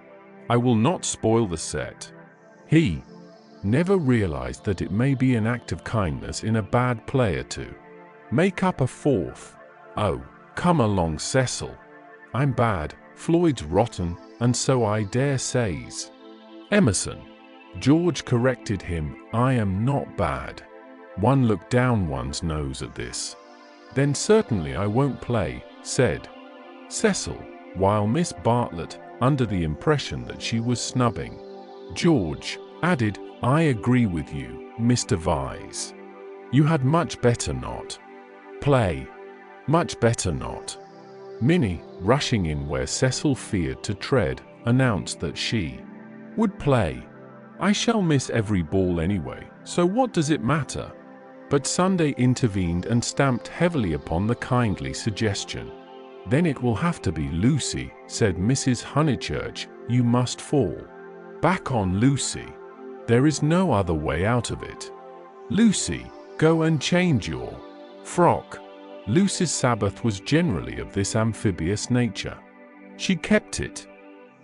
"I will not spoil the set." He never realized that it may be an act of kindness in a bad player to make up a fourth. "Oh, come along, Cecil. I'm bad, Floyd's rotten, and so I dare say's Emerson." George corrected him. "I am not bad." One looked down one's nose at this. "Then certainly I won't play," said Cecil, while Miss Bartlett, under the impression that she was snubbing George, added, "I agree with you, Mr. Vyse. You had much better not play. Much better not." Minnie, rushing in where Cecil feared to tread, announced that she would play. "I shall miss every ball anyway, so what does it matter?" But Sunday intervened and stamped heavily upon the kindly suggestion. "Then it will have to be Lucy," said Mrs. Honeychurch. "You must fall back on Lucy. There is no other way out of it. Lucy, go and change your frock." Lucy's Sabbath was generally of this amphibious nature. She kept it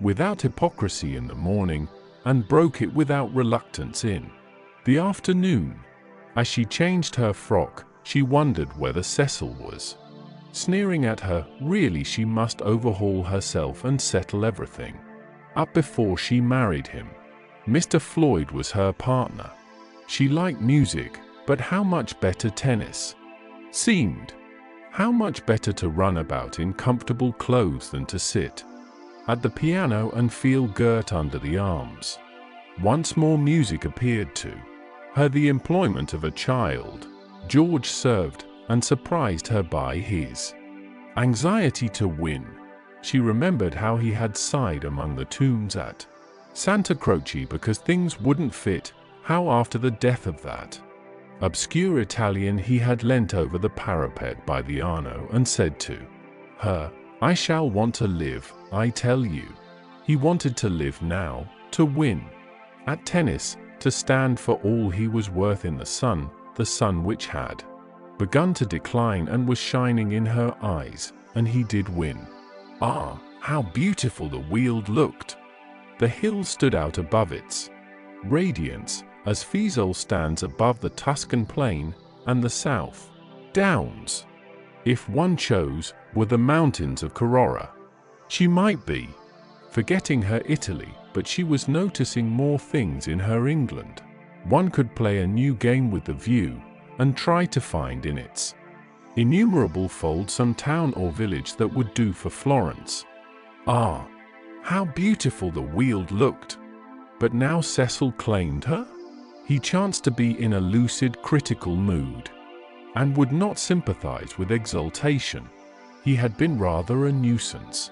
without hypocrisy in the morning, and broke it without reluctance in the afternoon. As she changed her frock, she wondered whether Cecil was sneering at her. Really, she must overhaul herself and settle everything up before she married him. Mr. Floyd was her partner. She liked music, but how much better tennis seemed. How much better to run about in comfortable clothes than to sit at the piano and feel girt under the arms. Once more music appeared to her, the employment of a child. George served and surprised her by his anxiety to win. She remembered how he had sighed among the tombs at Santa Croce because things wouldn't fit, how after the death of that obscure Italian he had leant over the parapet by the Arno and said to her, "I shall want to live, I tell you." He wanted to live now, to win at tennis, to stand for all he was worth in the sun which had begun to decline and was shining in her eyes, and he did win. Ah, how beautiful the Weald looked! The hill stood out above its radiance, as Fiesole stands above the Tuscan plain, and the South Downs, if one chose, were the mountains of Carrara. She might be forgetting her Italy, but she was noticing more things in her England. One could play a new game with the view, and try to find in its innumerable folds some town or village that would do for Florence. Ah, how beautiful the Weald looked! But now Cecil claimed her? He chanced to be in a lucid, critical mood, and would not sympathize with exultation. He had been rather a nuisance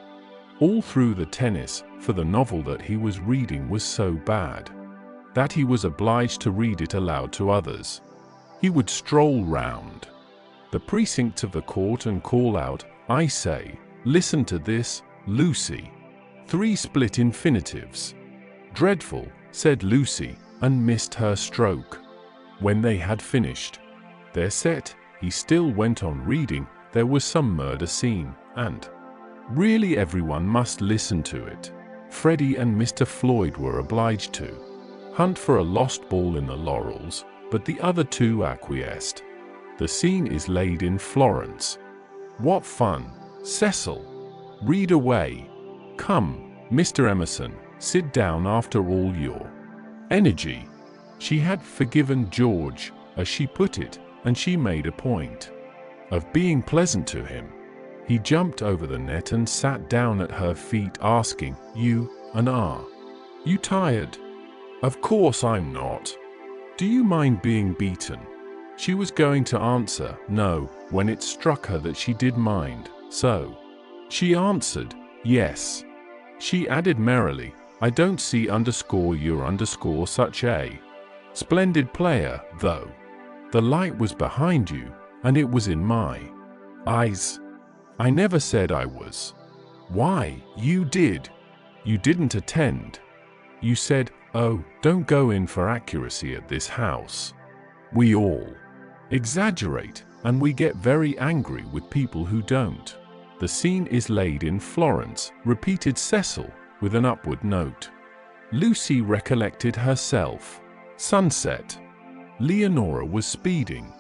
all through the tennis, for the novel that he was reading was so bad that he was obliged to read it aloud to others. He would stroll round the precincts of the court and call out, "I say, listen to this, Lucy." 3 split infinitives. "Dreadful," said Lucy, and missed her stroke. When they had finished their set, he still went on reading. There was some murder scene, and really everyone must listen to it. Freddie and Mr. Floyd were obliged to hunt for a lost ball in the laurels, but the other two acquiesced. The scene is laid in Florence. What fun! Cecil, read away. Come, Mr. Emerson, sit down after all your energy. She had forgiven George, as she put it, and she made a point of being pleasant to him. He jumped over the net and sat down at her feet, asking, "You are you tired?" "Of course I'm not." "Do you mind being beaten?" She was going to answer no, when it struck her that she did mind, so she answered, "Yes." She added merrily, "I don't see you're such a splendid player, though. The light was behind you, and it was in my eyes. I never said I was." "Why, you did. You didn't attend. You said, 'Oh, don't go in for accuracy at this house. We all exaggerate, and we get very angry with people who don't.'" "The scene is laid in Florence," repeated Cecil, with an upward note. Lucy recollected herself. "Sunset." Leonora was speeding.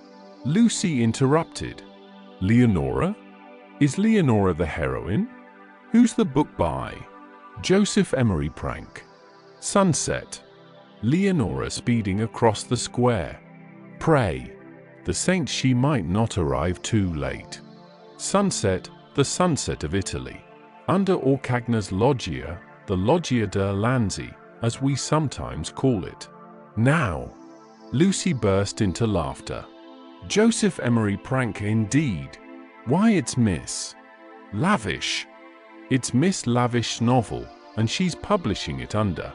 Lucy interrupted. "Leonora? Is Leonora the heroine? Who's the book by?" "Joseph Emery Prank." "Sunset." Leonora speeding across the square. "Pray, the saint she might not arrive too late." "Sunset, the sunset of Italy. Under Orcagna's loggia, the Loggia de Lanzi, as we sometimes call it. Now." Lucy burst into laughter. "Joseph Emery Prank indeed. Why, it's Miss Lavish. It's Miss Lavish's novel, and she's publishing it under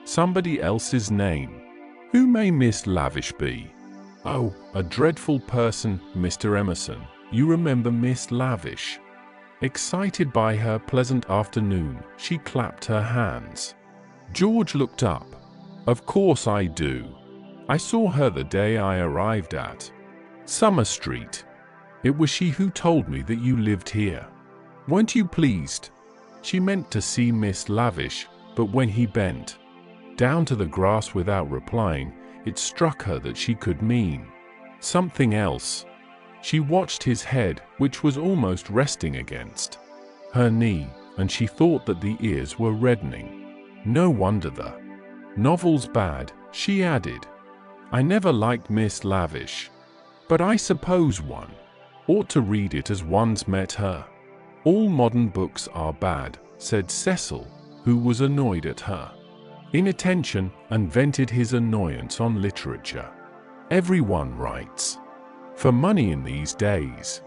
somebody else's name. Who may Miss Lavish be?" "Oh, a dreadful person, Mr. Emerson. You remember Miss Lavish?" Excited by her pleasant afternoon, she clapped her hands. George looked up. "Of course I do. I saw her the day I arrived at Summer Street. It was she who told me that you lived here. Weren't you pleased?" She meant to see Miss Lavish, but when he bent down to the grass without replying, it struck her that she could mean something else. She watched his head, which was almost resting against her knee, and she thought that the ears were reddening. "No wonder the novel's bad," she added. "I never liked Miss Lavish, but I suppose one ought to read it as one's met her." "All modern books are bad," said Cecil, who was annoyed at her inattention and vented his annoyance on literature. "Everyone writes for money in these days."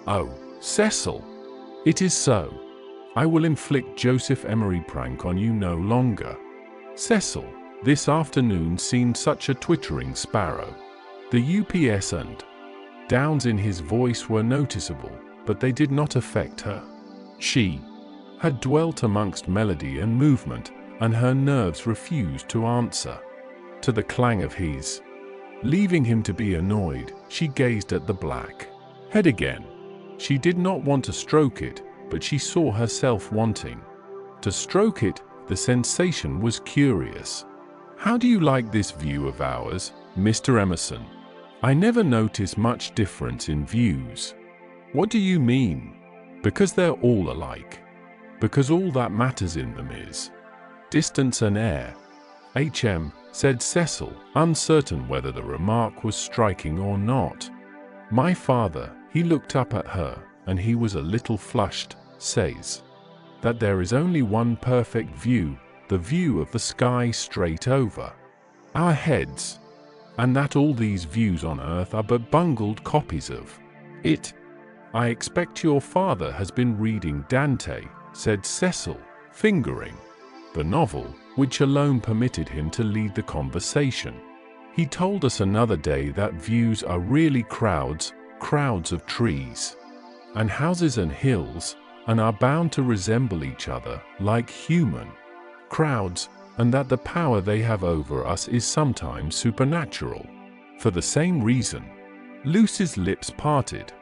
"Oh, Cecil, it is so. I will inflict Joseph Emery Prank on you no longer." Cecil, this afternoon, seemed such a twittering sparrow. The ups and downs in his voice were noticeable, but they did not affect her. She had dwelt amongst melody and movement, and her nerves refused to answer to the clang of his. Leaving him to be annoyed, she gazed at the black head again. She did not want to stroke it, but she saw herself wanting to stroke it. The sensation was curious. "How do you like this view of ours, Mr. Emerson? I never notice much difference in views." "What do you mean?" "Because they're all alike. Because all that matters in them is distance and air." Said Cecil, uncertain whether the remark was striking or not. "My father," he looked up at her, and he was a little flushed, "says that there is only one perfect view, the view of the sky straight over our heads, and that all these views on earth are but bungled copies of it." "I expect your father has been reading Dante," said Cecil, fingering the novel, which alone permitted him to lead the conversation. "He told us another day that views are really crowds of trees and houses and hills, and are bound to resemble each other like human crowds, and that the power they have over us is sometimes supernatural. For the same reason." Lucy's lips parted.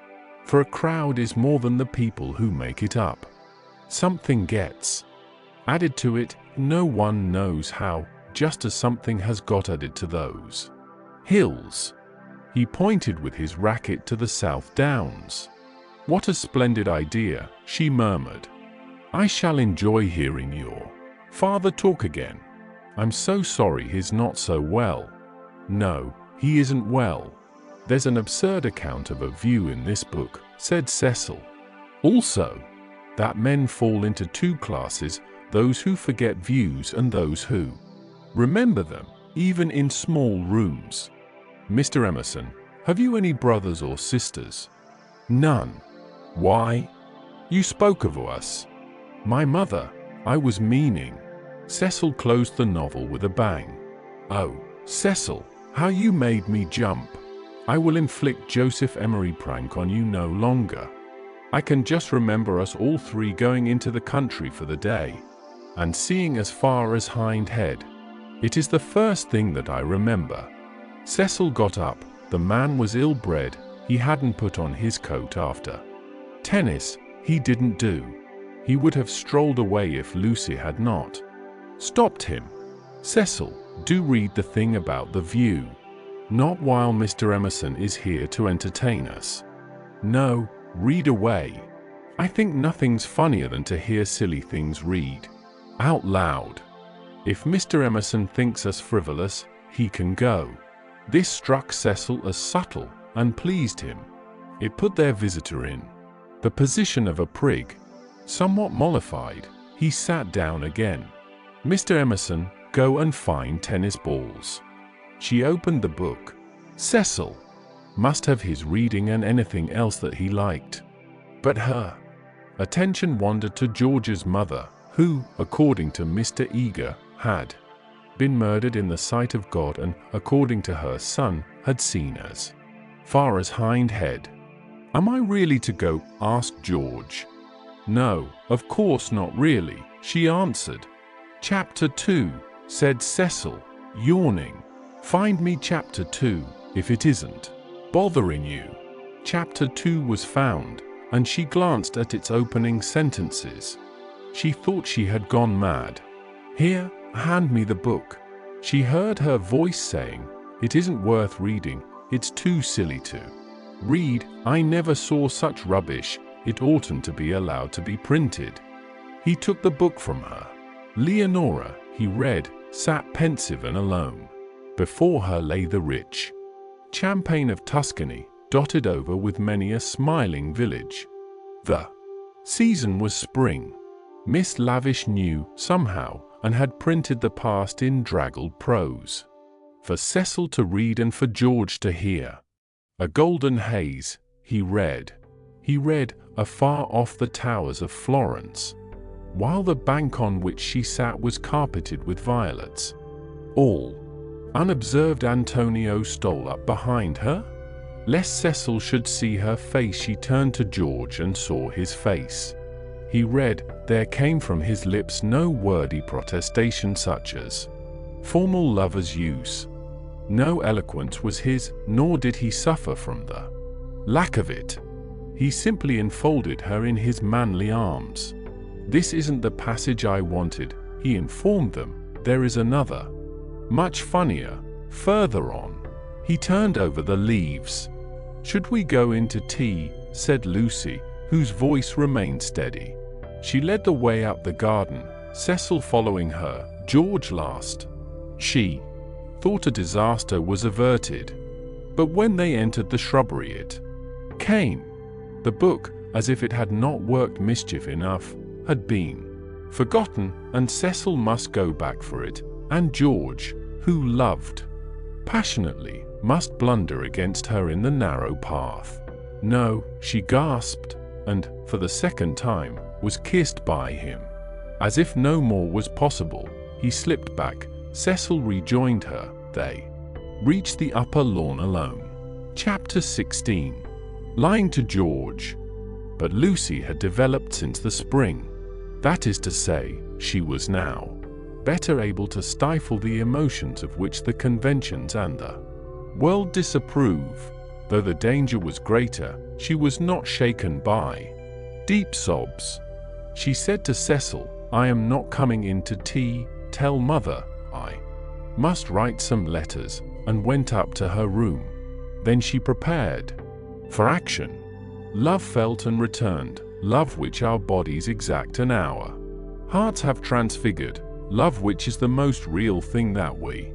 "For a crowd is more than the people who make it up. Something gets added to it, no one knows how, just as something has got added to those hills." He pointed with his racket to the South Downs. "What a splendid idea," she murmured. "I shall enjoy hearing your father talk again." I'm so sorry he's not so well. No, he isn't well. There's an absurd account of a view in this book, said Cecil. Also, that men fall into two classes, those who forget views and those who remember them, even in small rooms. Mr. Emerson, have you any brothers or sisters? None. Why? You spoke of us. My mother, I was meaning. Cecil closed the novel with a bang. Oh, Cecil, how you made me jump. I will inflict Joseph Emery prank on you no longer. I can just remember us all three going into the country for the day, and seeing as far as Hindhead. It is the first thing that I remember. Cecil got up. The man was ill-bred. He hadn't put on his coat after tennis. He didn't do. He would have strolled away if Lucy had not stopped him. Cecil, do read the thing about the view. Not while Mr. Emerson is here to entertain us. No, read away. I think nothing's funnier than to hear silly things read out loud. If Mr. Emerson thinks us frivolous, he can go. This struck Cecil as subtle and pleased him. It put their visitor in the position of a prig. Somewhat mollified, he sat down again. Mr. Emerson, go and find tennis balls. She opened the book. Cecil must have his reading and anything else that he liked. But her attention wandered to George's mother, who, according to Mr. Eager, had been murdered in the sight of God and, according to her son, had seen as far as Hindhead. Am I really to go? Asked George. No, of course not really, she answered. Chapter 2, said Cecil, yawning. Find me chapter 2, if it isn't bothering you. Chapter 2 was found, and she glanced at its opening sentences. She thought she had gone mad. Here, hand me the book. She heard her voice saying, it isn't worth reading, it's too silly to read. I never saw such rubbish, it oughtn't to be allowed to be printed. He took the book from her. Leonora, he read, sat pensive and alone. Before her lay the rich champaign of Tuscany, dotted over with many a smiling village. The season was spring. Miss Lavish knew, somehow, and had printed the past in draggled prose, for Cecil to read and for George to hear. A golden haze, he read. He read, afar off the towers of Florence, while the bank on which she sat was carpeted with violets. All unobserved, Antonio stole up behind her. Lest Cecil should see her face, she turned to George and saw his face. He read, there came from his lips no wordy protestation such as formal lovers use. No eloquence was his, nor did he suffer from the lack of it. He simply enfolded her in his manly arms. This isn't the passage I wanted, he informed them. There is another, much funnier, further on. He turned over the leaves. Should we go into tea? Said Lucy, whose voice remained steady. She led the way up the garden, Cecil following her. George last. She thought a disaster was averted. But when they entered the shrubbery it came. The book, as if it had not worked mischief enough, had been forgotten, and Cecil must go back for it, and George, who loved passionately, must blunder against her in the narrow path. No, she gasped, and, for the second time, was kissed by him. As if no more was possible, he slipped back. Cecil rejoined her. They reached the upper lawn alone. Chapter 16. Lying to George. But Lucy had developed since the spring. That is to say, she was now better able to stifle the emotions of which the conventions and the world disapprove. Though the danger was greater, she was not shaken by deep sobs. She said to Cecil, I am not coming in to tea, tell mother, I must write some letters, and went up to her room. Then she prepared for action. Love felt and returned, love which our bodies exact an hour. Hearts have transfigured, love, which is the most real thing that we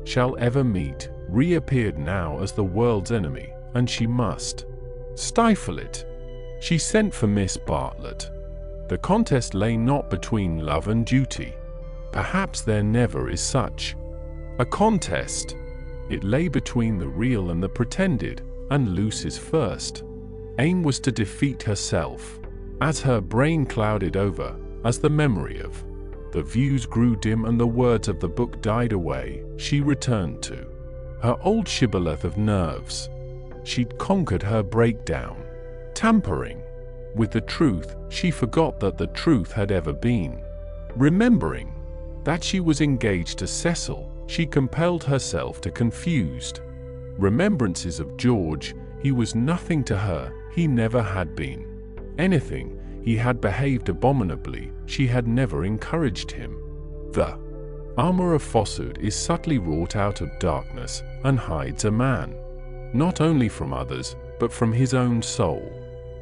shall ever meet, reappeared now as the world's enemy, and she must stifle it. She sent for Miss Bartlett. The contest lay not between love and duty. Perhaps there never is such a contest. It lay between the real and the pretended, and Lucy's first aim was to defeat herself. As her brain clouded over, as the memory of the views grew dim and the words of the book died away, she returned to her old shibboleth of nerves. She'd conquered her breakdown. Tampering with the truth, she forgot that the truth had ever been. Remembering that she was engaged to Cecil, she compelled herself to confused remembrances of George. He was nothing to her, he never had been anything. He had behaved abominably, she had never encouraged him. The armor of falsehood is subtly wrought out of darkness and hides a man, not only from others, but from his own soul.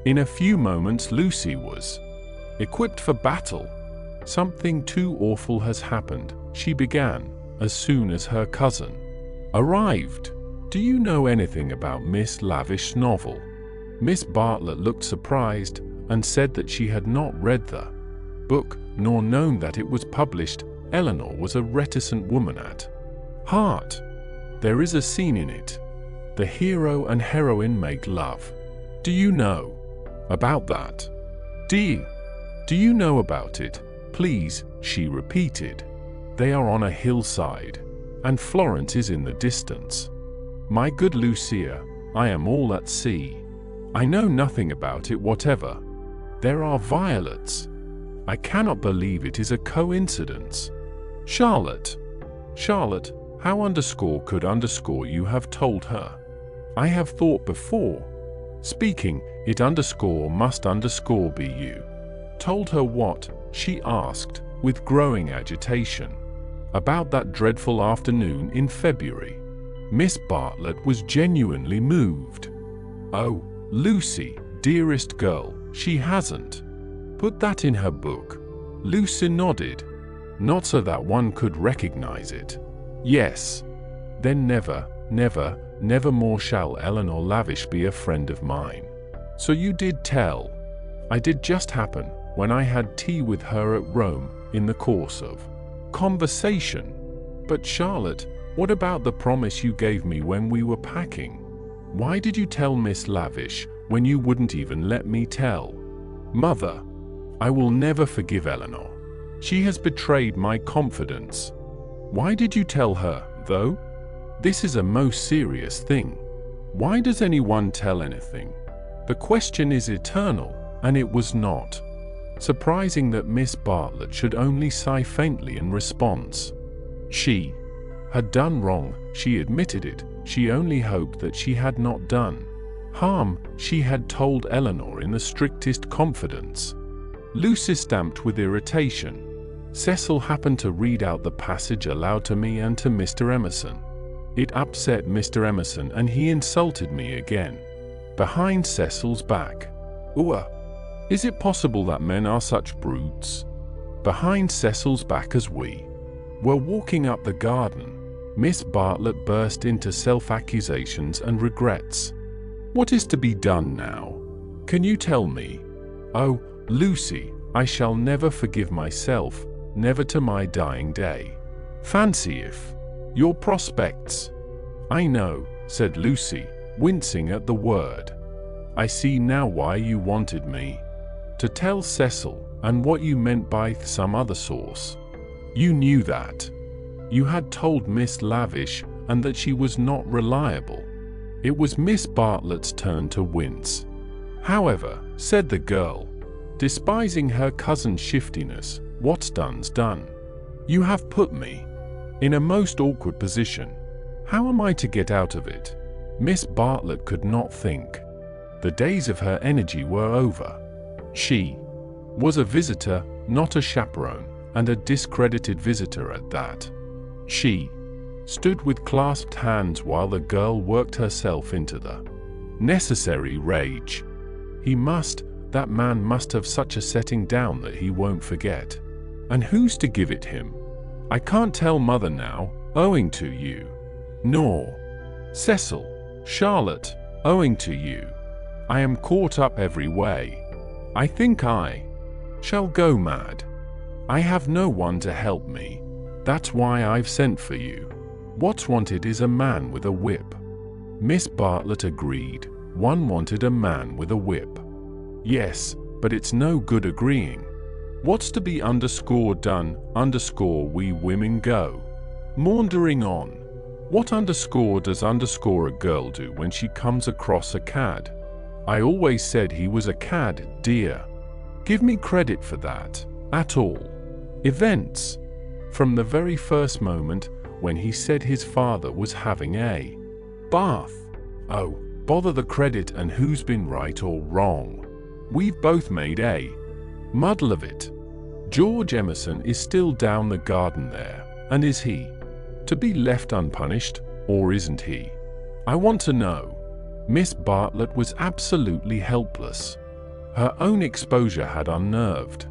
In a few moments Lucy was equipped for battle. Something too awful has happened, she began, as soon as her cousin arrived. Do you know anything about Miss Lavish's novel? Miss Bartlett looked surprised and said that she had not read the book, nor known that it was published. Eleanor was a reticent woman at heart. There is a scene in it. The hero and heroine make love. Do you know about that? Do you know about it? Please, she repeated. They are on a hillside, and Florence is in the distance. My good Lucia, I am all at sea. I know nothing about it whatever. There are violets. I cannot believe it is a coincidence. Charlotte, how could you have told her? I have thought before. Speaking, it must be you. Told her what? She asked, with growing agitation. About that dreadful afternoon in February. Miss Bartlett was genuinely moved. Oh, Lucy, dearest girl, she hasn't put that in her book. Lucy nodded. Not so that one could recognize it. Yes. Then never more shall Eleanor Lavish be a friend of mine. So you did tell. I did just happen, when I had tea with her at Rome, in the course of conversation. But Charlotte, what about the promise you gave me when we were packing? Why did you tell Miss Lavish, when you wouldn't even let me tell? Mother, I will never forgive Eleanor. She has betrayed my confidence. Why did you tell her, though? This is a most serious thing. Why does anyone tell anything? The question is eternal, and it was not surprising that Miss Bartlett should only sigh faintly in response. She had done wrong, she admitted it. She only hoped that she had not done harm. She had told Eleanor in the strictest confidence. Lucy stamped with irritation. Cecil happened to read out the passage aloud to me and to Mr. Emerson. It upset Mr. Emerson and he insulted me again. Behind Cecil's back. Ooh, is it possible that men are such brutes? Behind Cecil's back as we were walking up the garden, Miss Bartlett burst into self-accusations and regrets. What is to be done now? Can you tell me? Oh, Lucy, I shall never forgive myself, never to my dying day. Fancy if your prospects. I know, said Lucy, wincing at the word. I see now why you wanted me to tell Cecil, and what you meant by some other source. You knew that. You had told Miss Lavish, and that she was not reliable. It was Miss Bartlett's turn to wince. However, said the girl, despising her cousin's shiftiness, what's done's done. You have put me in a most awkward position. How am I to get out of it? Miss Bartlett could not think. The days of her energy were over. She was a visitor, not a chaperone, and a discredited visitor at that. She stood with clasped hands while the girl worked herself into the necessary rage. That man must have such a setting down that he won't forget. And who's to give it him? I can't tell Mother now, owing to you. Nor Cecil, Charlotte, owing to you. I am caught up every way. I think I shall go mad. I have no one to help me. That's why I've sent for you. What's wanted is a man with a whip. Miss Bartlett agreed. One wanted a man with a whip. Yes, but it's no good agreeing. What's to be underscore done, underscore we women go. Maundering on. What underscore does underscore a girl do when she comes across a cad? I always said he was a cad, dear. Give me credit for that, at all events. From the very first moment when he said his father was having a bath. Oh, bother the credit and who's been right or wrong. We've both made a muddle of it. George Emerson is still down the garden there, and is he to be left unpunished, or isn't he? I want to know. Miss Bartlett was absolutely helpless. Her own exposure had unnerved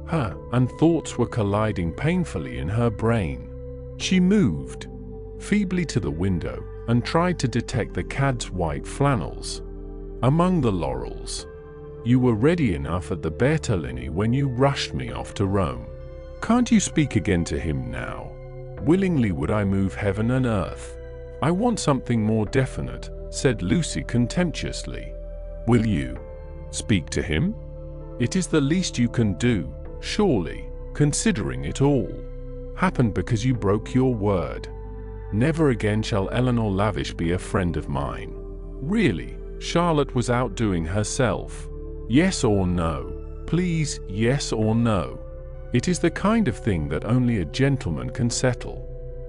her, and thoughts were colliding painfully in her brain. She moved feebly to the window and tried to detect the cad's white flannels among the laurels. You were ready enough at the Bertolini when you rushed me off to Rome. Can't you speak again to him now? Willingly would I move heaven and earth. I want something more definite, said Lucy contemptuously. Will you speak to him? It is the least you can do, surely, considering it all happened because you broke your word. Never again shall Eleanor Lavish be a friend of mine. Really, Charlotte was outdoing herself. Yes or no? Please, yes or no? It is the kind of thing that only a gentleman can settle.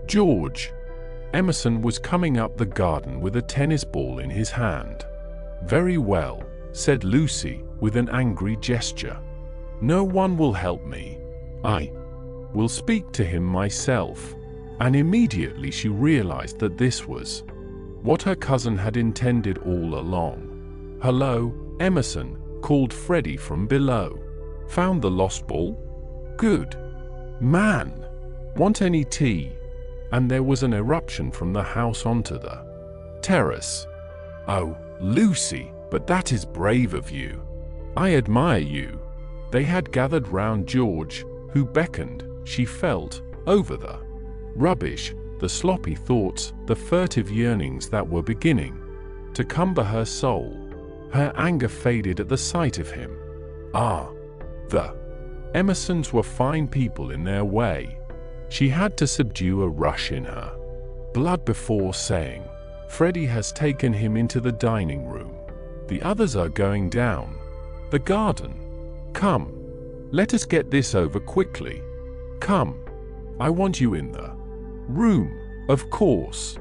George Emerson was coming up the garden with a tennis ball in his hand. Very well, said Lucy with an angry gesture. No one will help me. I will speak to him myself. And immediately she realized that this was what her cousin had intended all along. Hello, Emerson, called Freddie from below. Found the lost ball? Good. Man. Want any tea? And there was an eruption from the house onto the terrace. Oh, Lucy, but that is brave of you. I admire you. They had gathered round George, who beckoned, she felt, over the rubbish, the sloppy thoughts, the furtive yearnings that were beginning to cumber her soul. Her anger faded at the sight of him. Ah, the Emersons were fine people in their way. She had to subdue a rush in her blood before saying, Freddie has taken him into the dining room. The others are going down the garden. Come, let us get this over quickly. Come, I want you in the room, of course.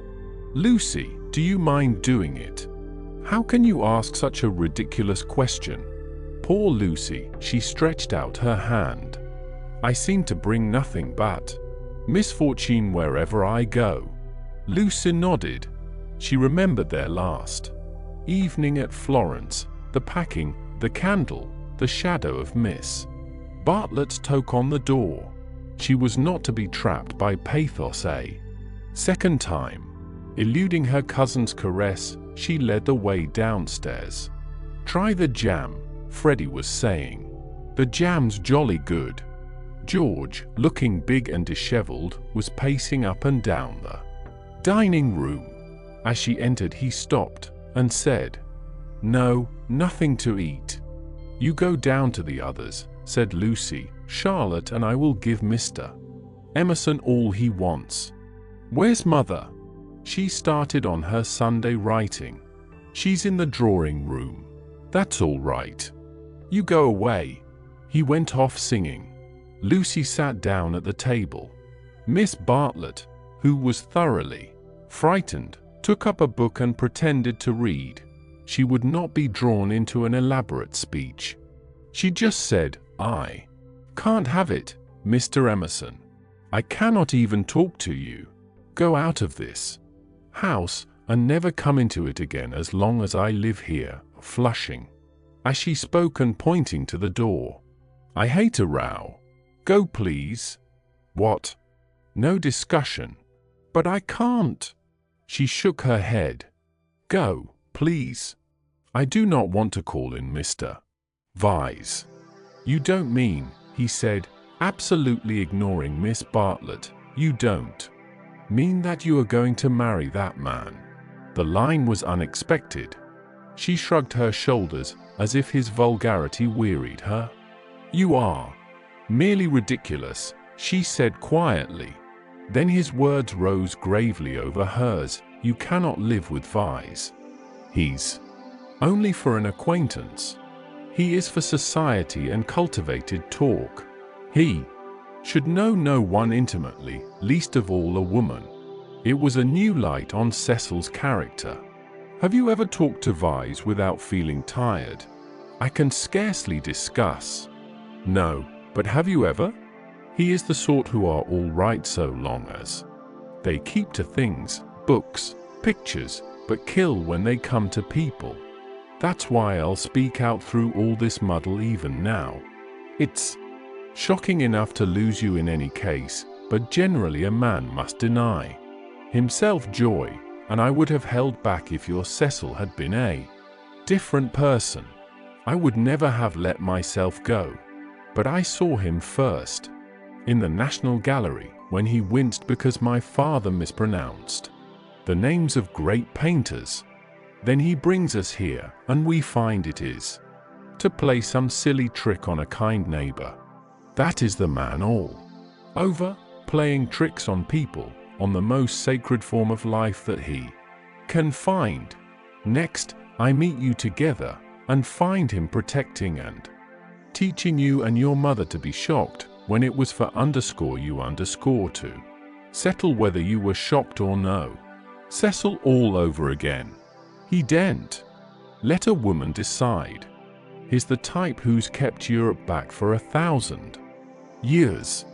Lucy, do you mind doing it? How can you ask such a ridiculous question? Poor Lucy, she stretched out her hand. I seem to bring nothing but misfortune wherever I go. Lucy nodded. She remembered their last evening at Florence, the packing, the candle, the shadow of Miss Bartlett's toque on the door. She was not to be trapped by pathos a second time. Eluding her cousin's caress, she led the way downstairs. Try the jam, Freddie was saying. The jam's jolly good. George, looking big and disheveled, was pacing up and down the dining room. As she entered, he stopped and said, No, nothing to eat. You go down to the others, said Lucy. Charlotte and I will give Mr. Emerson all he wants. Where's Mother? She started on her Sunday writing. She's in the drawing room. That's all right. You go away. He went off singing. Lucy sat down at the table. Miss Bartlett, who was thoroughly frightened, took up a book and pretended to read. She would not be drawn into an elaborate speech. She just said, I can't have it, Mr. Emerson. I cannot even talk to you. Go out of this house and never come into it again as long as I live here, Flushing. As she spoke and pointing to the door. I hate a row. Go please. What? No discussion. But I can't. She shook her head. Go, please. I do not want to call in Mr. Vyse. You don't mean, he said, absolutely ignoring Miss Bartlett, you don't mean that you are going to marry that man? The line was unexpected. She shrugged her shoulders as if his vulgarity wearied her. You are merely ridiculous, she said quietly. Then his words rose gravely over hers. You cannot live with Vyse. He's only for an acquaintance. He is for society and cultivated talk. He should know no one intimately, least of all a woman. It was a new light on Cecil's character. Have you ever talked to Vyse without feeling tired? I can scarcely discuss. No, but have you ever? He is the sort who are all right so long as they keep to things, books, pictures, but kill when they come to people. That's why I'll speak out through all this muddle even now. It's shocking enough to lose you in any case, but generally a man must deny himself joy, and I would have held back if your Cecil had been a different person. I would never have let myself go. But I saw him first in the National Gallery when he winced because my father mispronounced the names of great painters. Then he brings us here, and we find it is to play some silly trick on a kind neighbor. That is the man all over, playing tricks on people, on the most sacred form of life that he can find. Next, I meet you together, and find him protecting and teaching you and your mother to be shocked, when it was for you to settle whether you were shocked or no. Cecil all over again. He daren't let a woman decide. He's the type who's kept Europe back for 1,000 years.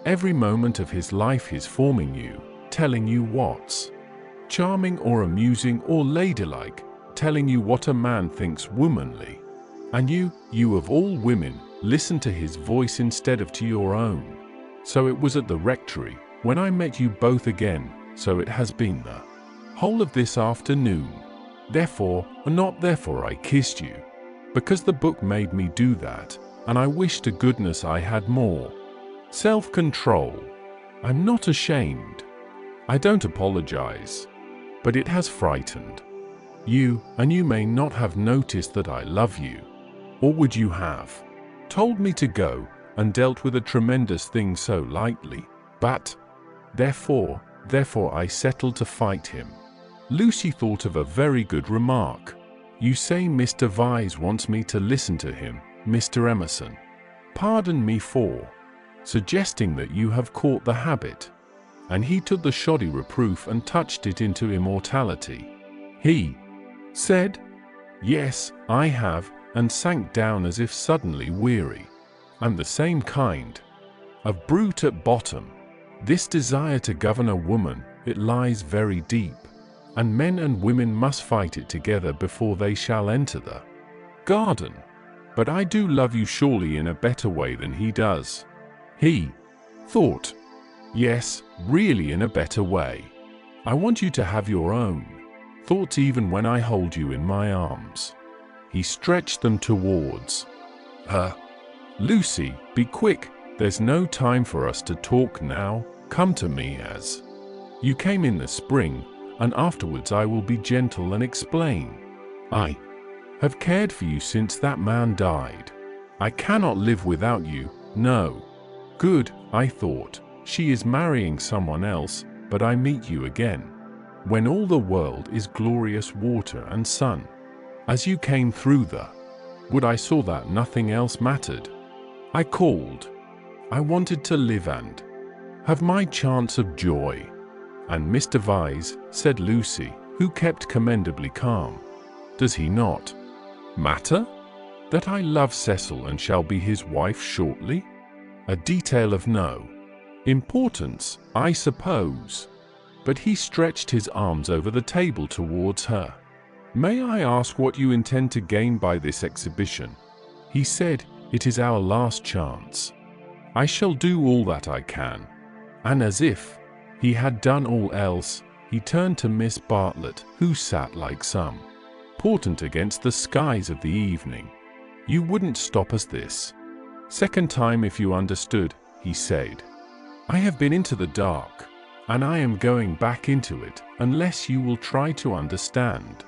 Every moment of his life he's forming you, telling you what's charming or amusing or ladylike, telling you what a man thinks womanly. And you of all women, listen to his voice instead of to your own. So it was at the rectory, when I met you both again, so it has been the whole of this afternoon. Therefore, or not therefore I kissed you. Because the book made me do that, and I wish to goodness I had more self-control. I'm not ashamed. I don't apologize. But it has frightened you, and you may not have noticed that I love you. Or would you have told me to go, and dealt with a tremendous thing so lightly? But, therefore I settled to fight him. Lucy thought of a very good remark. You say Mr. Vyse wants me to listen to him, Mr. Emerson. Pardon me for suggesting that you have caught the habit. And he took the shoddy reproof and touched it into immortality. He said, yes, I have, and sank down as if suddenly weary. I'm the same kind of brute at bottom. This desire to govern a woman, it lies very deep, and men and women must fight it together before they shall enter the garden. But I do love you surely in a better way than he does. He thought, yes, really in a better way. I want you to have your own thoughts even when I hold you in my arms. He stretched them towards her. Lucy, be quick, there's no time for us to talk now. Come to me as you came in the spring, and afterwards I will be gentle and explain. I have cared for you since that man died. I cannot live without you, no. Good, I thought, she is marrying someone else, but I meet you again, when all the world is glorious water and sun. As you came through the wood I saw that nothing else mattered. I called. I wanted to live and have my chance of joy. And Mr. Vyse, said Lucy, who kept commendably calm. Does he not matter? That I love Cecil and shall be his wife shortly? A detail of no importance, I suppose. But he stretched his arms over the table towards her. May I ask what you intend to gain by this exhibition? He said, it is our last chance. I shall do all that I can. And as if he had done all else, he turned to Miss Bartlett, who sat like some portent against the skies of the evening. "You wouldn't stop us this second time if you understood," he said. "I have been into the dark, and I am going back into it unless you will try to understand."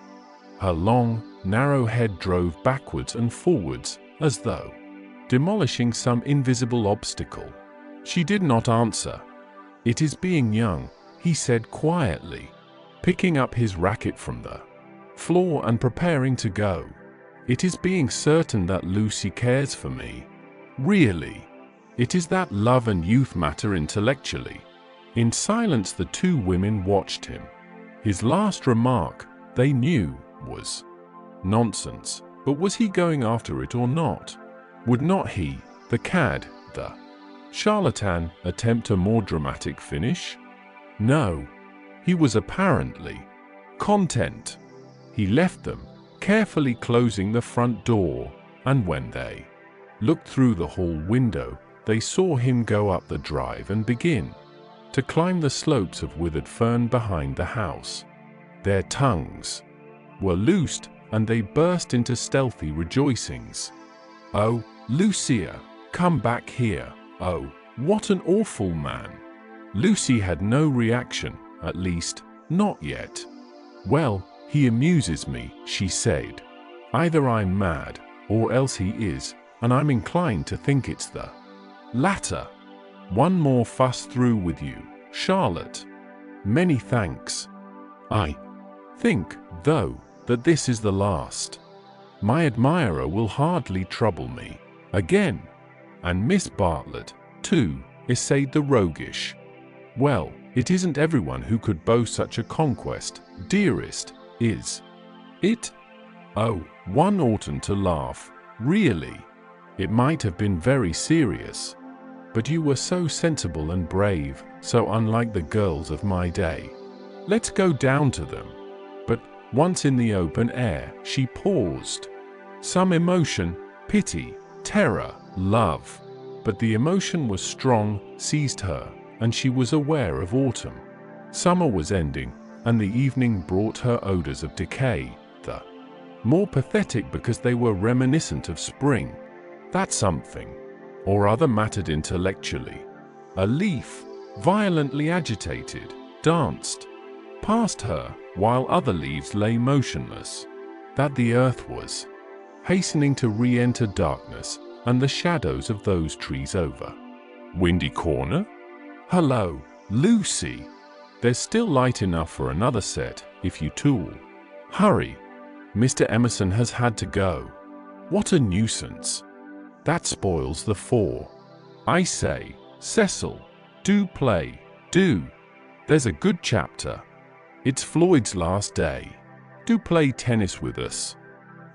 Her long, narrow head drove backwards and forwards, as though demolishing some invisible obstacle. She did not answer. "It is being young," he said quietly, picking up his racket from the floor and preparing to go. "It is being certain that Lucy cares for me. Really. It is that love and youth matter intellectually." In silence the two women watched him. His last remark, they knew, was nonsense, but was he going after it or not? Would not he, the cad, the charlatan, attempt a more dramatic finish? No. He was apparently content. He left them, carefully closing the front door, and when they looked through the hall window, they saw him go up the drive and begin to climb the slopes of withered fern behind the house. Their tongues were loosed, and they burst into stealthy rejoicings. "Oh, Lucia, come back here. Oh, what an awful man." Lucy had no reaction, at least, not yet. "Well, he amuses me," she said. "Either I'm mad, or else he is, and I'm inclined to think it's the latter. One more fuss through with you, Charlotte. Many thanks. I think, though, that this is the last. My admirer will hardly trouble me again." And Miss Bartlett, too, essayed the roguish. "Well, it isn't everyone who could boast such a conquest, dearest, is it? Oh, one oughtn't to laugh, really. It might have been very serious. But you were so sensible and brave, so unlike the girls of my day. Let's go down to them." But once in the open air, she paused. Some emotion, pity, terror, love, but the emotion was strong, seized her, and she was aware of autumn. Summer was ending, and the evening brought her odors of decay, the more pathetic because they were reminiscent of spring. That something or other mattered intellectually. A leaf, violently agitated, danced past her, while other leaves lay motionless. That the earth was hastening to re-enter darkness and the shadows of those trees over Windy Corner? "Hello, Lucy. There's still light enough for another set, if you tool. Hurry. Mr. Emerson has had to go. What a nuisance. That spoils the four. I say, Cecil, do play, do. There's a good chapter. It's Floyd's last day. Do play tennis with us.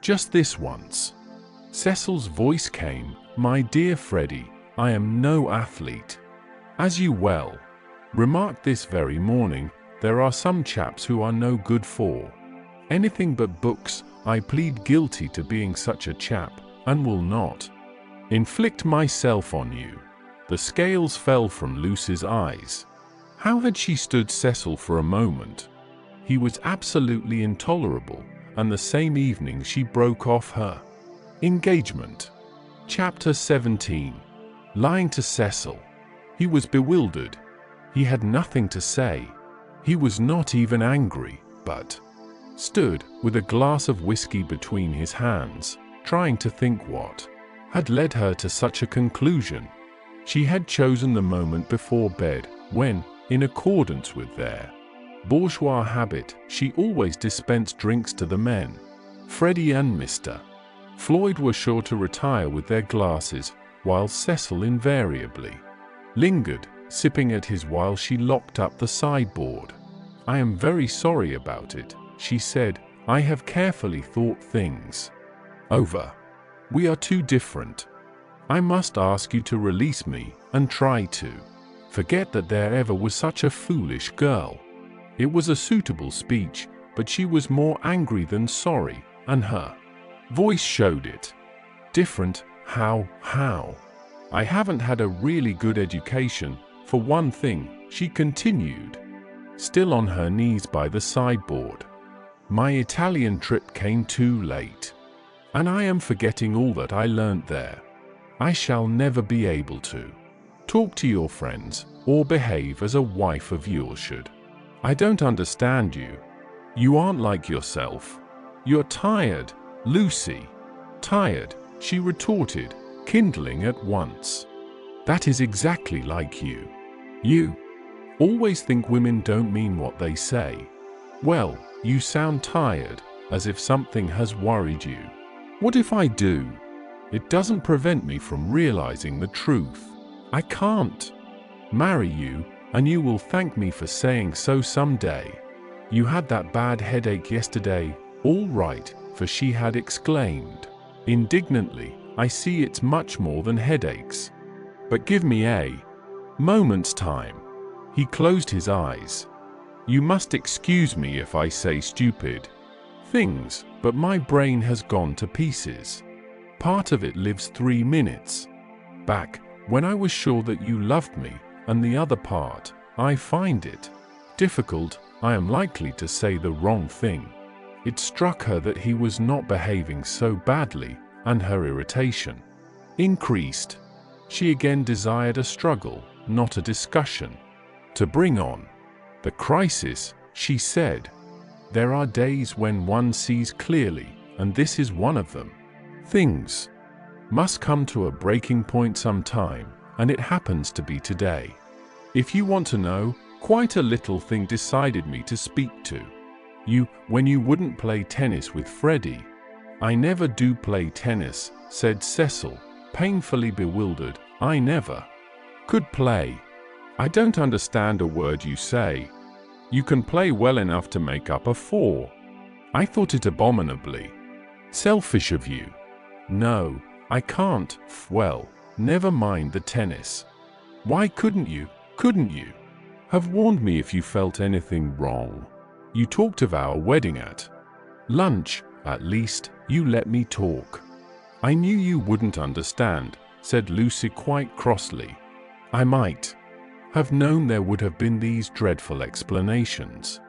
Just this once." Cecil's voice came, "My dear Freddie, I am no athlete. As you well remarked this very morning, there are some chaps who are no good for anything but books. I plead guilty to being such a chap, and will not inflict myself on you." The scales fell from Lucy's eyes. How had she stood Cecil for a moment? He was absolutely intolerable, and the same evening she broke off her engagement. Chapter 17. Lying to Cecil. He was bewildered. He had nothing to say. He was not even angry, but stood with a glass of whiskey between his hands, trying to think what had led her to such a conclusion. She had chosen the moment before bed, when, in accordance with their bourgeois habit, she always dispensed drinks to the men. Freddie and Mr. Floyd were sure to retire with their glasses, while Cecil invariably lingered, sipping at his while she locked up the sideboard. "I am very sorry about it," she said. "I have carefully thought things over. We are too different. I must ask you to release me, and try to forget that there ever was such a foolish girl." It was a suitable speech, but she was more angry than sorry, and her voice showed it. "Different? How? I haven't had a really good education, For one thing," she continued, still on her knees by the sideboard, "my Italian trip came too late. And I am forgetting all that I learnt there. I shall never be able to talk to your friends or behave as a wife of yours should. I don't understand you. You aren't like yourself. You're tired, Lucy." "Tired," she retorted, kindling at once. "That is exactly like you. You always think women don't mean what they say. Well, you sound tired, as if something has worried you. What if I do? It doesn't prevent me from realizing the truth. I can't marry you, and you will thank me for saying so someday. You had that bad headache yesterday, all right," for she had exclaimed indignantly, "I see it's much more than headaches. But give me a moment's time." He closed his eyes. "You must excuse me if I say stupid things, but my brain has gone to pieces. Part of it lives 3 minutes back, when I was sure that you loved me, and the other part, I find it difficult. I am likely to say the wrong thing." It struck her that he was not behaving so badly, and her irritation increased. She again desired a struggle, not a discussion, to bring on the crisis. She said, "There are days when one sees clearly, and this is one of them. Things must come to a breaking point sometime, and it happens to be today. If you want to know, quite a little thing decided me to speak to you when you wouldn't play tennis with Freddie." "I never do play tennis," said Cecil, painfully bewildered. "I never could play." "I don't understand a word you say. You can play well enough to make up a 4. I thought it abominably selfish of you." "No, I can't." "Well, never mind the tennis. Why couldn't you have warned me if you felt anything wrong? You talked of our wedding at lunch. At least, you let me talk." "I knew you wouldn't understand," said Lucy quite crossly. "I might have known there would have been these dreadful explanations.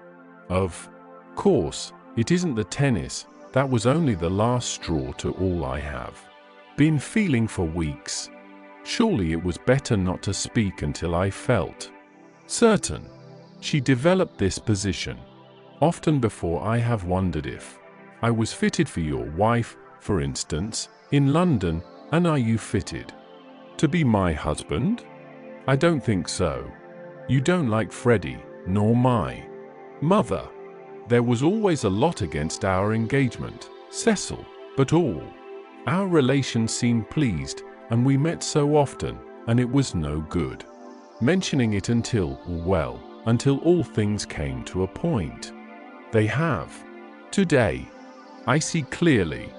Of course, it isn't the tennis. That was only the last straw to all I have been feeling for weeks. Surely it was better not to speak until I felt certain." She developed this position. "Often before I have wondered if I was fitted for your wife, for instance, in London. And are you fitted to be my husband? I don't think so. You don't like Freddie, nor my mother. There was always a lot against our engagement, Cecil, but all our relations seemed pleased, and we met so often, and it was no good mentioning it until all things came to a point. They have. Today, I see clearly.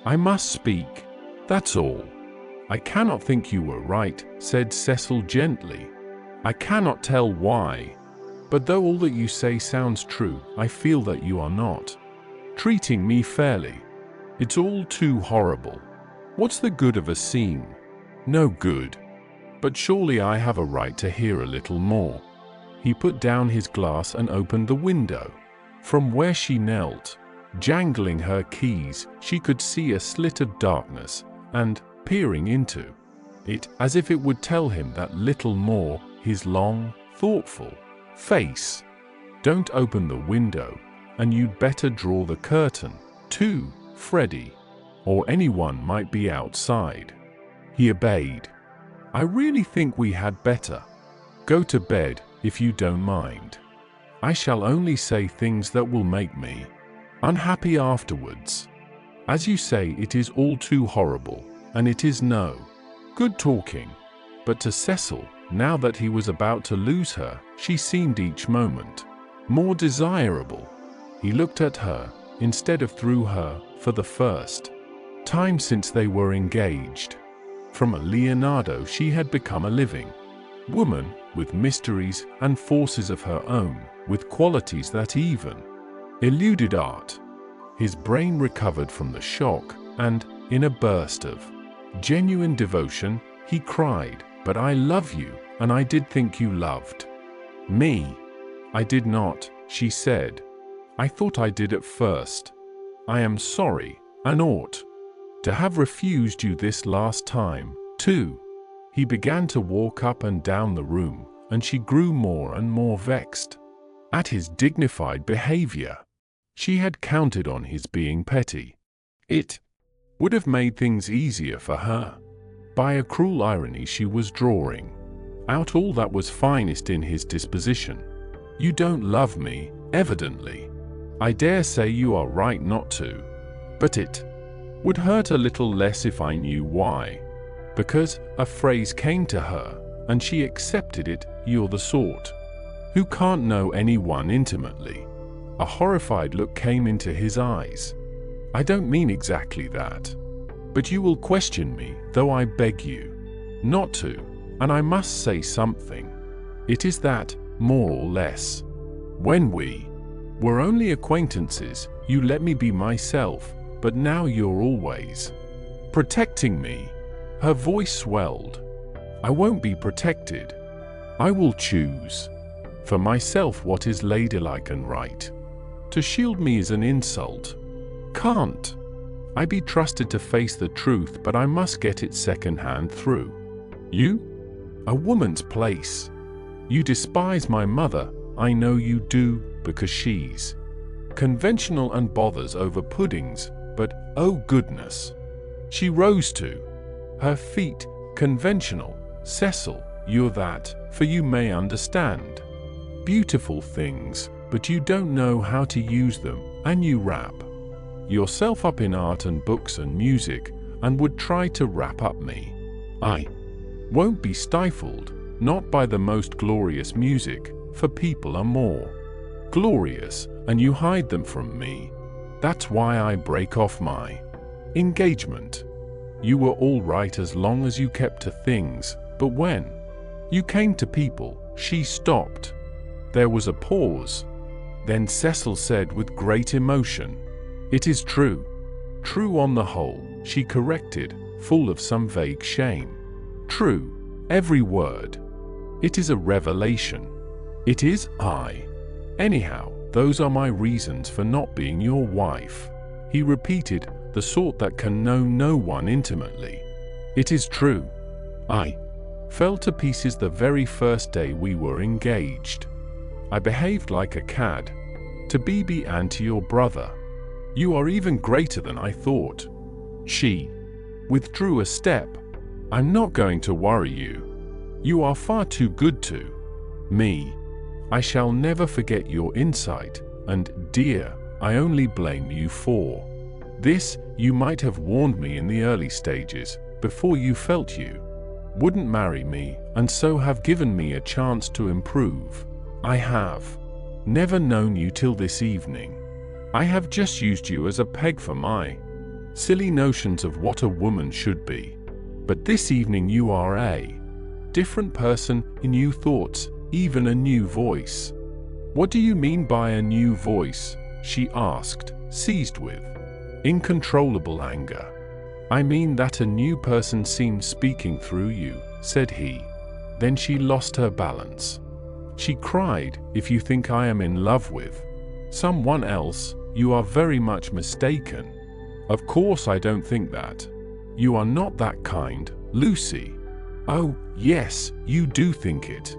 I must speak. That's all." "I cannot think you were right," said Cecil gently. "I cannot tell why. But though all that you say sounds true, I feel that you are not treating me fairly. It's all too horrible. What's the good of a scene? No good. But surely I have a right to hear a little more." He put down his glass and opened the window. From where she knelt, jangling her keys, she could see a slit of darkness, and, peering into it, as if it would tell him that little more, his long, thoughtful face. "Don't open the window, and you'd better draw the curtain, too, Freddie, or anyone might be outside." He obeyed. "I really think we had better go to bed, if you don't mind. I shall only say things that will make me unhappy afterwards. As you say, it is all too horrible, and it is no good talking." But to Cecil, now that he was about to lose her, she seemed each moment more desirable. He looked at her, instead of through her, for the first time since they were engaged. From a Leonardo she had become a living woman, with mysteries and forces of her own, with qualities that even eluded art. His brain recovered from the shock, and, in a burst of genuine devotion, he cried, "But I love you, and I did think you loved me." "I did not," she said. "I thought I did at first. I am sorry, and ought to have refused you this last time, too." He began to walk up and down the room, and she grew more and more vexed at his dignified behavior. She had counted on his being petty. It would have made things easier for her. By a cruel irony, she was drawing out all that was finest in his disposition. "You don't love me, evidently. I dare say you are right not to. But it would hurt a little less if I knew why." Because a phrase came to her, and she accepted it. "You're the sort who can't know anyone intimately." A horrified look came into his eyes. "I don't mean exactly that. But you will question me, though I beg you not to, and I must say something. It is that, more or less, when we were only acquaintances, you let me be myself, but now you're always protecting me." Her voice swelled. "I won't be protected. I will choose for myself what is ladylike and right. To shield me is an insult. Can't I be trusted to face the truth, but I must get it second-hand through you? A woman's place. You despise my mother, I know you do, because she's conventional and bothers over puddings, but, oh goodness." She rose to her feet. "Conventional, Cecil, you're that, for you may understand beautiful things, but you don't know how to use them, and you wrap yourself up in art and books and music, and would try to wrap up me. I won't be stifled, not by the most glorious music, for people are more glorious, and you hide them from me. That's why I break off my engagement. You were all right as long as you kept to things, but when you came to people," she stopped. There was a pause. Then Cecil said with great emotion, "It is true. True on the whole," she corrected, full of some vague shame. "True, every word. It is a revelation. It is I. Anyhow, those are my reasons for not being your wife." He repeated, "The sort that can know no one intimately. It is true. I fell to pieces the very first day we were engaged. I behaved like a cad to Bibi and to your brother. You are even greater than I thought." She withdrew a step. "I'm not going to worry you. You are far too good to me. I shall never forget your insight, and, dear, I only blame you for this. You might have warned me in the early stages, before you felt you wouldn't marry me, and so have given me a chance to improve. I have never known you till this evening. I have just used you as a peg for my silly notions of what a woman should be. But this evening you are a different person, new thoughts, even a new voice." "What do you mean by a new voice?" she asked, seized with incontrollable anger. "I mean that a new person seems speaking through you," said he. Then she lost her balance. She cried, "If you think I am in love with someone else, you are very much mistaken. Of course I don't think that. You are not that kind, Lucy." "Oh, yes, you do think it.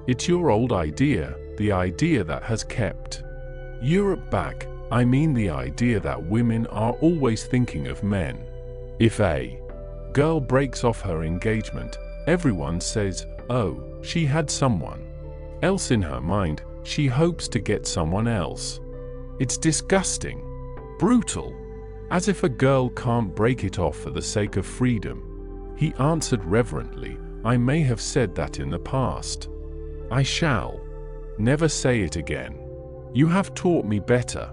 It's your old idea, the idea that has kept Europe back. I mean the idea that women are always thinking of men. If a girl breaks off her engagement, everyone says, 'Oh, she had someone else in her mind, she hopes to get someone else.' It's disgusting, brutal, as if a girl can't break it off for the sake of freedom." He answered reverently, "I may have said that in the past. I shall never say it again. You have taught me better."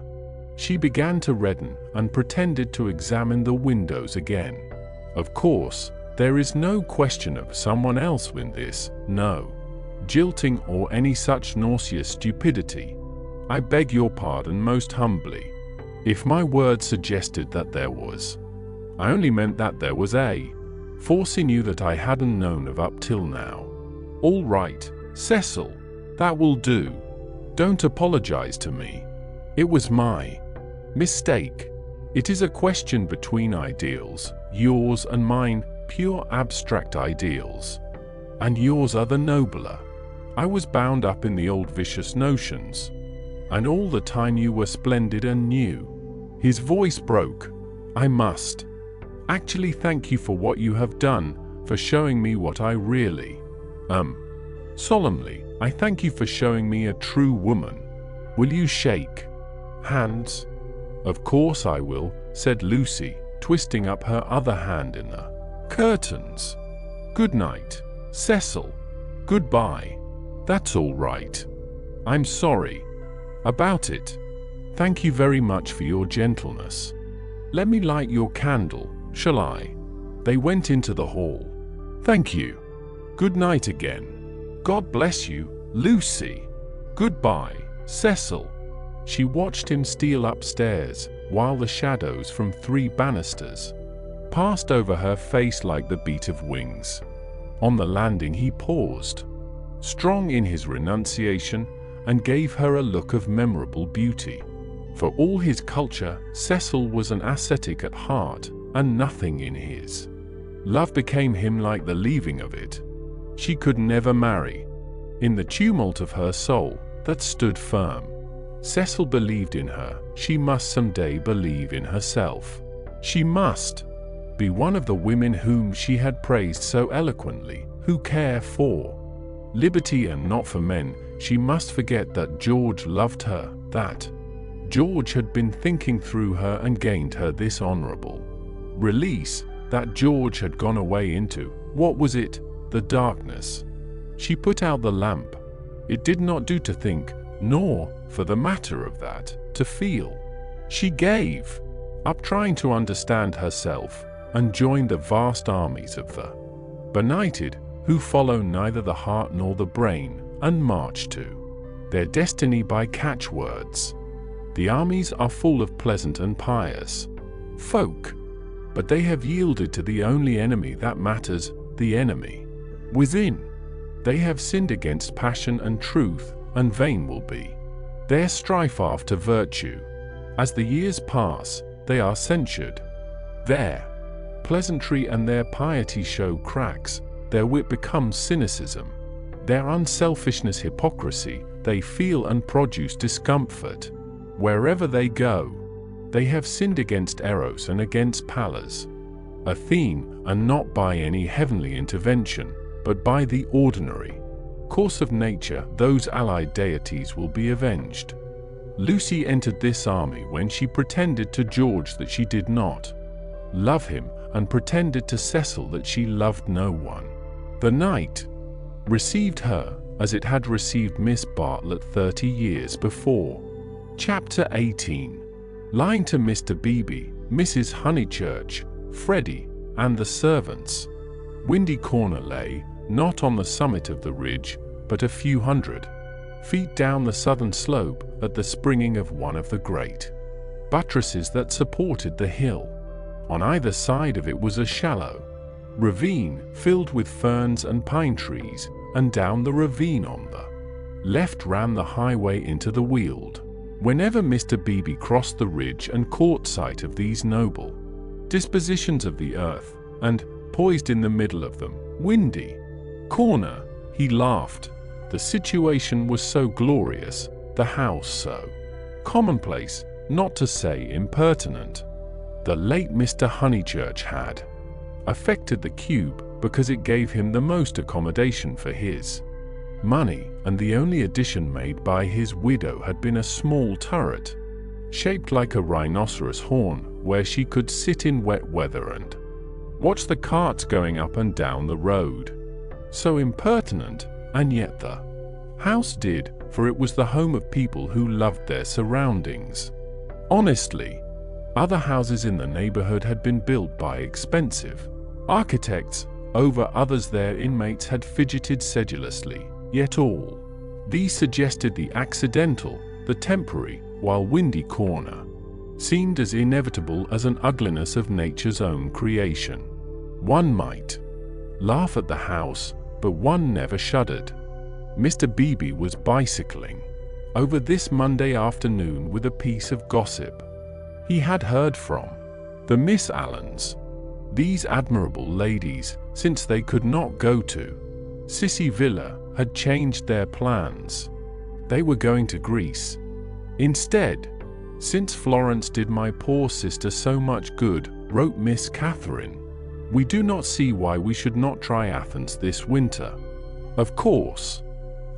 She began to redden and pretended to examine the windows again. "Of course, there is no question of someone else in this, no jilting or any such nauseous stupidity. I beg your pardon most humbly if my words suggested that there was. I only meant that there was a force in you that I hadn't known of up till now. All right, Cecil, that will do. Don't apologize to me. It was my mistake. It is a question between ideals, yours and mine, pure abstract ideals. And yours are the nobler. I was bound up in the old vicious notions. And all the time you were splendid and new. His voice broke. I must actually thank you for what you have done, for showing me what I really solemnly, I thank you for showing me a true woman. Will you shake hands? Of course I will, said Lucy, twisting up her other hand in the curtains. Good night, Cecil. Goodbye. That's all right. I'm sorry about it. Thank you very much for your gentleness. Let me light your candle, shall I? They went into the hall. Thank you. Good night again. God bless you, Lucy. Goodbye, Cecil. She watched him steal upstairs, while the shadows from 3 banisters passed over her face like the beat of wings. On the landing he paused, strong in his renunciation, and gave her a look of memorable beauty. For all his culture, Cecil was an ascetic at heart, and nothing in his love became him like the leaving of it. She could never marry. In the tumult of her soul, that stood firm, Cecil believed in her. She must someday believe in herself. She must be one of the women whom she had praised so eloquently, who care for liberty and not for men. She must forget that George loved her, that George had been thinking through her and gained her this honorable release, that George had gone away into, what was it? The darkness. She put out the lamp. It did not do to think, nor, for the matter of that, to feel. She gave up trying to understand herself, and joined the vast armies of the benighted, who follow neither the heart nor the brain, and march to their destiny by catchwords. The armies are full of pleasant and pious folk, but they have yielded to the only enemy that matters, the enemy within. They have sinned against passion and truth, and vain will be their strife after virtue. As the years pass, they are censured. Their pleasantry and their piety show cracks, their wit becomes cynicism, their unselfishness hypocrisy. They feel and produce discomfort. Wherever they go, they have sinned against Eros and against Pallas, Athene, and not by any heavenly intervention, but by the ordinary course of nature. Those allied deities will be avenged. Lucy entered this army when she pretended to George that she did not love him, and pretended to Cecil that she loved no one. The night received her as it had received Miss Bartlett 30 years before. Chapter 18. Lying to Mr. Beebe, Mrs. Honeychurch, Freddie, and the servants. Windy Corner lay, not on the summit of the ridge, but a few hundred feet down the southern slope, at the springing of one of the great buttresses that supported the hill. On either side of it was a shallow ravine filled with ferns and pine trees, and down the ravine on the left ran the highway into the Weald. Whenever Mr. Beebe crossed the ridge and caught sight of these noble dispositions of the earth, and, poised in the middle of them, Windy Corner, he laughed. The situation was so glorious, the house so commonplace, not to say impertinent. The late Mr. Honeychurch had affected the cube because it gave him the most accommodation for his money, and the only addition made by his widow had been a small turret, shaped like a rhinoceros horn, where she could sit in wet weather and watch the carts going up and down the road. So impertinent, and yet the house did, for it was the home of people who loved their surroundings. Honestly, other houses in the neighborhood had been built by expensive architects. Over others their inmates had fidgeted sedulously, yet all these suggested the accidental, the temporary, while Windy Corner seemed as inevitable as an ugliness of nature's own creation. One might laugh at the house, but one never shuddered. Mr. Beebe was bicycling over this Monday afternoon with a piece of gossip. He had heard from the Miss Allens, these admirable ladies, since they could not go to Sissy Villa, had changed their plans. They were going to Greece instead. Since Florence did my poor sister so much good, wrote Miss Catherine, we do not see why we should not try Athens this winter. Of course,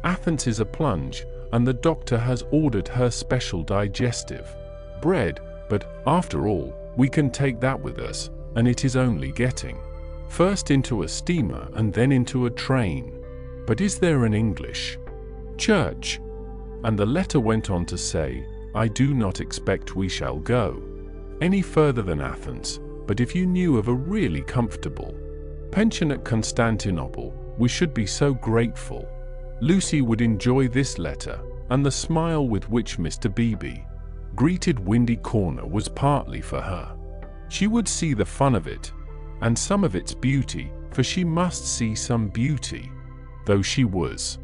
Athens is a plunge, and the doctor has ordered her special digestive bread, but after all, we can take that with us, and it is only getting first into a steamer and then into a train. But is there an English church? And the letter went on to say, I do not expect we shall go any further than Athens, but if you knew of a really comfortable pension at Constantinople, we should be so grateful. Lucy would enjoy this letter, and the smile with which Mr. Beebe greeted Windy Corner was partly for her. She would see the fun of it, and some of its beauty, for she must see some beauty, though she was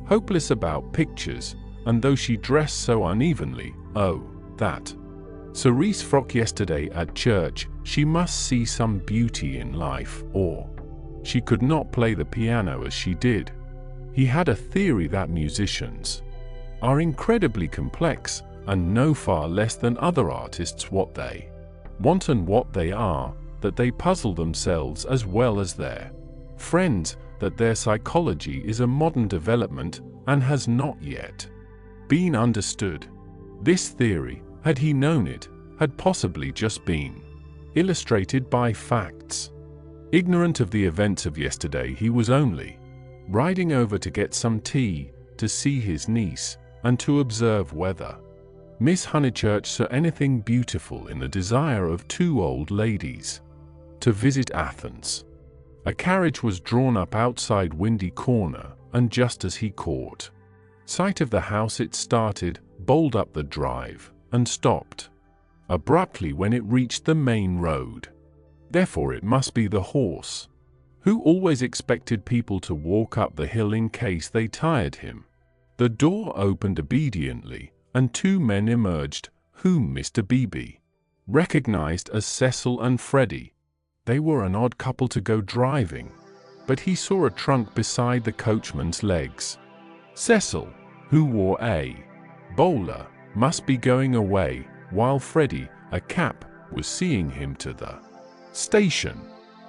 hopeless about pictures, and though she dressed so unevenly. Oh, that cerise frock yesterday at church, she must see some beauty in life, or she could not play the piano as she did. He had a theory that musicians are incredibly complex, and know far less than other artists what they want and what they are, that they puzzle themselves as well as their friends, that their psychology is a modern development and has not yet been understood. This theory, had he known it, had possibly just been illustrated by facts. Ignorant of the events of yesterday, he was only riding over to get some tea, to see his niece, and to observe whether Miss Honeychurch saw anything beautiful in the desire of two old ladies to visit Athens. A carriage was drawn up outside Windy Corner, and just as he caught sight of the house it started, bowled up the drive, and stopped abruptly when it reached the main road. Therefore it must be the horse, who always expected people to walk up the hill in case they tired him. The door opened obediently, and two men emerged, whom Mr. Beebe recognized as Cecil and Freddie. They were an odd couple to go driving, but he saw a trunk beside the coachman's legs. Cecil, who wore a bowler, must be going away, while Freddie, a cap, was seeing him to the station.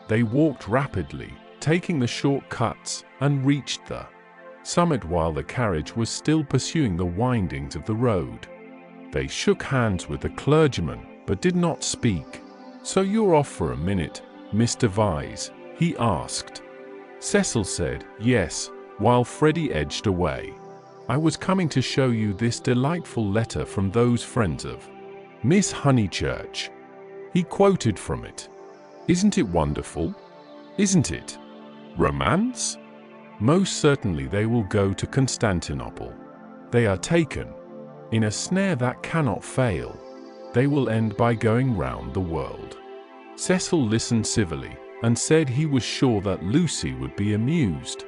They walked rapidly, taking the short cuts, and reached the summit while the carriage was still pursuing the windings of the road. They shook hands with the clergyman, but did not speak. So you're off for a minute, Mr. Vyse? He asked. Cecil said, yes, while Freddie edged away. I was coming to show you this delightful letter from those friends of Miss Honeychurch. He quoted from it. Isn't it wonderful? Isn't it? Romance? Most certainly they will go to Constantinople. They are taken in a snare that cannot fail. They will end by going round the world. Cecil listened civilly, and said he was sure that Lucy would be amused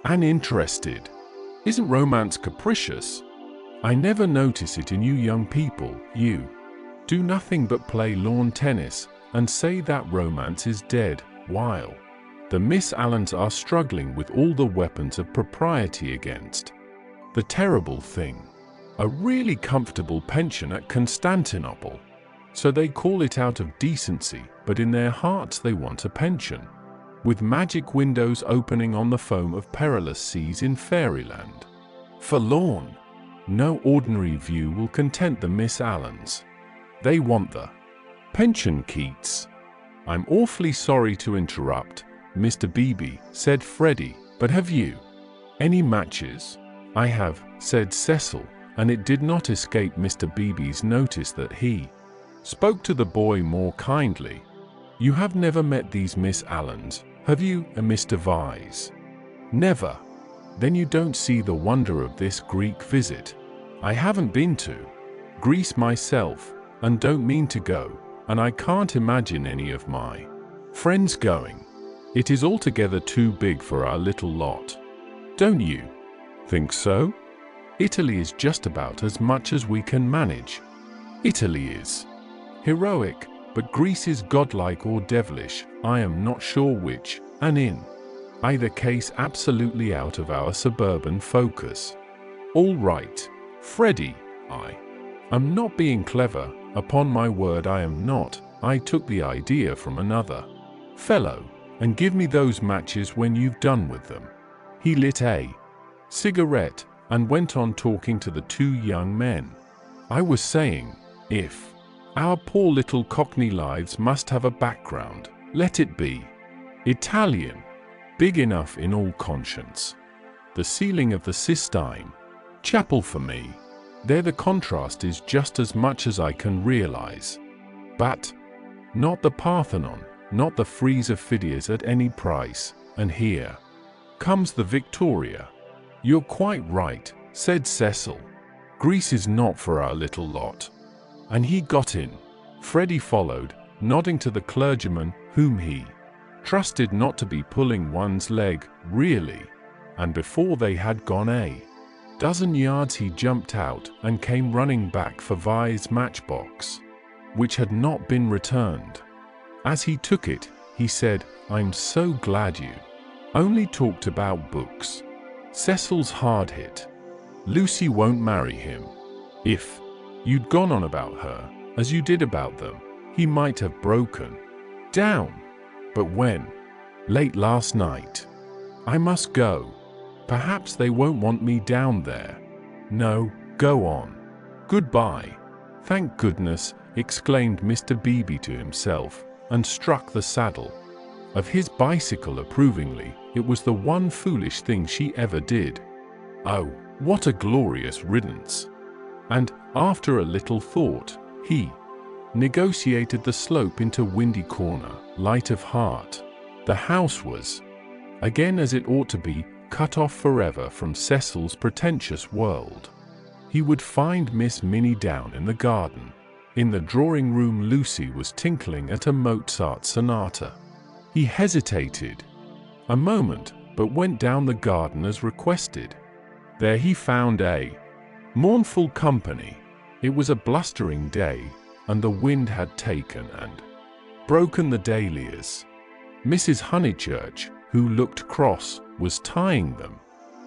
and interested. Isn't romance capricious? I never notice it in you young people. You do nothing but play lawn tennis and say that romance is dead, while the Miss Allens are struggling with all the weapons of propriety against the terrible thing, a really comfortable pension at Constantinople. So they call it out of decency, but in their hearts they want a pension, with magic windows opening on the foam of perilous seas in fairyland. Forlorn. No ordinary view will content the Miss Allens. They want the pension, Keats. I'm awfully sorry to interrupt, Mr. Beebe, said Freddie, but have you any matches? I have, said Cecil, and it did not escape Mr. Beebe's notice that he spoke to the boy more kindly. You have never met these Miss Allens, have you, Mr. Vyse? Never. Then you don't see the wonder of this Greek visit. I haven't been to Greece myself, and don't mean to go, and I can't imagine any of my friends going. It is altogether too big for our little lot. Don't you think so? Italy is just about as much as we can manage. Italy is heroic, but Greece is godlike or devilish, I am not sure which, and in either case absolutely out of our suburban focus. All right, Freddie, I'm not being clever, upon my word I am not. I took the idea from another fellow, and give me those matches when you've done with them. He lit a cigarette, and went on talking to the two young men. I was saying, if our poor little Cockney lives must have a background, let it be Italian, big enough in all conscience. The ceiling of the Sistine Chapel for me, there the contrast is just as much as I can realize. But not the Parthenon, not the frieze of Phidias at any price, and here comes the Victoria. You're quite right, said Cecil. Greece is not for our little lot. And he got in. Freddie followed, nodding to the clergyman, whom he trusted not to be pulling one's leg, really. And before they had gone a dozen yards he jumped out and came running back for Vi's matchbox, which had not been returned. As he took it, he said, I'm so glad you only talked about books. Cecil's hard hit. Lucy won't marry him. If you'd gone on about her, as you did about them, he might have broken down. But when? Late last night. I must go. Perhaps they won't want me down there. No, go on. Goodbye. Thank goodness, exclaimed Mr. Beebe to himself, and struck the saddle of his bicycle approvingly. It was the one foolish thing she ever did. Oh, what a glorious riddance! And, after a little thought, he negotiated the slope into Windy Corner, light of heart. The house was, again as it ought to be, cut off forever from Cecil's pretentious world. He would find Miss Minnie down in the garden. In the drawing-room Lucy was tinkling at a Mozart sonata. He hesitated a moment, but went down the garden as requested. There he found a mournful company. It was a blustering day, and the wind had taken and broken the dahlias. Mrs. Honeychurch, who looked cross, was tying them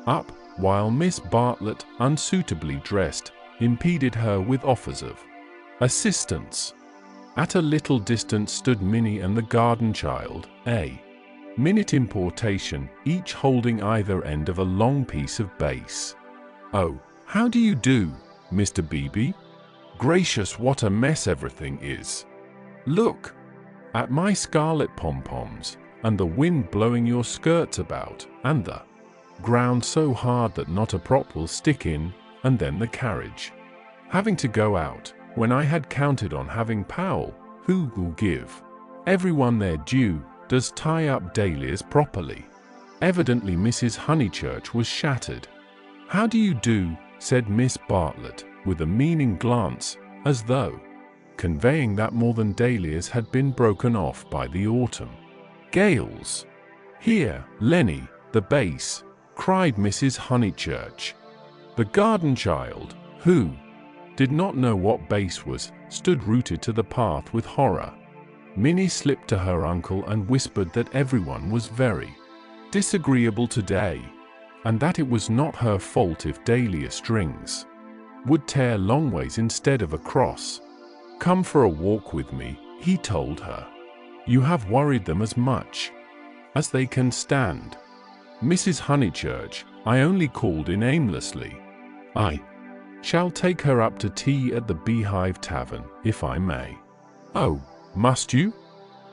up, while Miss Bartlett, unsuitably dressed, impeded her with offers of assistance. At a little distance stood Minnie and the garden child, a minute importation, each holding either end of a long piece of base. Oh, how do you do, Mr. Beebe? Gracious, what a mess everything is. Look at my scarlet pom-poms, and the wind blowing your skirts about, and the ground so hard that not a prop will stick in, and then the carriage having to go out, when I had counted on having Powell, who will give everyone their due, does tie up dahlias properly. Evidently Mrs. Honeychurch was shattered. How do you do, said Miss Bartlett, with a meaning glance, as though conveying that more than dahlias had been broken off by the autumn gales. Here, Lenny, the bass, cried Mrs. Honeychurch. The garden child, who did not know what bass was, stood rooted to the path with horror. Minnie slipped to her uncle and whispered that everyone was very disagreeable today, and that it was not her fault if dahlia strings would tear long ways instead of across. Come for a walk with me, he told her. You have worried them as much as they can stand. Mrs. Honeychurch, I only called in aimlessly. I shall take her up to tea at the Beehive Tavern, if I may. Oh, must you?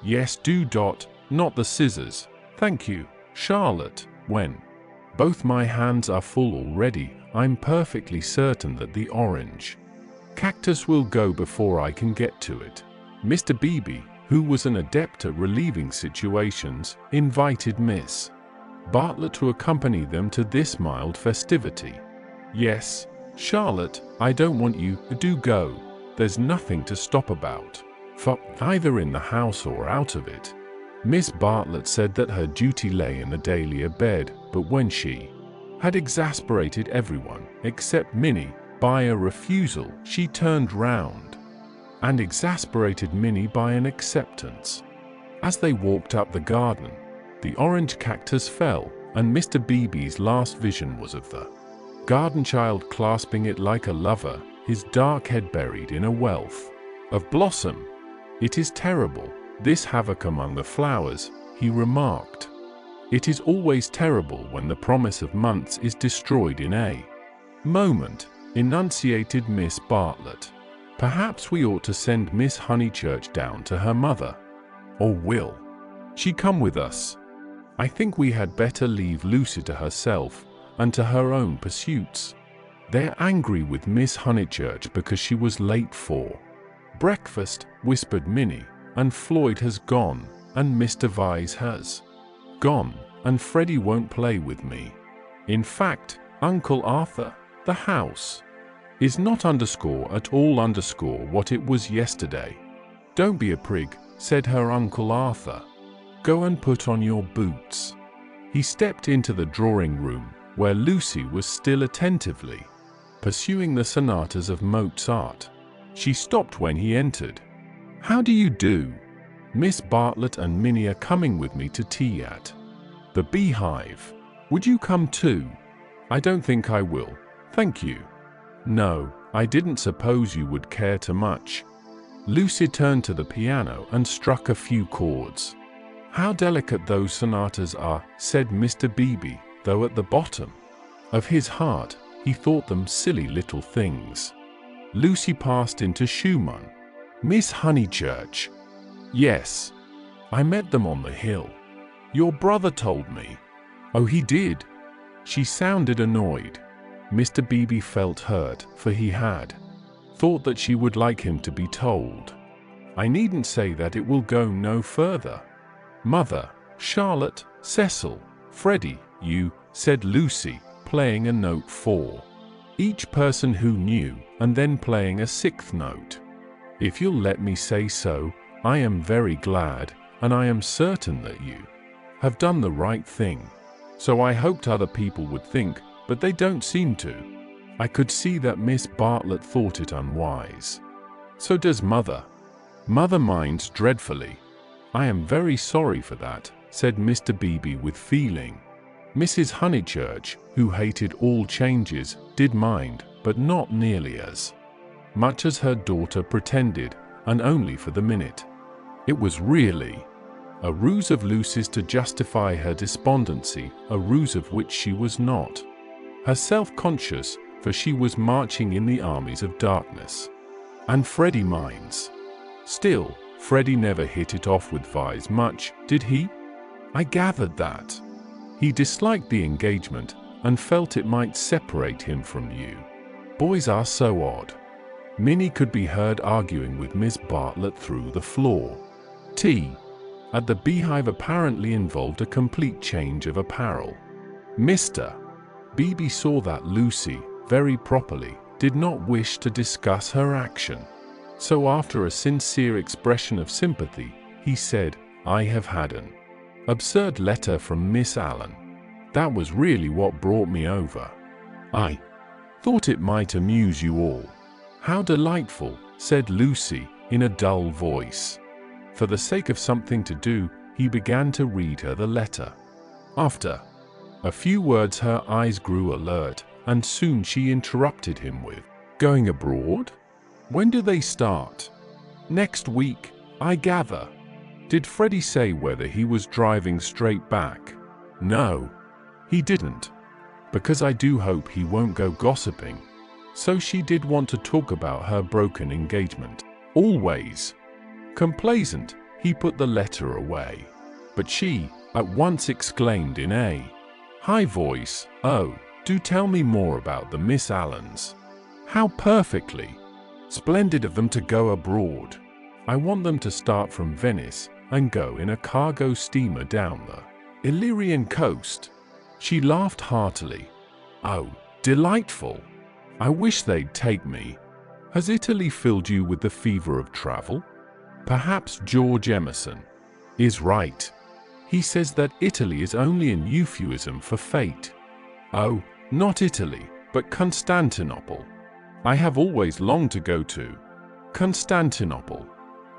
Yes, do. Not the scissors, thank you, Charlotte. When both my hands are full already, I'm perfectly certain that the orange cactus will go before I can get to it. Mr. Beebe, who was an adept at relieving situations, invited Miss Bartlett to accompany them to this mild festivity. Yes, Charlotte, I don't want you to go. There's nothing to stop about, for either in the house or out of it. Miss Bartlett said that her duty lay in the dahlia bed, but when she had exasperated everyone, except Minnie, by a refusal, she turned round and exasperated Minnie by an acceptance. As they walked up the garden, the orange cactus fell, and Mr. Beebe's last vision was of the garden child clasping it like a lover, his dark head buried in a wealth of blossom. "It is terrible, this havoc among the flowers," he remarked. "It is always terrible when the promise of months is destroyed in a moment," enunciated Miss Bartlett. "Perhaps we ought to send Miss Honeychurch down to her mother. Or will she come with us? I think we had better leave Lucy to herself and to her own pursuits. They're angry with Miss Honeychurch because she was late for breakfast," whispered Minnie, "and Floyd has gone, and Mr. Vyse has gone, and Freddie won't play with me. In fact, Uncle Arthur, the house is not at all what it was yesterday." "Don't be a prig," said her Uncle Arthur. "Go and put on your boots." He stepped into the drawing room, where Lucy was still attentively pursuing the sonatas of Mozart. She stopped when he entered. "How do you do? Miss Bartlett and Minnie are coming with me to tea at the Beehive. Would you come too?" "I don't think I will, thank you." "No, I didn't suppose you would care to much." Lucy turned to the piano and struck a few chords. "How delicate those sonatas are," said Mr. Beebe, though at the bottom of his heart he thought them silly little things. Lucy passed into Schumann. "Miss Honeychurch?" "Yes. I met them on the hill. Your brother told me." "Oh, he did?" She sounded annoyed. Mr. Beebe felt hurt, for he had thought that she would like him to be told. "I needn't say that, it will go no further." "Mother, Charlotte, Cecil, Freddie, you," said Lucy, playing a note for each person who knew, and then playing a sixth note. "If you'll let me say so, I am very glad, and I am certain that you have done the right thing. So I hoped other people would think, but they don't seem to." I could see that Miss Bartlett thought it unwise. "So does Mother. Mother minds dreadfully." "I am very sorry for that," said Mr. Beebe with feeling. Mrs. Honeychurch, who hated all changes, did mind, but not nearly as much as her daughter pretended, and only for the minute. It was really a ruse of Lucy's to justify her despondency, a ruse of which she was not herself conscious, for she was marching in the armies of darkness. And Freddie minds. Still, Freddie never hit it off with Vyse much, did he? I gathered that he disliked the engagement, and felt it might separate him from you. Boys are so odd. Minnie could be heard arguing with Miss Bartlett through the floor. Tea at the Beehive apparently involved a complete change of apparel. Mr. Beebe saw that Lucy, very properly, did not wish to discuss her action. So after a sincere expression of sympathy, he said, "I have had an absurd letter from Miss Allen. That was really what brought me over. I thought it might amuse you all." "How delightful," said Lucy, in a dull voice. For the sake of something to do, he began to read her the letter. After a few words her eyes grew alert, and soon she interrupted him with, "Going abroad? When do they start?" "Next week, I gather." "Did Freddie say whether he was driving straight back?" "No, he didn't. Because I do hope he won't go gossiping." So she did want to talk about her broken engagement. Always complaisant, he put the letter away. But she at once exclaimed in a high voice, "Oh, do tell me more about the Miss Allens. How perfectly splendid of them to go abroad. I want them to start from Venice and go in a cargo steamer down the Illyrian coast." She laughed heartily. "Oh, delightful. I wish they'd take me. Has Italy filled you with the fever of travel?" "Perhaps George Emerson is right. He says that Italy is only an euphemism for fate. Oh, not Italy, but Constantinople. I have always longed to go to Constantinople.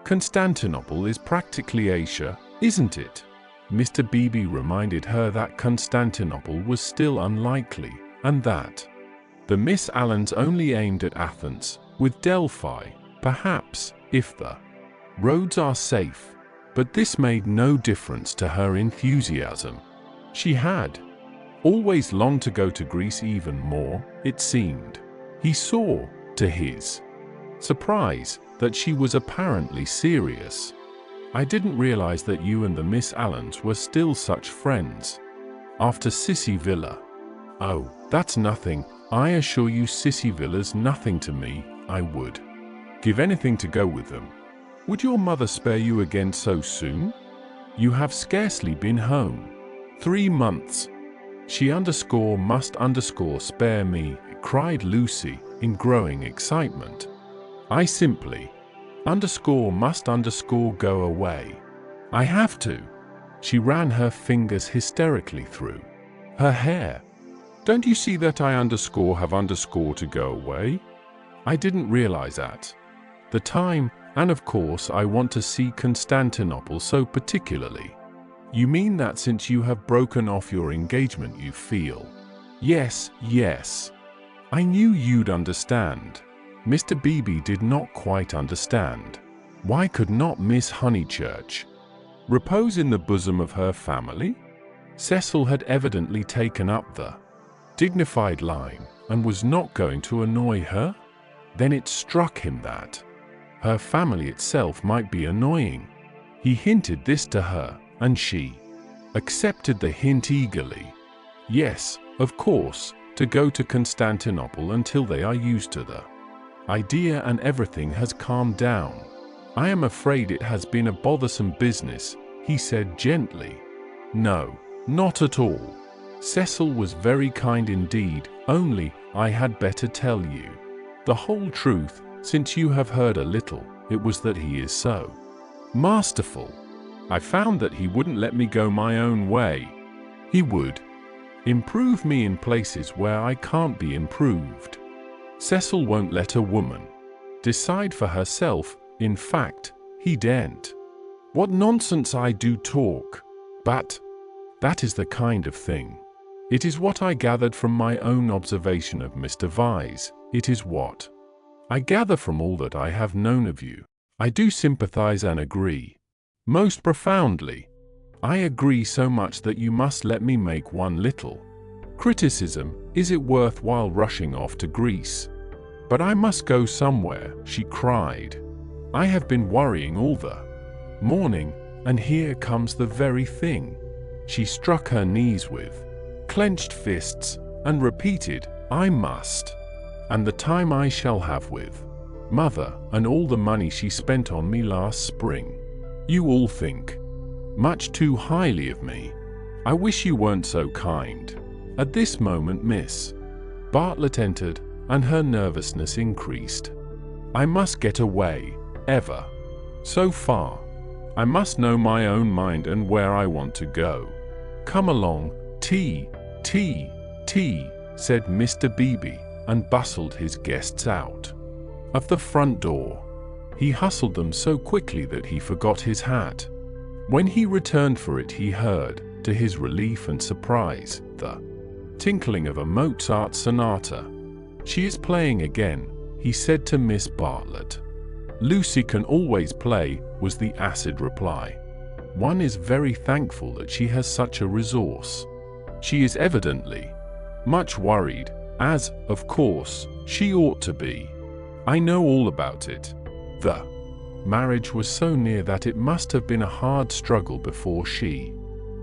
Constantinople is practically Asia, isn't it? Mr. Beebe reminded her that Constantinople was still unlikely, and that the Miss Allens only aimed at Athens, with Delphi, perhaps, if the roads are safe. But this made no difference to her enthusiasm. She had always longed to go to Greece even more, it seemed. He saw, to his surprise, that she was apparently serious. I didn't realize that you and the Miss Allens were still such friends. After Sissy Villa. Oh, that's nothing. I assure you Sissy Villa's nothing to me. I would give anything to go with them. Would your mother spare you again so soon? You have scarcely been home. 3 months. She must spare me, cried Lucy, in growing excitement. I simply must go away. I have to. She ran her fingers hysterically through her hair. Don't you see that I have to go away? I didn't realize at the time, and of course I want to see Constantinople so particularly. You mean that since you have broken off your engagement you feel? Yes, yes. I knew you'd understand. Mr. Beebe did not quite understand. Why could not Miss Honeychurch repose in the bosom of her family? Cecil had evidently taken up the dignified line and was not going to annoy her. Then it struck him that her family itself might be annoying. He hinted this to her, and she accepted the hint eagerly. Yes, of course, to go to Constantinople until they are used to the idea and everything has calmed down. I am afraid it has been a bothersome business, he said gently. No, not at all. Cecil was very kind indeed, only I had better tell you the whole truth, since you have heard a little. It was that he is so masterful. I found that he wouldn't let me go my own way. He would improve me in places where I can't be improved. Cecil won't let a woman decide for herself. In fact, he daren't. What nonsense I do talk. But that is the kind of thing. It is what I gathered from my own observation of Mr. Vyse. It is what I gather from all that I have known of you. I do sympathize and agree. Most profoundly. I agree so much that you must let me make one little criticism. Is it worthwhile rushing off to Greece? But I must go somewhere, she cried. I have been worrying all the morning, and here comes the very thing. She struck her knees with clenched fists, and repeated, I must. And the time I shall have with Mother, and all the money she spent on me last spring. You all think much too highly of me. I wish you weren't so kind. At this moment Miss Bartlett entered, and her nervousness increased. I must get away, ever so far. I must know my own mind and where I want to go. Come along, tea, said Mr. Beebe, and bustled his guests out of the front door. He hustled them so quickly that he forgot his hat. When he returned for it he heard, to his relief and surprise, the tinkling of a Mozart sonata. She is playing again, he said to Miss Bartlett. Lucy can always play, was the acid reply. One is very thankful that she has such a resource. She is evidently much worried, as, of course, she ought to be. I know all about it. The marriage was so near that it must have been a hard struggle before she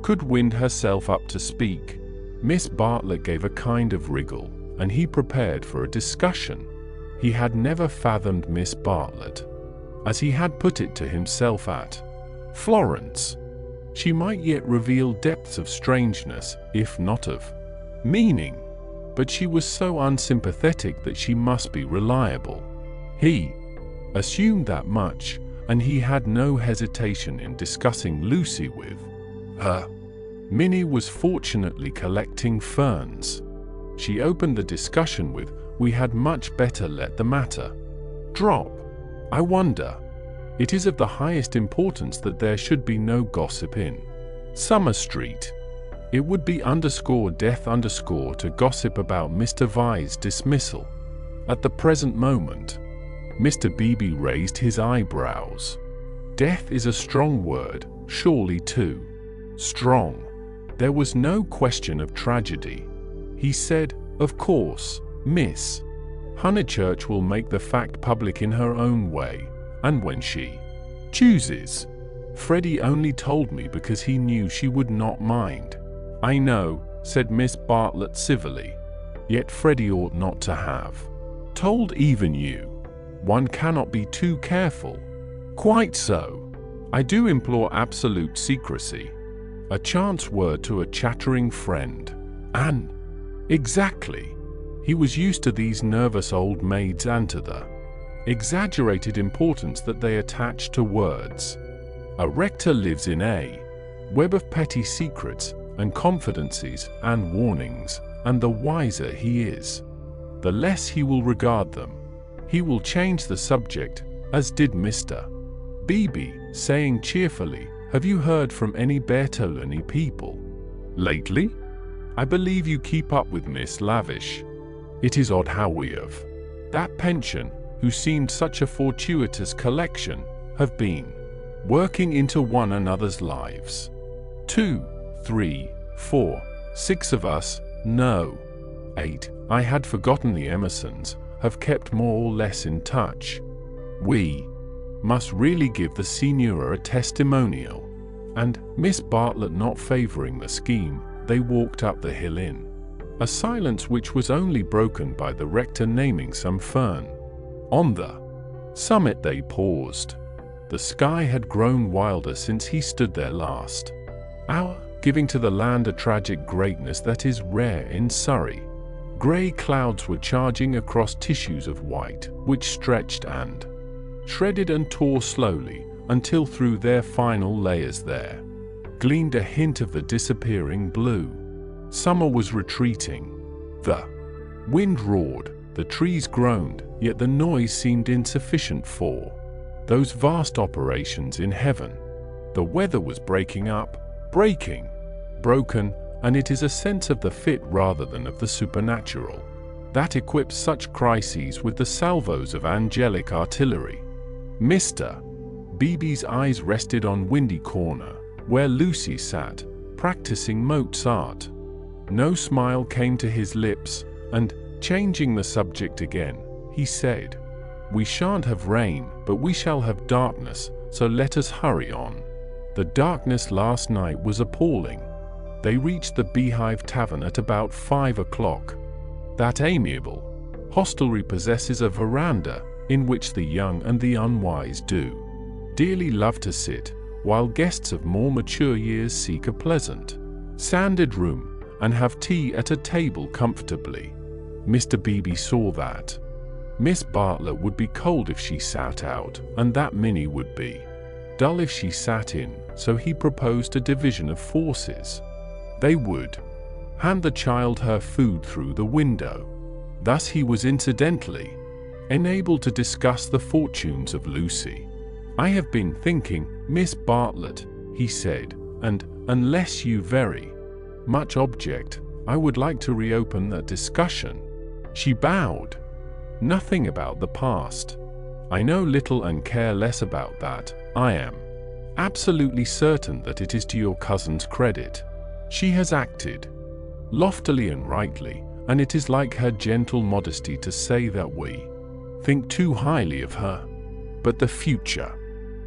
could wind herself up to speak. Miss Bartlett gave a kind of wriggle, and he prepared for a discussion. He had never fathomed Miss Bartlett, as he had put it to himself at Florence. She might yet reveal depths of strangeness, if not of meaning. But she was so unsympathetic that she must be reliable. He assumed that much, and he had no hesitation in discussing Lucy with her. Minnie was fortunately collecting ferns. She opened the discussion with, "We had much better let the matter drop. I wonder. It is of the highest importance that there should be no gossip in Summer Street. It would be _death_ to gossip about Mr. Vy's dismissal. At the present moment." Mr. Beebe raised his eyebrows. "Death is a strong word, surely too strong. There was no question of tragedy." He said, "Of course, Miss Honeychurch will make the fact public in her own way, and when she chooses. Freddie only told me because he knew she would not mind." "I know," said Miss Bartlett civilly. "Yet Freddie ought not to have told even you. One cannot be too careful." "Quite so. I do implore absolute secrecy. A chance word to a chattering friend. And exactly." He was used to these nervous old maids and to the exaggerated importance that they attach to words. A rector lives in a web of petty secrets and confidences and warnings, and the wiser he is, the less he will regard them. He will change the subject, as did Mr. Beebe, saying cheerfully, "Have you heard from any Bertolini people lately? I believe you keep up with Miss Lavish. It is odd how we of that pension, who seemed such a fortuitous collection, have been working into one another's lives. 2, 3, 4, 6 of us, no, 8, I had forgotten the Emersons, have kept more or less in touch. We must really give the Signora a testimonial." And, Miss Bartlett not favouring the scheme, they walked up the hill in a silence which was only broken by the rector naming some fern. On the summit they paused. The sky had grown wilder since he stood there last hour, giving to the land a tragic greatness that is rare in Surrey. Grey clouds were charging across tissues of white, which stretched and shredded and tore slowly, until through their final layers there gleamed a hint of the disappearing blue. Summer was retreating. The wind roared, the trees groaned, yet the noise seemed insufficient for those vast operations in heaven. The weather was breaking up, broken, and it is a sense of the fit rather than of the supernatural that equips such crises with the salvos of angelic artillery. Mr. Beebe's eyes rested on Windy Corner, where Lucy sat, practicing Mozart. No smile came to his lips, and, changing the subject again, he said, "We shan't have rain, but we shall have darkness, so let us hurry on." The darkness last night was appalling. They reached the Beehive Tavern at about 5 o'clock. That amiable hostelry possesses a veranda in which the young and the unwise do dearly love to sit, while guests of more mature years seek a pleasant, sanded room and have tea at a table comfortably. Mr. Beebe saw that Miss Bartlett would be cold if she sat out, and that Minnie would be dull if she sat in, so he proposed a division of forces. They would hand the child her food through the window. Thus he was incidentally enabled to discuss the fortunes of Lucy. "I have been thinking, Miss Bartlett," he said, "and, unless you very much object, I would like to reopen that discussion." She bowed. "Nothing about the past. I know little and care less about that. I am absolutely certain that it is to your cousin's credit. She has acted loftily and rightly, and it is like her gentle modesty to say that we think too highly of her. But the future.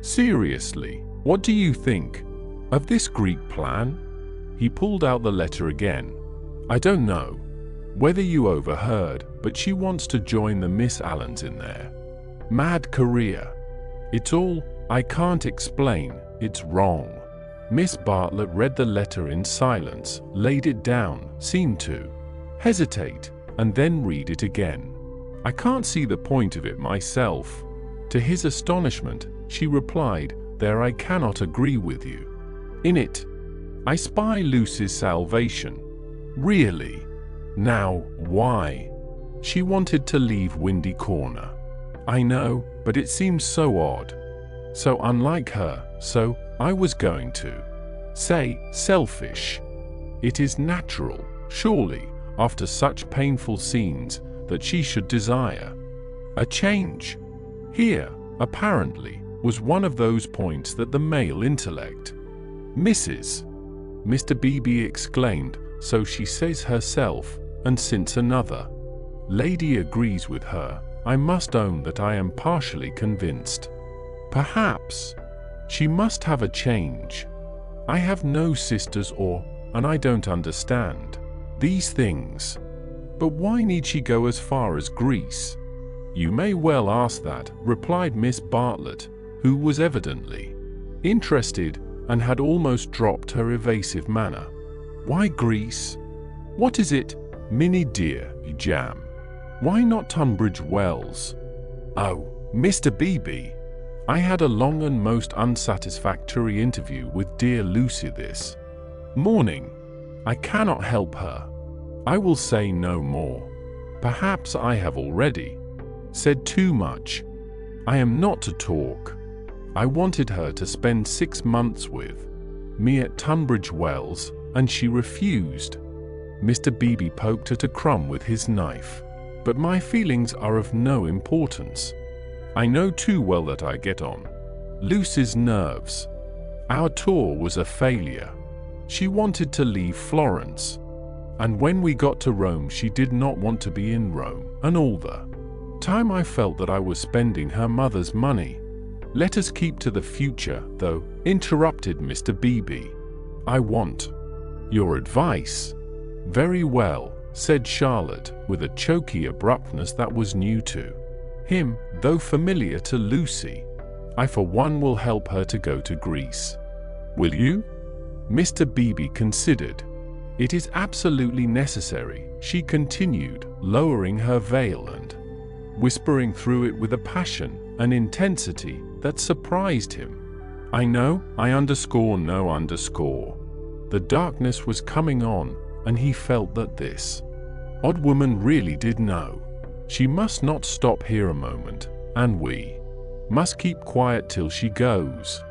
Seriously, what do you think of this Greek plan?" He pulled out the letter again. "I don't know whether you overheard, but she wants to join the Miss Allens in their mad career. It's all, I can't explain, it's wrong." Miss Bartlett read the letter in silence, laid it down, seemed to hesitate, and then read it again. "I can't see the point of it myself. To his astonishment, she replied, "There I cannot agree with you. In it, I spy Lucy's salvation." Really? Now, why? She wanted to leave Windy Corner. I know, but it seems so odd. So unlike her, so I was going to say selfish. It is natural, surely, after such painful scenes, that she should desire a change. Here, apparently, was one of those points that the male intellect. Mr. Beebe exclaimed, "So she says herself, and since another lady agrees with her, I must own that I am partially convinced. Perhaps she must have a change. I have no sisters and I don't understand these things. But why need she go as far as Greece?" "You may well ask that," replied Miss Bartlett, who was evidently interested and had almost dropped her evasive manner. "Why Greece? What is it, Minnie dear, jam? Why not Tunbridge Wells?" "Oh, Mr. Beebe, I had a long and most unsatisfactory interview with dear Lucy this morning. I cannot help her. I will say no more. Perhaps I have already said too much. I am not to talk. I wanted her to spend 6 months with me at Tunbridge Wells, and she refused." Mr. Beebe poked at a crumb with his knife. "But my feelings are of no importance. I know too well that I get on Lucy's nerves. Our tour was a failure. She wanted to leave Florence, and when we got to Rome she did not want to be in Rome, and all the time I felt that I was spending her mother's money." "Let us keep to the future, though," interrupted Mr. Beebe. "I want your advice." "Very well," said Charlotte, with a choky abruptness that was new to him, though familiar to Lucy. "I for one will help her to go to Greece." "Will you?" Mr. Beebe considered. "It is absolutely necessary," she continued, lowering her veil and whispering through it with a passion, an intensity, that surprised him. "I know, I underscore. The darkness was coming on, and he felt that this odd woman really did know. She must not stop here a moment, and we must keep quiet till she goes.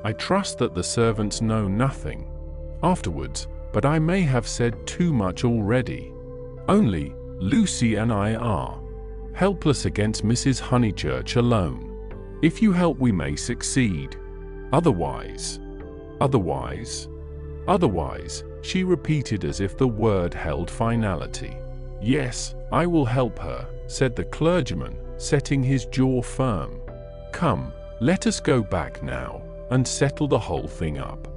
I trust that the servants know nothing afterwards, but I may have said too much already. Only, Lucy and I are helpless against Mrs. Honeychurch alone. If you help we may succeed. Otherwise, she repeated as if the word held finality. "Yes, I will help her," said the clergyman, setting his jaw firm. "Come, let us go back now, and settle the whole thing up."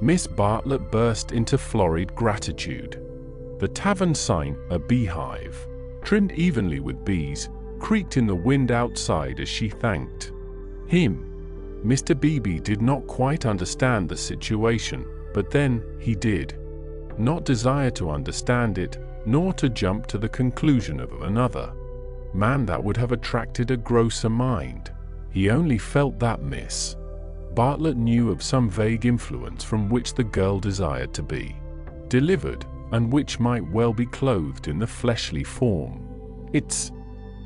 Miss Bartlett burst into florid gratitude. The tavern sign, a beehive, trimmed evenly with bees, creaked in the wind outside as she thanked him. Mr. Beebe did not quite understand the situation, but then he did not desire to understand it, nor to jump to the conclusion of another man that would have attracted a grosser mind. He only felt that Miss Bartlett knew of some vague influence from which the girl desired to be delivered, and which might well be clothed in the fleshly form. Its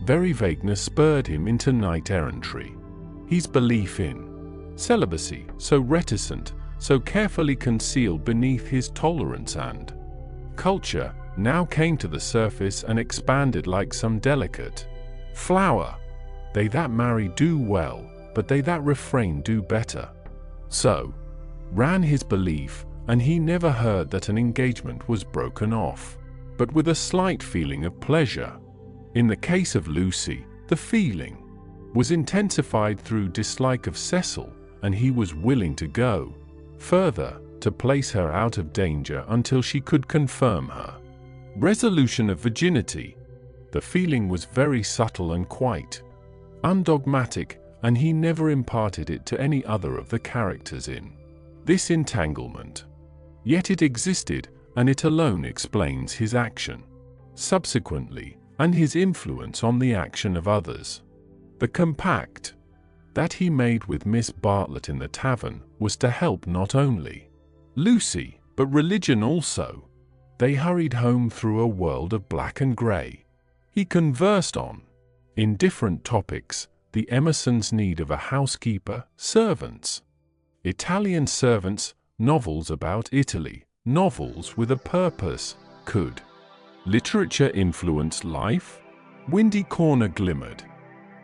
very vagueness spurred him into knight-errantry. His belief in celibacy, so reticent, so carefully concealed beneath his tolerance and culture, now came to the surface and expanded like some delicate flower. They that marry do well, but they that refrain do better. So ran his belief, and he never heard that an engagement was broken off, but with a slight feeling of pleasure. In the case of Lucy, the feeling was intensified through dislike of Cecil, and he was willing to go further, to place her out of danger until she could confirm her resolution of virginity. The feeling was very subtle and quite undogmatic, and he never imparted it to any other of the characters in this entanglement. Yet it existed, and it alone explains his action subsequently, and his influence on the action of others. The compact that he made with Miss Bartlett in the tavern was to help not only Lucy, but religion also. They hurried home through a world of black and grey. He conversed on indifferent topics: the Emersons' need of a housekeeper, servants, Italian servants, novels about Italy, novels with a purpose. Could literature influence life? Windy Corner glimmered.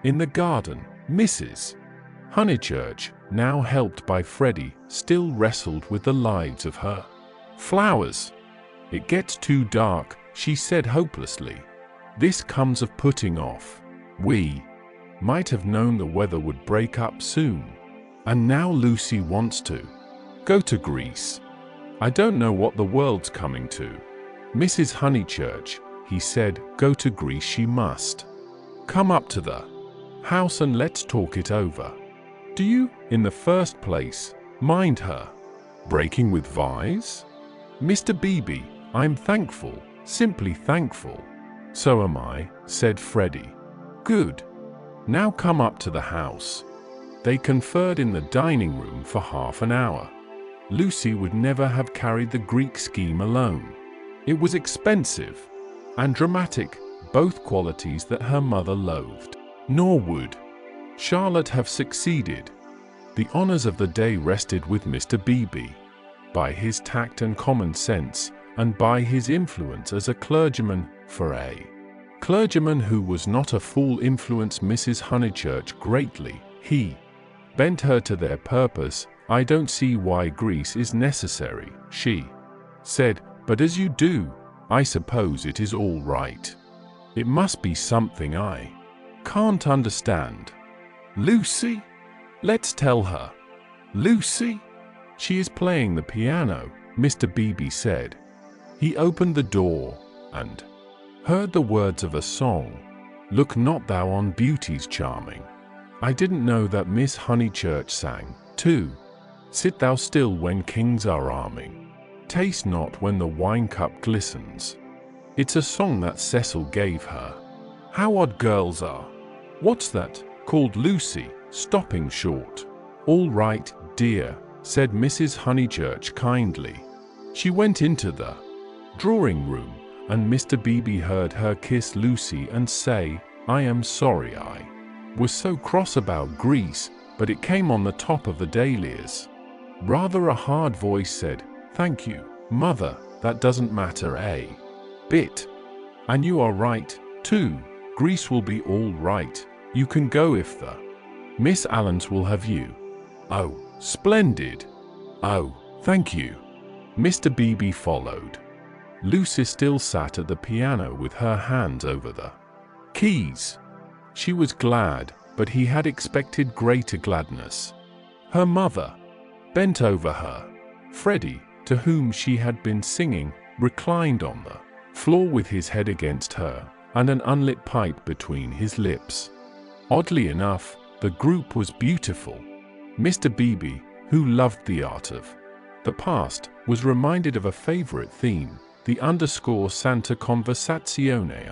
In the garden, Mrs. Honeychurch, now helped by Freddie, still wrestled with the lives of her flowers. "It gets too dark," she said hopelessly. "This comes of putting off. We might have known the weather would break up soon. And now Lucy wants to go to Greece. I don't know what the world's coming to." "Mrs. Honeychurch," he said, "go to Greece she must. Come up to the house and let's talk it over. Do you, in the first place, mind her breaking with Vi's?" "Mr. Beebe, I'm thankful, simply thankful." "So am I," said Freddie. "Good. Now come up to the house." They conferred in the dining room for half an hour. Lucy would never have carried the Greek scheme alone. It was expensive and dramatic, both qualities that her mother loathed. Nor would Charlotte have succeeded. The honors of the day rested with Mr. Beebe. By his tact and common sense, and by his influence as a clergyman, for a clergyman who was not a fool influenced Mrs. Honeychurch greatly. He bent her to their purpose. "I don't see why Greece is necessary," she said, "but as you do, I suppose it is all right. It must be something I can't understand." "Lucy? Let's tell her." "Lucy? She is playing the piano," Mr. Beebe said. He opened the door and heard the words of a song. "Look not thou on beauty's charming." I didn't know that Miss Honeychurch sang, too. "Sit thou still when kings are arming. Taste not when the wine cup glistens." It's a song that Cecil gave her. "How odd girls are." "What's that?" called Lucy, stopping short. "All right, dear," said Mrs. Honeychurch kindly. She went into the drawing room, and Mr. Beebe heard her kiss Lucy and say, "I am sorry I was so cross about Greece, but it came on the top of the dahlias." Rather a hard voice said, "Thank you, Mother, that doesn't matter a bit. And you are right, too. Greece will be all right. You can go if the Miss Allens will have you." "Oh, splendid." "Oh, thank you." Mr. Beebe followed. Lucy still sat at the piano with her hands over the keys. She was glad, but he had expected greater gladness. Her mother bent over her. Freddie, to whom she had been singing, reclined on the floor with his head against her, and an unlit pipe between his lips. Oddly enough, the group was beautiful. Mr. Beebe, who loved the art of the past, was reminded of a favorite theme, the Santa Conversazione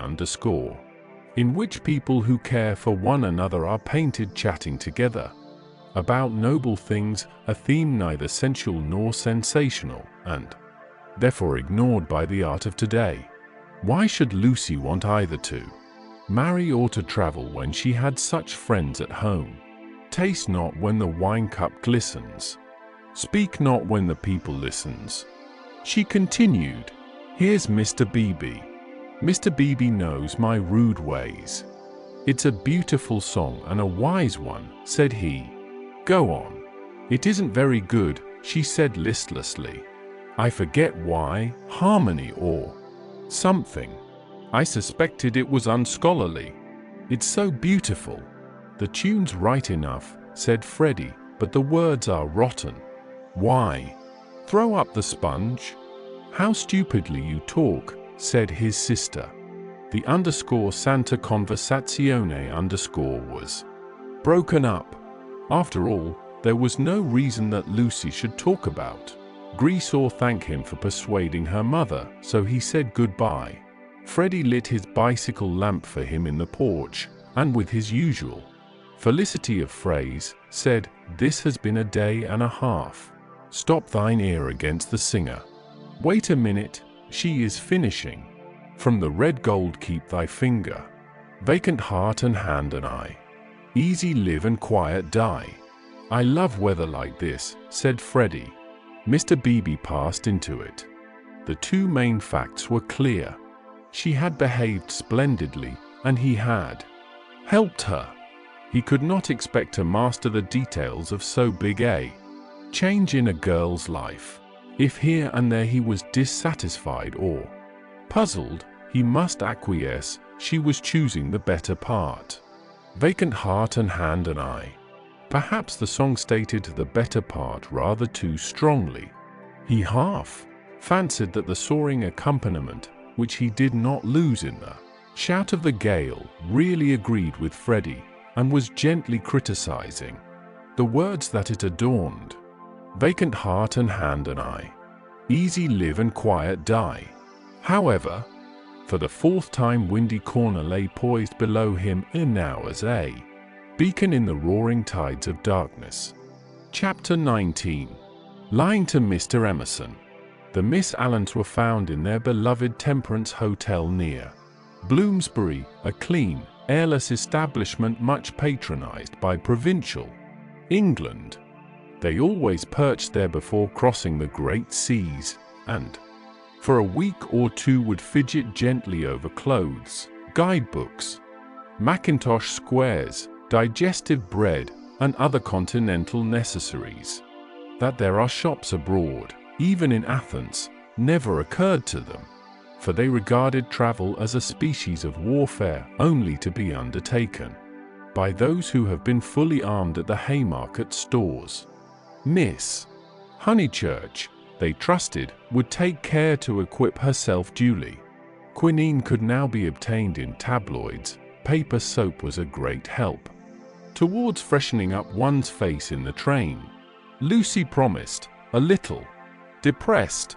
in which people who care for one another are painted chatting together about noble things, a theme neither sensual nor sensational, and therefore ignored by the art of today. Why should Lucy want either to marry or to travel when she had such friends at home? Taste not when the wine cup glistens. Speak not when the people listens. She continued, "Here's Mr. Beebe. Mr. Beebe knows my rude ways. It's a beautiful song and a wise one," said he. "Go on." "It isn't very good," she said listlessly. "I forget why, harmony or something. I suspected it was unscholarly. It's so beautiful." "The tune's right enough," said Freddie, "but the words are rotten." "Why? Throw up the sponge." "How stupidly you talk," said his sister. The Santa Conversazione was broken up. After all, there was no reason that Lucy should talk about Greece or thank him for persuading her mother, so he said goodbye. Freddie lit his bicycle lamp for him in the porch, and with his usual Felicity of phrase said, "This has been a day and a half. Stop thine ear against the singer. Wait a minute, she is finishing. From the red gold keep thy finger. Vacant heart and hand and eye. Easy live and quiet die." "I love weather like this," said Freddie. Mr. Beebe passed into it. The two main facts were clear. She had behaved splendidly, and he had helped her. He could not expect to master the details of so big a change in a girl's life. If here and there he was dissatisfied or puzzled, he must acquiesce she was choosing the better part. Vacant heart and hand and eye. Perhaps the song stated the better part rather too strongly. He half fancied that the soaring accompaniment, which he did not lose in the shout of the gale, really agreed with Freddie, and was gently criticizing the words that it adorned. Vacant heart and hand and eye. Easy live and quiet die. However, for the fourth time Windy Corner lay poised below him now as a beacon in the roaring tides of darkness. Chapter 19. Lying to Mr. Emerson. The Miss Allens were found in their beloved Temperance Hotel near Bloomsbury, a clean, airless establishment much patronized by provincial England. They always perched there before crossing the great seas, and for a week or two would fidget gently over clothes, guidebooks, Mackintosh squares, digestive bread, and other continental necessaries. That there are shops abroad, even in Athens, never occurred to them, for they regarded travel as a species of warfare only to be undertaken by those who have been fully armed at the Haymarket stores. Miss Honeychurch, they trusted, would take care to equip herself duly. Quinine could now be obtained in tabloids. Paper soap was a great help towards freshening up one's face in the train. Lucy promised, a little depressed.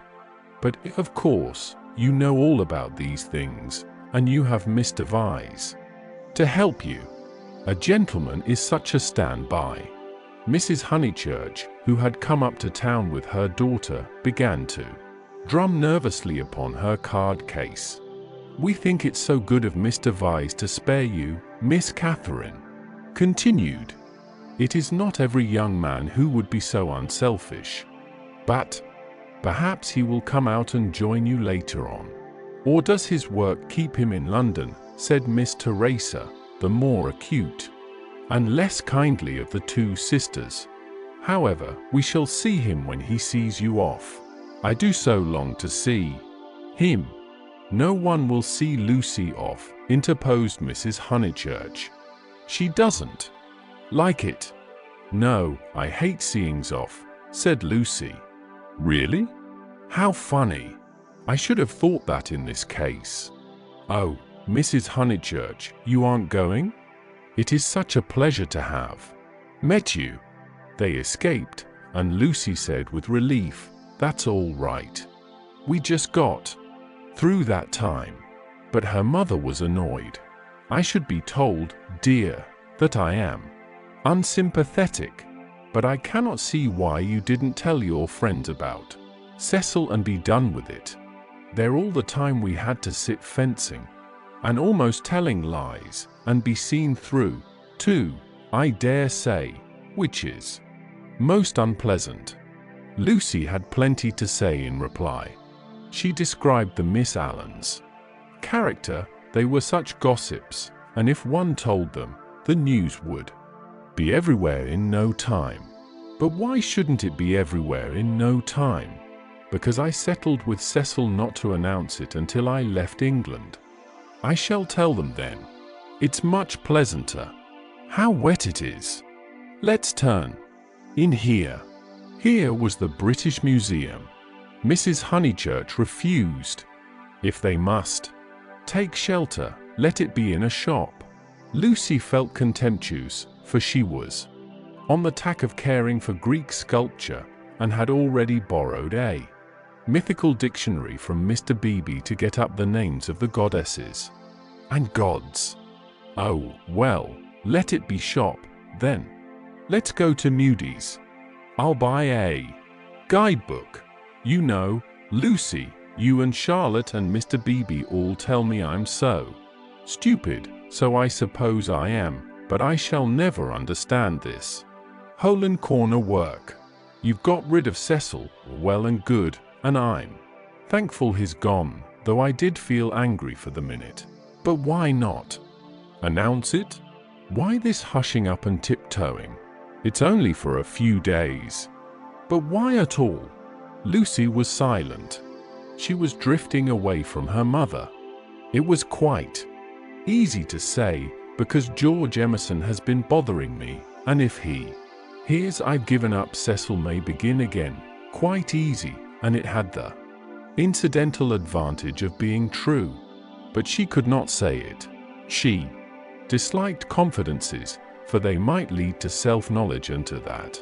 "But of course, you know all about these things, and you have Mr. Vyse to help you. A gentleman is such a stand-by." Mrs. Honeychurch, who had come up to town with her daughter, began to drum nervously upon her card case. "We think it's so good of Mr. Vyse to spare you," Miss Catherine continued. "It is not every young man who would be so unselfish. But perhaps he will come out and join you later on. Or does his work keep him in London?" said Miss Teresa, the more acute and less kindly of the two sisters. "However, we shall see him when he sees you off. I do so long to see him." "No one will see Lucy off," interposed Mrs. Honeychurch. "She doesn't like it." "No, I hate seeings off," said Lucy. "Really? How funny. I should have thought that in this case." "Oh, Mrs. Honeychurch, you aren't going? It is such a pleasure to have met you." They escaped, and Lucy said with relief, "That's all right. We just got through that time." But her mother was annoyed. "I should be told, dear, that I am unsympathetic. But I cannot see why you didn't tell your friends about Cecil and be done with it. There all the time we had to sit fencing, and almost telling lies, and be seen through, too, I dare say, which is most unpleasant." Lucy had plenty to say in reply. She described the Miss Allens' character. They were such gossips, and if one told them, the news would be everywhere in no time. "But why shouldn't it be everywhere in no time?" "Because I settled with Cecil not to announce it until I left England. I shall tell them then. It's much pleasanter. How wet it is. Let's turn in here." Here was the British Museum. Mrs. Honeychurch refused. If they must take shelter, let it be in a shop. Lucy felt contemptuous, for she was on the tack of caring for Greek sculpture, and had already borrowed a mythical dictionary from Mr. Beebe to get up the names of the goddesses and gods. "Oh, well, let it be shop," Then, let's go to Moody's. I'll buy a guidebook. You know, Lucy, you and Charlotte and Mr. Beebe all tell me I'm so stupid, so I suppose I am, but I shall never understand this hole and corner work. You've got rid of Cecil, well and good, and I'm thankful he's gone, though I did feel angry for the minute. But why not announce it? Why this hushing up and tiptoeing? It's only for a few days. But why at all? Lucy was silent. She was drifting away from her mother. It was quite easy to say, because George Emerson has been bothering me, and if he hears I've given up, Cecil may begin again. Quite easy, and it had the incidental advantage of being true. But she could not say it. She disliked confidences, for they might lead to self-knowledge and to that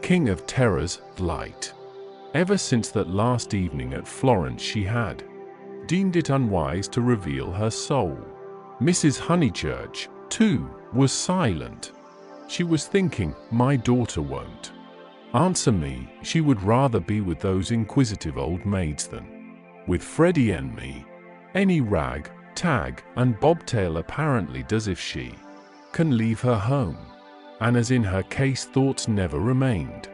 king of terrors, light. Ever since that last evening at Florence she had deemed it unwise to reveal her soul. Mrs. Honeychurch, too, was silent. She was thinking, my daughter won't answer me. She would rather be with those inquisitive old maids than with Freddie and me. Any rag, tag, and bobtail apparently does if she can leave her home. And as in her case, thoughts never remained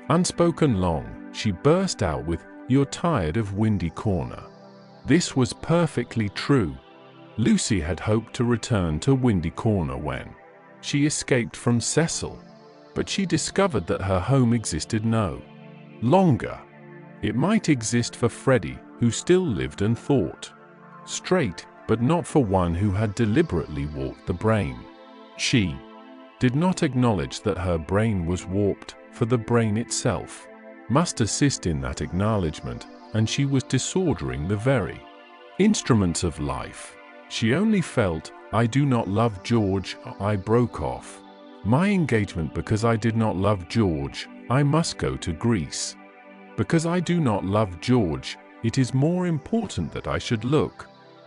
unspoken long. She burst out with, "You're tired of Windy Corner." This was perfectly true. Lucy had hoped to return to Windy Corner when she escaped from Cecil, but she discovered that her home existed no longer. It might exist for Freddie, who still lived and thought straight, but not for one who had deliberately warped the brain. She did not acknowledge that her brain was warped, for the brain itself must assist in that acknowledgement, and she was disordering the very instruments of life. She only felt, I do not love George. I broke off my engagement because I did not love George. I must go to Greece. Because I do not love George, it is more important that I should look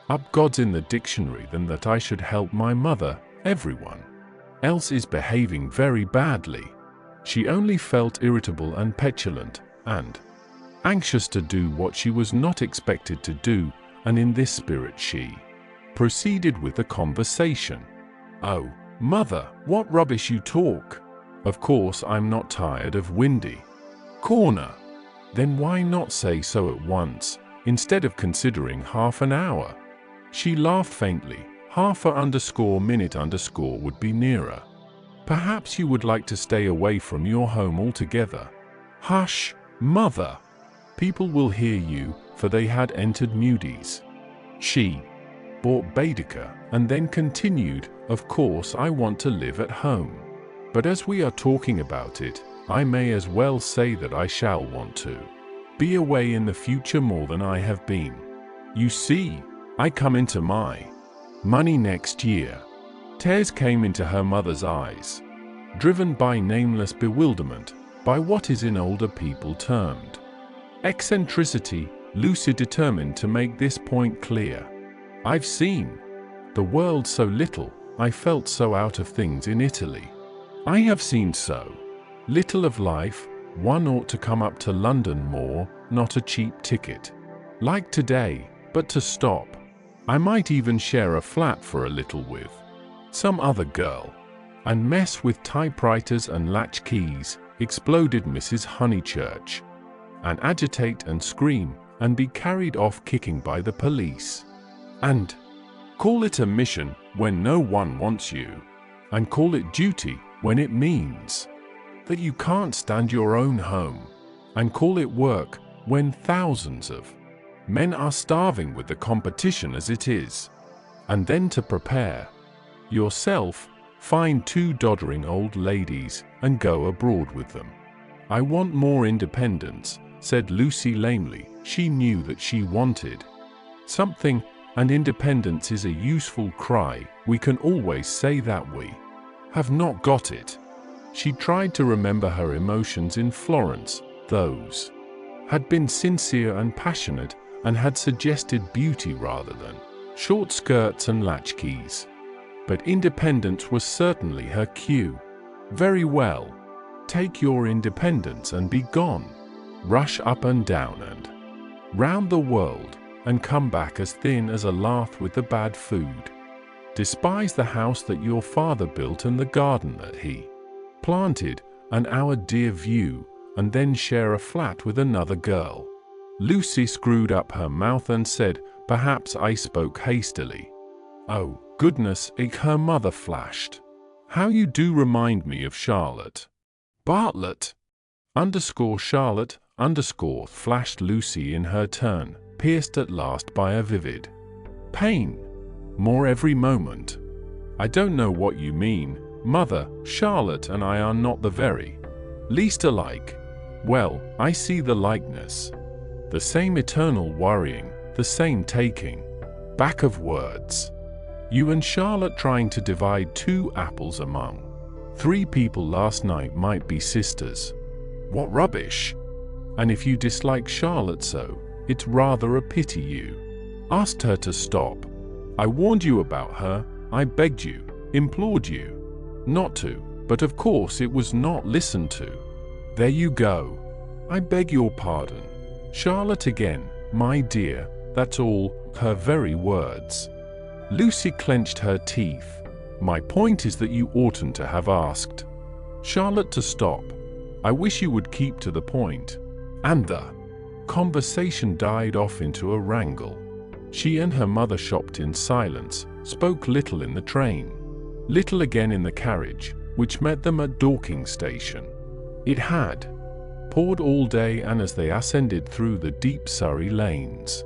up gods in the dictionary than that I should help my mother. Everyone else is behaving very badly. She only felt irritable and petulant, and anxious to do what she was not expected to do, and in this spirit she proceeded with the conversation. "Oh, Mother, what rubbish you talk. Of course I'm not tired of Windy Corner." Then why not say so at once, instead of considering half an hour? She laughed faintly. Half a minute would be nearer. Perhaps you would like to stay away from your home altogether. Hush, Mother. People will hear you, for they had entered Moody's. She bought Baedeker, and then continued, "Of course I want to live at home. But as we are talking about it, I may as well say that I shall want to be away in the future more than I have been. You see, I come into my money next year." Tears came into her mother's eyes, driven by nameless bewilderment, by what is in older people termed eccentricity. Lucy determined to make this point clear. "I've seen the world so little. I felt so out of things in Italy. I have seen so little of life. One ought to come up to London more, not a cheap ticket like today, but to stop. I might even share a flat for a little with some other girl, and mess with typewriters and latch keys," exploded Mrs. Honeychurch, "and agitate and scream, and be carried off kicking by the police, and call it a mission when no one wants you, and call it duty when it means that you can't stand your own home, and call it work when thousands of men are starving with the competition as it is, and then to prepare yourself, find 2 doddering old ladies, and go abroad with them." "I want more independence," said Lucy lamely. She knew that she wanted something, and independence is a useful cry. We can always say that we have not got it. She tried to remember her emotions in Florence. Those had been sincere and passionate, and had suggested beauty rather than short skirts and latchkeys. But independence was certainly her cue. Very well. Take your independence and be gone. Rush up and down and round the world, and come back as thin as a lath with the bad food. Despise the house that your father built and the garden that he planted, and our dear view, and then share a flat with another girl. Lucy screwed up her mouth and said, "Perhaps I spoke hastily." "Oh, goodness," her mother flashed. "How you do remind me of Charlotte." "Bartlett _Charlotte _ flashed Lucy in her turn, pierced at last by a vivid pain. More every moment. "I don't know what you mean, Mother. Charlotte and I are not the very least alike." "Well, I see the likeness. The same eternal worrying, the same taking back of words. You and Charlotte trying to divide 2 apples among 3 people last night might be sisters. What rubbish! And if you dislike Charlotte so, it's rather a pity you asked her to stop. I warned you about her, I begged you, implored you not to, but of course it was not listened to. There you go. I beg your pardon. Charlotte again, my dear, that's all," her very words. Lucy clenched her teeth. "My point is that you oughtn't to have asked Charlotte to stop. I wish you would keep to the point." And the conversation died off into a wrangle. She and her mother shopped in silence, spoke little in the train, little again in the carriage, which met them at Dorking station. It had poured all day, and as they ascended through the deep Surrey lanes,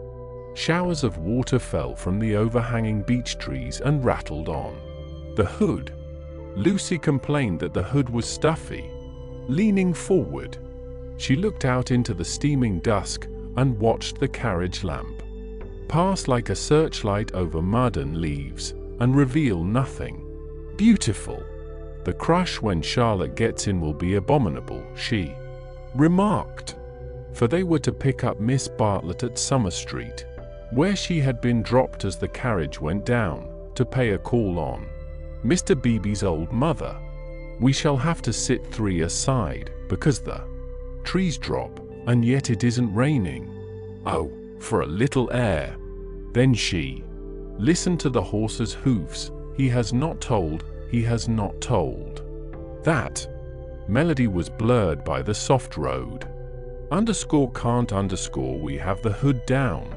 showers of water fell from the overhanging beech trees and rattled on the hood. Lucy complained that the hood was stuffy. Leaning forward, she looked out into the steaming dusk and watched the carriage lamp pass like a searchlight over mud and leaves and reveal nothing. "Beautiful. The crush when Charlotte gets in will be abominable," she remarked. For they were to pick up Miss Bartlett at Summer Street, where she had been dropped as the carriage went down, to pay a call on Mr. Beebe's old mother. "We shall have to sit 3 aside, because the trees drop, and yet it isn't raining. Oh, for a little air." Then she listened to the horse's hoofs. He has not told. That melody was blurred by the soft road. _can't_ we have the hood down?"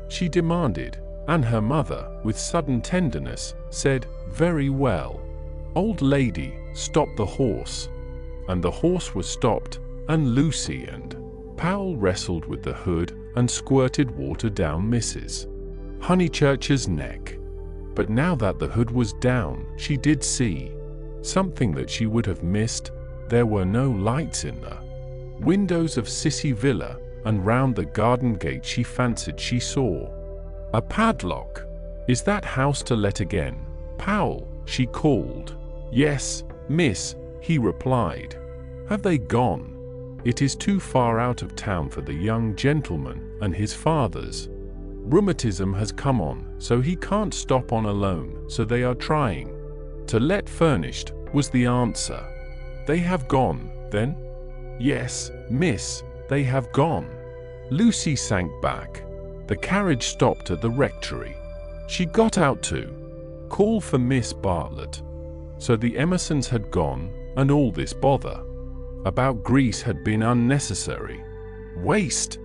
she demanded, and her mother, with sudden tenderness, said, "Very well. Old lady, stop the horse." And the horse was stopped, and Lucy and Powell wrestled with the hood and squirted water down Mrs. Honeychurch's neck. But now that the hood was down, she did see something that she would have missed. There were no lights in the windows of Sissy Villa, and round the garden gate she fancied she saw a padlock. "Is that house to let again, Powell?" she called. "Yes, miss," he replied. "Have they gone?" "It is too far out of town for the young gentleman and his father's rheumatism has come on, so he can't stop on alone, so they are trying to let furnished," was the answer. "They have gone, then?" "Yes, miss, they have gone." Lucy sank back. The carriage stopped at the rectory. She got out to call for Miss Bartlett. So the Emersons had gone, and all this bother about Greece had been unnecessary. Waste!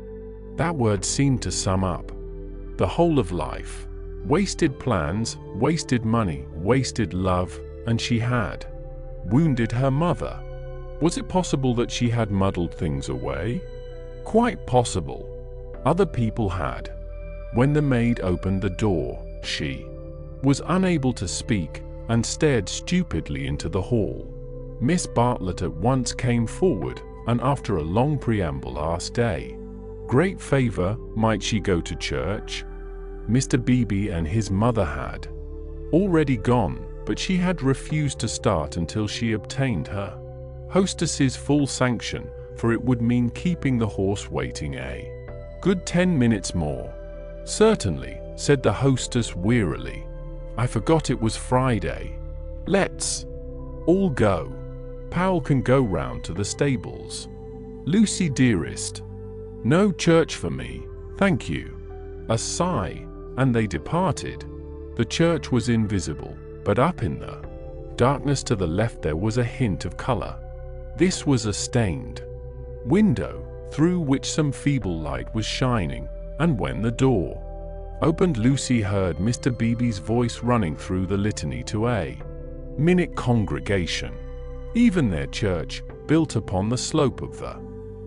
That word seemed to sum up the whole of life. Wasted plans, wasted money, wasted love, and she had wounded her mother. Was it possible that she had muddled things away? Quite possible. Other people had. When the maid opened the door, she was unable to speak and stared stupidly into the hall. Miss Bartlett at once came forward and after a long preamble asked a great favor, might she go to church? Mr. Beebe and his mother had already gone, but she had refused to start until she obtained her hostess's full sanction, for it would mean keeping the horse waiting a good 10 minutes more. "Certainly," said the hostess wearily. "I forgot it was Friday. Let's all go." Powell can go round to the stables. Lucy dearest. No church for me, thank you. A sigh, and they departed. The church was invisible, but up in the darkness to the left there was a hint of colour. This was a stained window, through which some feeble light was shining, and when the door opened, Lucy heard Mr. Beebe's voice running through the litany to a minute congregation. Even their church, built upon the slope of the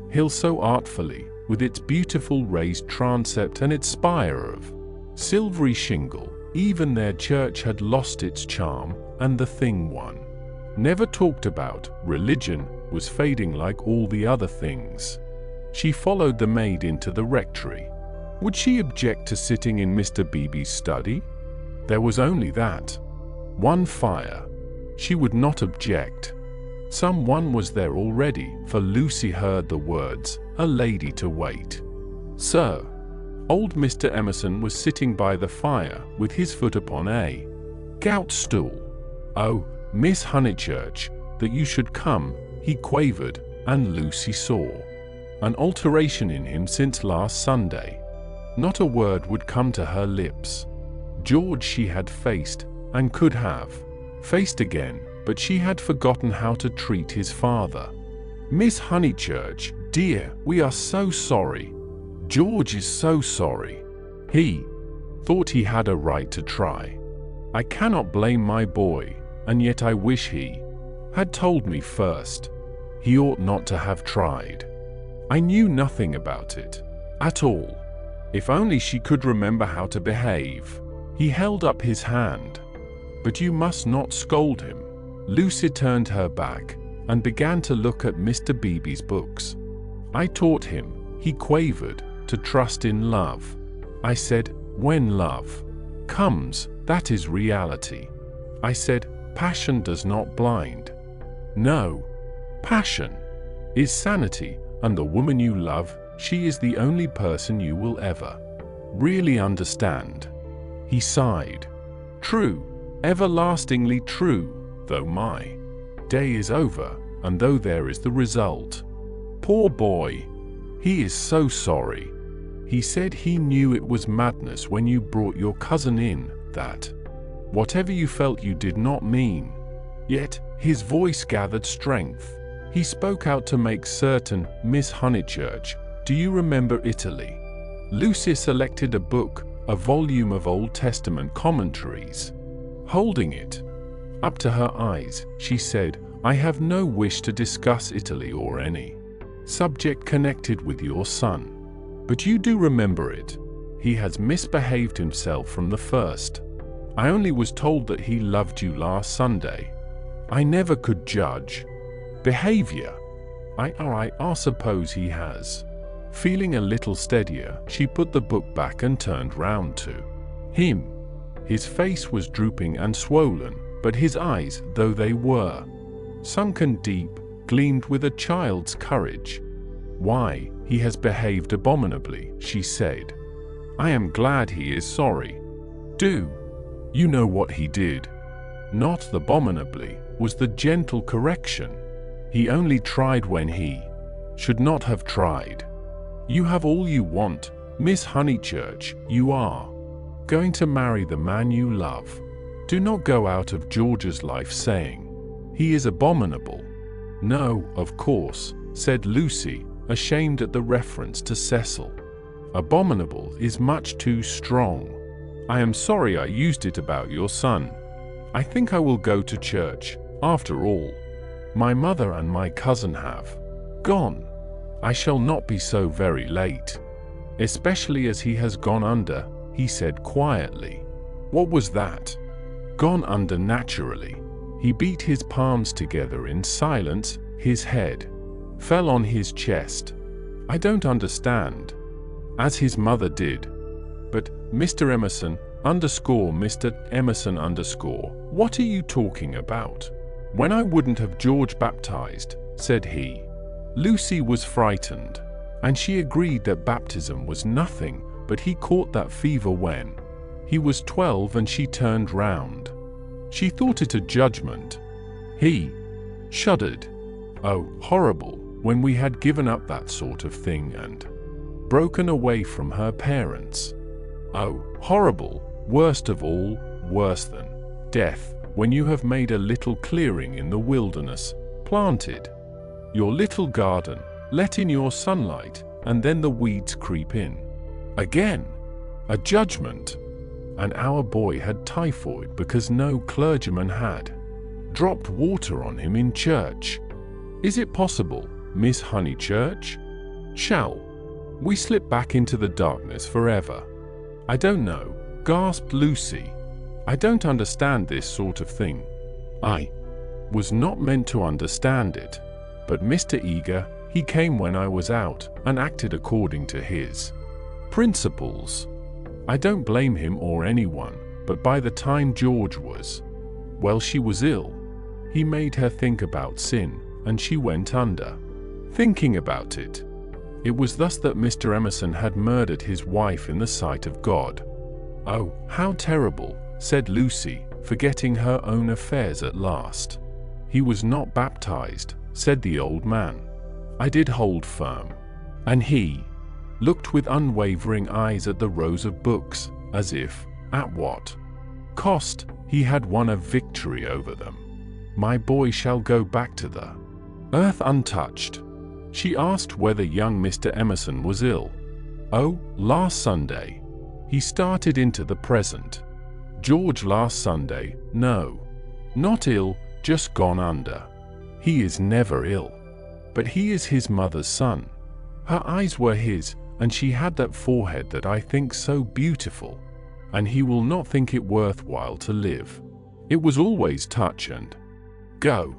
hill so artfully, with its beautiful raised transept and its spire of silvery shingle, even their church had lost its charm, and the thing one never talked about, religion, was fading like all the other things. She followed the maid into the rectory. Would she object to sitting in Mr. Beebe's study? There was only that one fire. She would not object. Someone was there already, for Lucy heard the words, "A lady to wait." Sir. Old Mr. Emerson was sitting by the fire, with his foot upon a gout stool. "Oh, Miss Honeychurch, that you should come," he quavered, and Lucy saw an alteration in him since last Sunday. Not a word would come to her lips. George she had faced, and could have faced again, but she had forgotten how to treat his father. "Miss Honeychurch, dear, we are so sorry. George is so sorry." He thought he had a right to try. "I cannot blame my boy, and yet I wish he had told me first. He ought not to have tried. I knew nothing about it at all. If only she could remember how to behave." He held up his hand. "But you must not scold him." Lucy turned her back, and began to look at Mr. Beebe's books. "I taught him," he quavered, "to trust in love. I said, when love comes, that is reality. I said, passion does not blind. No. Passion is sanity, and the woman you love, she is the only person you will ever really understand." He sighed. "True, everlastingly true, though my day is over, and though there is the result. Poor boy. He is so sorry. He said he knew it was madness when you brought your cousin in, that whatever you felt you did not mean." Yet his voice gathered strength. He spoke out to make certain. "Miss Honeychurch, do you remember Italy?" Lucy selected a book, a volume of Old Testament commentaries. Holding it up to her eyes, she said, "I have no wish to discuss Italy or any subject connected with your son. But you do remember it. He has misbehaved himself from the first. I only was told that he loved you last Sunday. I never could judge behavior. I suppose he has." Feeling a little steadier, she put the book back and turned round to him. His face was drooping and swollen, but his eyes, though they were sunken deep, gleamed with a child's courage. "Why, he has behaved abominably," she said. "I am glad he is sorry. Do you know what he did?" "Not abominably," was the gentle correction. "He only tried when he should not have tried. You have all you want, Miss Honeychurch. You are going to marry the man you love. Do not go out of George's life saying he is abominable." "No, of course," said Lucy, ashamed at the reference to Cecil. "Abominable is much too strong. I am sorry I used it about your son. I think I will go to church, after all. My mother and my cousin have gone. I shall not be so very late. Especially as he has gone under," he said quietly. "What was that?" "Gone under naturally." He beat his palms together in silence. His head fell on his chest. "I don't understand." As his mother did. "But, Mr. Emerson, Mr. Emerson, what are you talking about? When I wouldn't have George baptized," said he. Lucy was frightened, and she agreed that baptism was nothing, but he caught that fever when he was 12, and she turned round. She thought it a judgment. He shuddered. Oh, horrible, when we had given up that sort of thing and broken away from her parents. Oh, horrible, worst of all, worse than death, when you have made a little clearing in the wilderness, planted your little garden, let in your sunlight, and then the weeds creep in. Again, a judgment. And our boy had typhoid because no clergyman had dropped water on him in church. Is it possible, Miss Honeychurch? Shall we slip back into the darkness forever? I don't know, gasped Lucy. I don't understand this sort of thing. I was not meant to understand it. But Mr. Eager, he came when I was out and acted according to his principles. I don't blame him or anyone, but by the time George was, well, she was ill. He made her think about sin, and she went under. Thinking about it. It was thus that Mr. Emerson had murdered his wife in the sight of God. Oh, how terrible, said Lucy, forgetting her own affairs at last. He was not baptized, said the old man. I did hold firm. And he looked with unwavering eyes at the rows of books, as if, at what cost, he had won a victory over them. My boy shall go back to the earth untouched. She asked whether young Mr. Emerson was ill. Oh, last Sunday. He started into the present. George last Sunday, no. Not ill, just gone under. He is never ill. But he is his mother's son. Her eyes were his, and she had that forehead that I think so beautiful. And he will not think it worthwhile to live. It was always touch and go.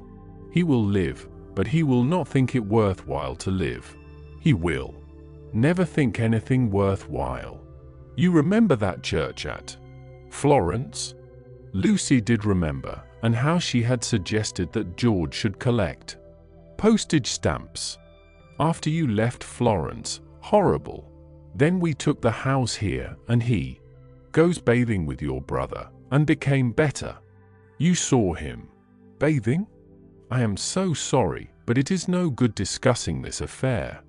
He will live, but he will not think it worthwhile to live. He will never think anything worthwhile. You remember that church at Florence? Lucy did remember, and how she had suggested that George should collect postage stamps. After you left Florence, horrible. Then we took the house here, and he goes bathing with your brother, and became better. You saw him bathing? I am so sorry, but it is no good discussing this affair.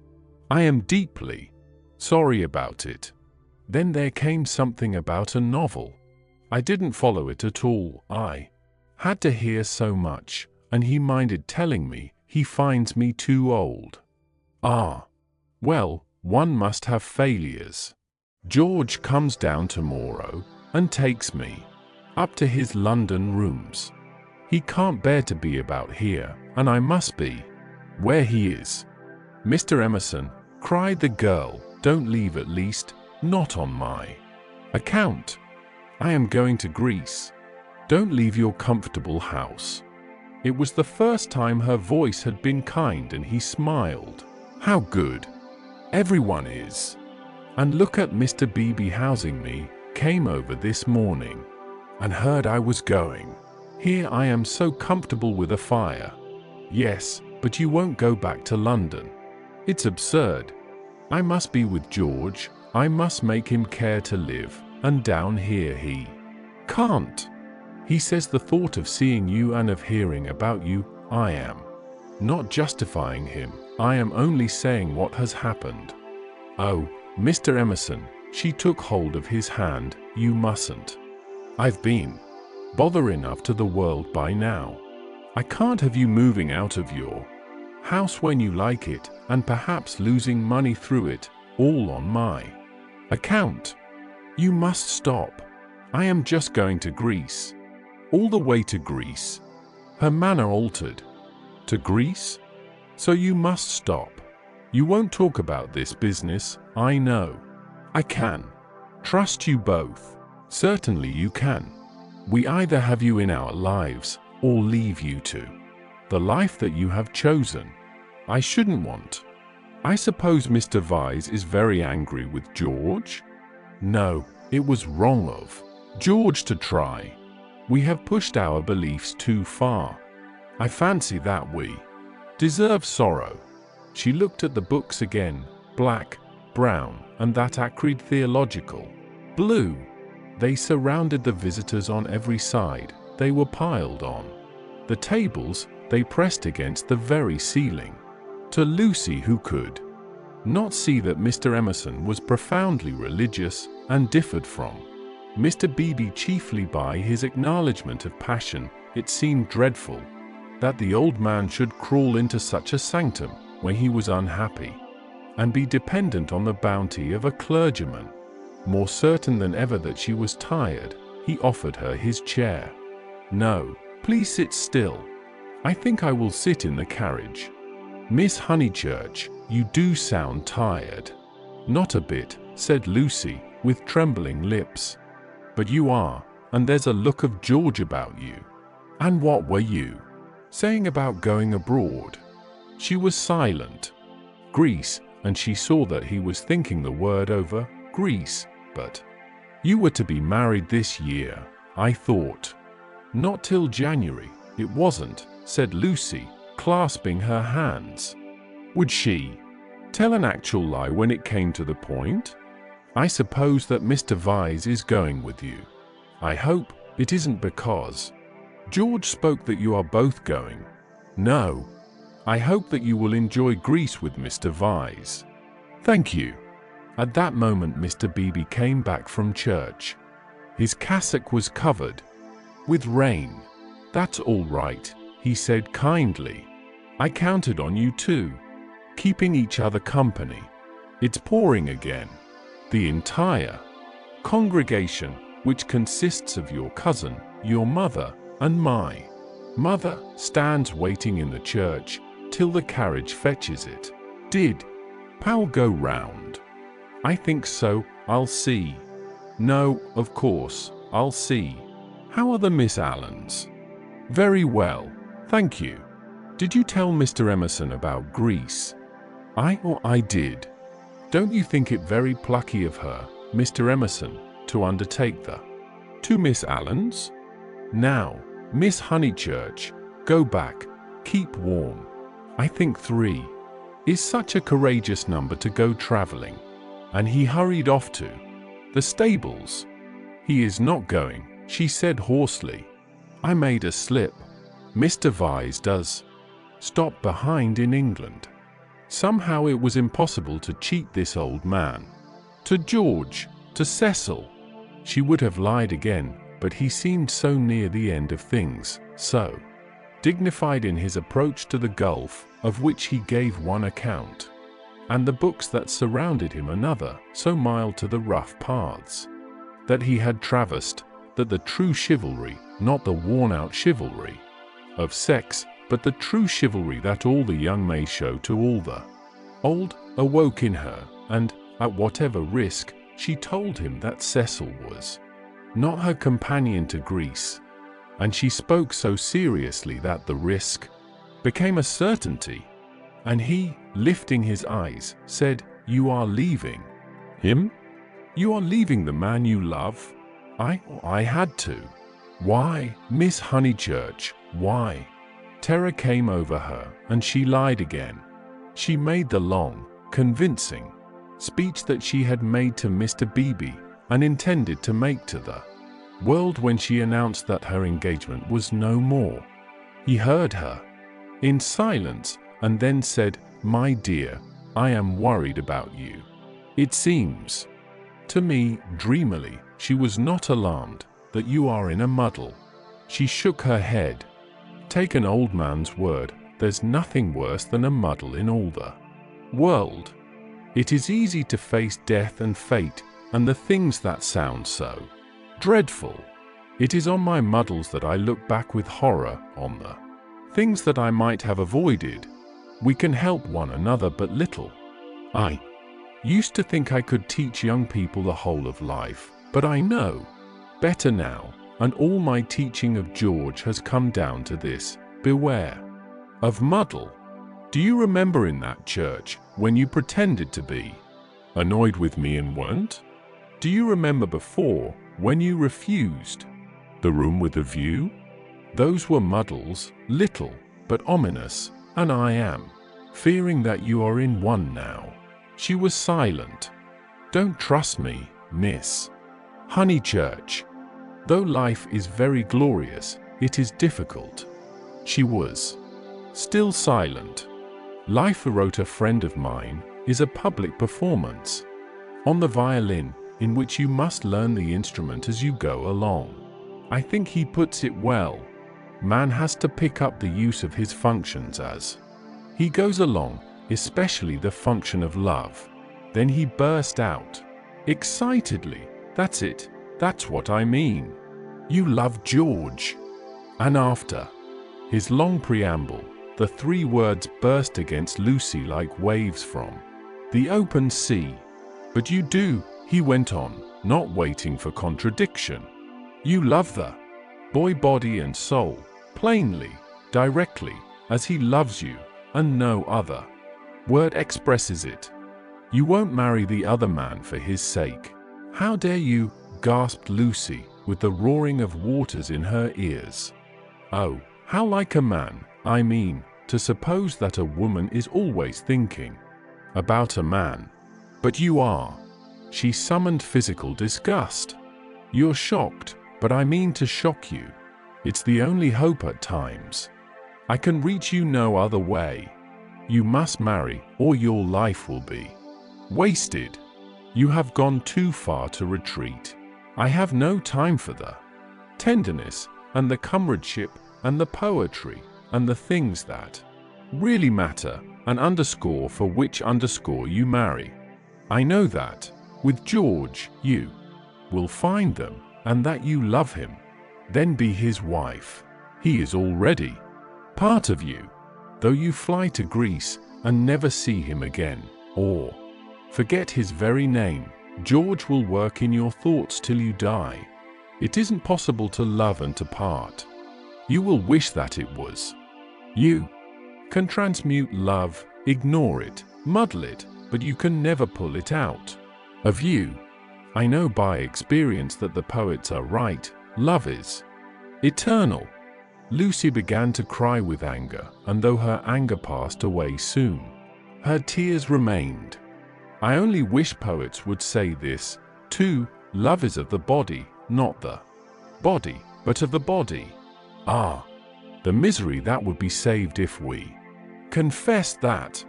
I am deeply sorry about it. Then there came something about a novel. I didn't follow it at all. I had to hear so much, and he minded telling me he finds me too old. Ah, well, one must have failures. George comes down tomorrow and takes me up to his London rooms. He can't bear to be about here, and I must be where he is. Mr. Emerson, cried the girl, don't leave, at least not on my account. I am going to Greece. Don't leave your comfortable house. It was the first time her voice had been kind, and he smiled. How good everyone is. And look at Mr. Beebe housing me, came over this morning and heard I was going. Here I am so comfortable with a fire. Yes, but you won't go back to London. It's absurd. I must be with George. I must make him care to live, and down here he can't. He says the thought of seeing you and of hearing about you, I am not justifying him. I am only saying what has happened. Oh, Mr. Emerson, she took hold of his hand, you mustn't. I've been bother enough to the world by now. I can't have you moving out of your house when you like it, and perhaps losing money through it, all on my account. You must stop. I am just going to Greece. All the way to Greece. Her manner altered. To Greece? So you must stop. You won't talk about this business, I know. I can trust you both. Certainly you can. We either have you in our lives, or leave you to the life that you have chosen. I shouldn't want. I suppose Mr. Vyse is very angry with George? No, it was wrong of George to try. We have pushed our beliefs too far. I fancy that we deserve sorrow. She looked at the books again, black, brown, and that acrid theological blue. They surrounded the visitors on every side. They were piled on the tables, they pressed against the very ceiling. To Lucy, who could not see that Mr. Emerson was profoundly religious and differed from Mr. Beebe chiefly by his acknowledgement of passion, it seemed dreadful that the old man should crawl into such a sanctum where he was unhappy, and be dependent on the bounty of a clergyman. More certain than ever that she was tired, he offered her his chair. "No, please sit still. I think I will sit in the carriage. Miss Honeychurch, you do sound tired." "Not a bit," said Lucy, with trembling lips. "But you are, and there's a look of George about you. And what were you saying about going abroad?" She was silent. Greece, and she saw that he was thinking the word over, Greece. "But you were to be married this year, I thought." "Not till January, it wasn't," said Lucy, clasping her hands. Would she tell an actual lie when it came to the point? "I suppose that Mr. Vyse is going with you. I hope it isn't because George spoke that you are both going." "No. I hope that you will enjoy Greece with Mr. Vyse." "Thank you." At that moment Mr. Beebe came back from church. His cassock was covered with rain. "That's all right," he said kindly. "I counted on you too, keeping each other company. It's pouring again. The entire congregation, which consists of your cousin, your mother, and my mother, stands waiting in the church till the carriage fetches it." "Did Powell go round?" "I think so. I'll see." "No, of course, I'll see. How are the Miss Allens?" "Very well, thank you. Did you tell Mr. Emerson about Greece?" I did." "Don't you think it very plucky of her, Mr. Emerson, to undertake the two Miss Allens? Now, Miss Honeychurch, go back, keep warm. I think 3 is such a courageous number to go traveling." And he hurried off to the stables. "He is not going," she said hoarsely. "I made a slip. Mr. Vyse does stop behind in England." Somehow it was impossible to cheat this old man. To George, to Cecil. She would have lied again, but he seemed so near the end of things, so dignified in his approach to the gulf, of which he gave one account, and the books that surrounded him another, so mild to the rough paths that he had traversed, that the true chivalry, not the worn-out chivalry of sex, but the true chivalry that all the young may show to all the old, awoke in her, and, at whatever risk, she told him that Cecil was not her companion to Greece, and she spoke so seriously that the risk became a certainty, and he, lifting his eyes, said, "You are leaving him? You are leaving the man you love?" I had to." "Why, Miss Honeychurch, why?" Terror came over her, and she lied again. She made the long, convincing speech that she had made to Mr. Beebe, and intended to make to the world when she announced that her engagement was no more. He heard her in silence, and then said, "My dear, I am worried about you. It seems to me," dreamily, she was not alarmed, "that you are in a muddle." She shook her head. "Take an old man's word, there's nothing worse than a muddle in all the world. It is easy to face death and fate, and the things that sound so dreadful. It is on my muddles that I look back with horror, on the things that I might have avoided. We can help one another but little. I used to think I could teach young people the whole of life, but I know better now, and all my teaching of George has come down to this: beware of muddle. Do you remember in that church, when you pretended to be annoyed with me and weren't? Do you remember before, when you refused the room with a view? Those were muddles, little, but ominous, and I am fearing that you are in one now." She was silent. "Don't trust me, Miss Honeychurch. Though life is very glorious, it is difficult." She was still silent. Life, wrote a friend of mine, is a public performance. On the violin, in which you must learn the instrument as you go along. I think he puts it well. Man has to pick up the use of his functions as he goes along, especially the function of love. Then he burst out, excitedly, "That's it, that's what I mean. You love George." And after his long preamble, the 3 words burst against Lucy like waves from the open sea. "But you do," he went on, not waiting for contradiction. "You love the boy body and soul, plainly, directly, as he loves you, and no other word expresses it. You won't marry the other man for his sake." "How dare you?" gasped Lucy, with the roaring of waters in her ears. "Oh, how like a man, I mean, to suppose that a woman is always thinking about a man. But you are." She summoned physical disgust. "You're shocked, but I mean to shock you. It's the only hope at times. I can reach you no other way. You must marry, or your life will be wasted. You have gone too far to retreat. I have no time for the tenderness, and the comradeship, and the poetry, and the things that really matter, and underscore for which underscore you marry. I know that, with George, you will find them, and that you love him. Then be his wife. He is already part of you. Though you fly to Greece and never see him again, or forget his very name, George will work in your thoughts till you die. It isn't possible to love and to part. You will wish that it was. You can transmute love, ignore it, muddle it, but you can never pull it out of you. I know by experience that the poets are right. Love is eternal." Lucy began to cry with anger, and though her anger passed away soon, her tears remained. "I only wish poets would say this, too. Love is of the body, not the body, but of the body. Ah, the misery that would be saved if we confessed that.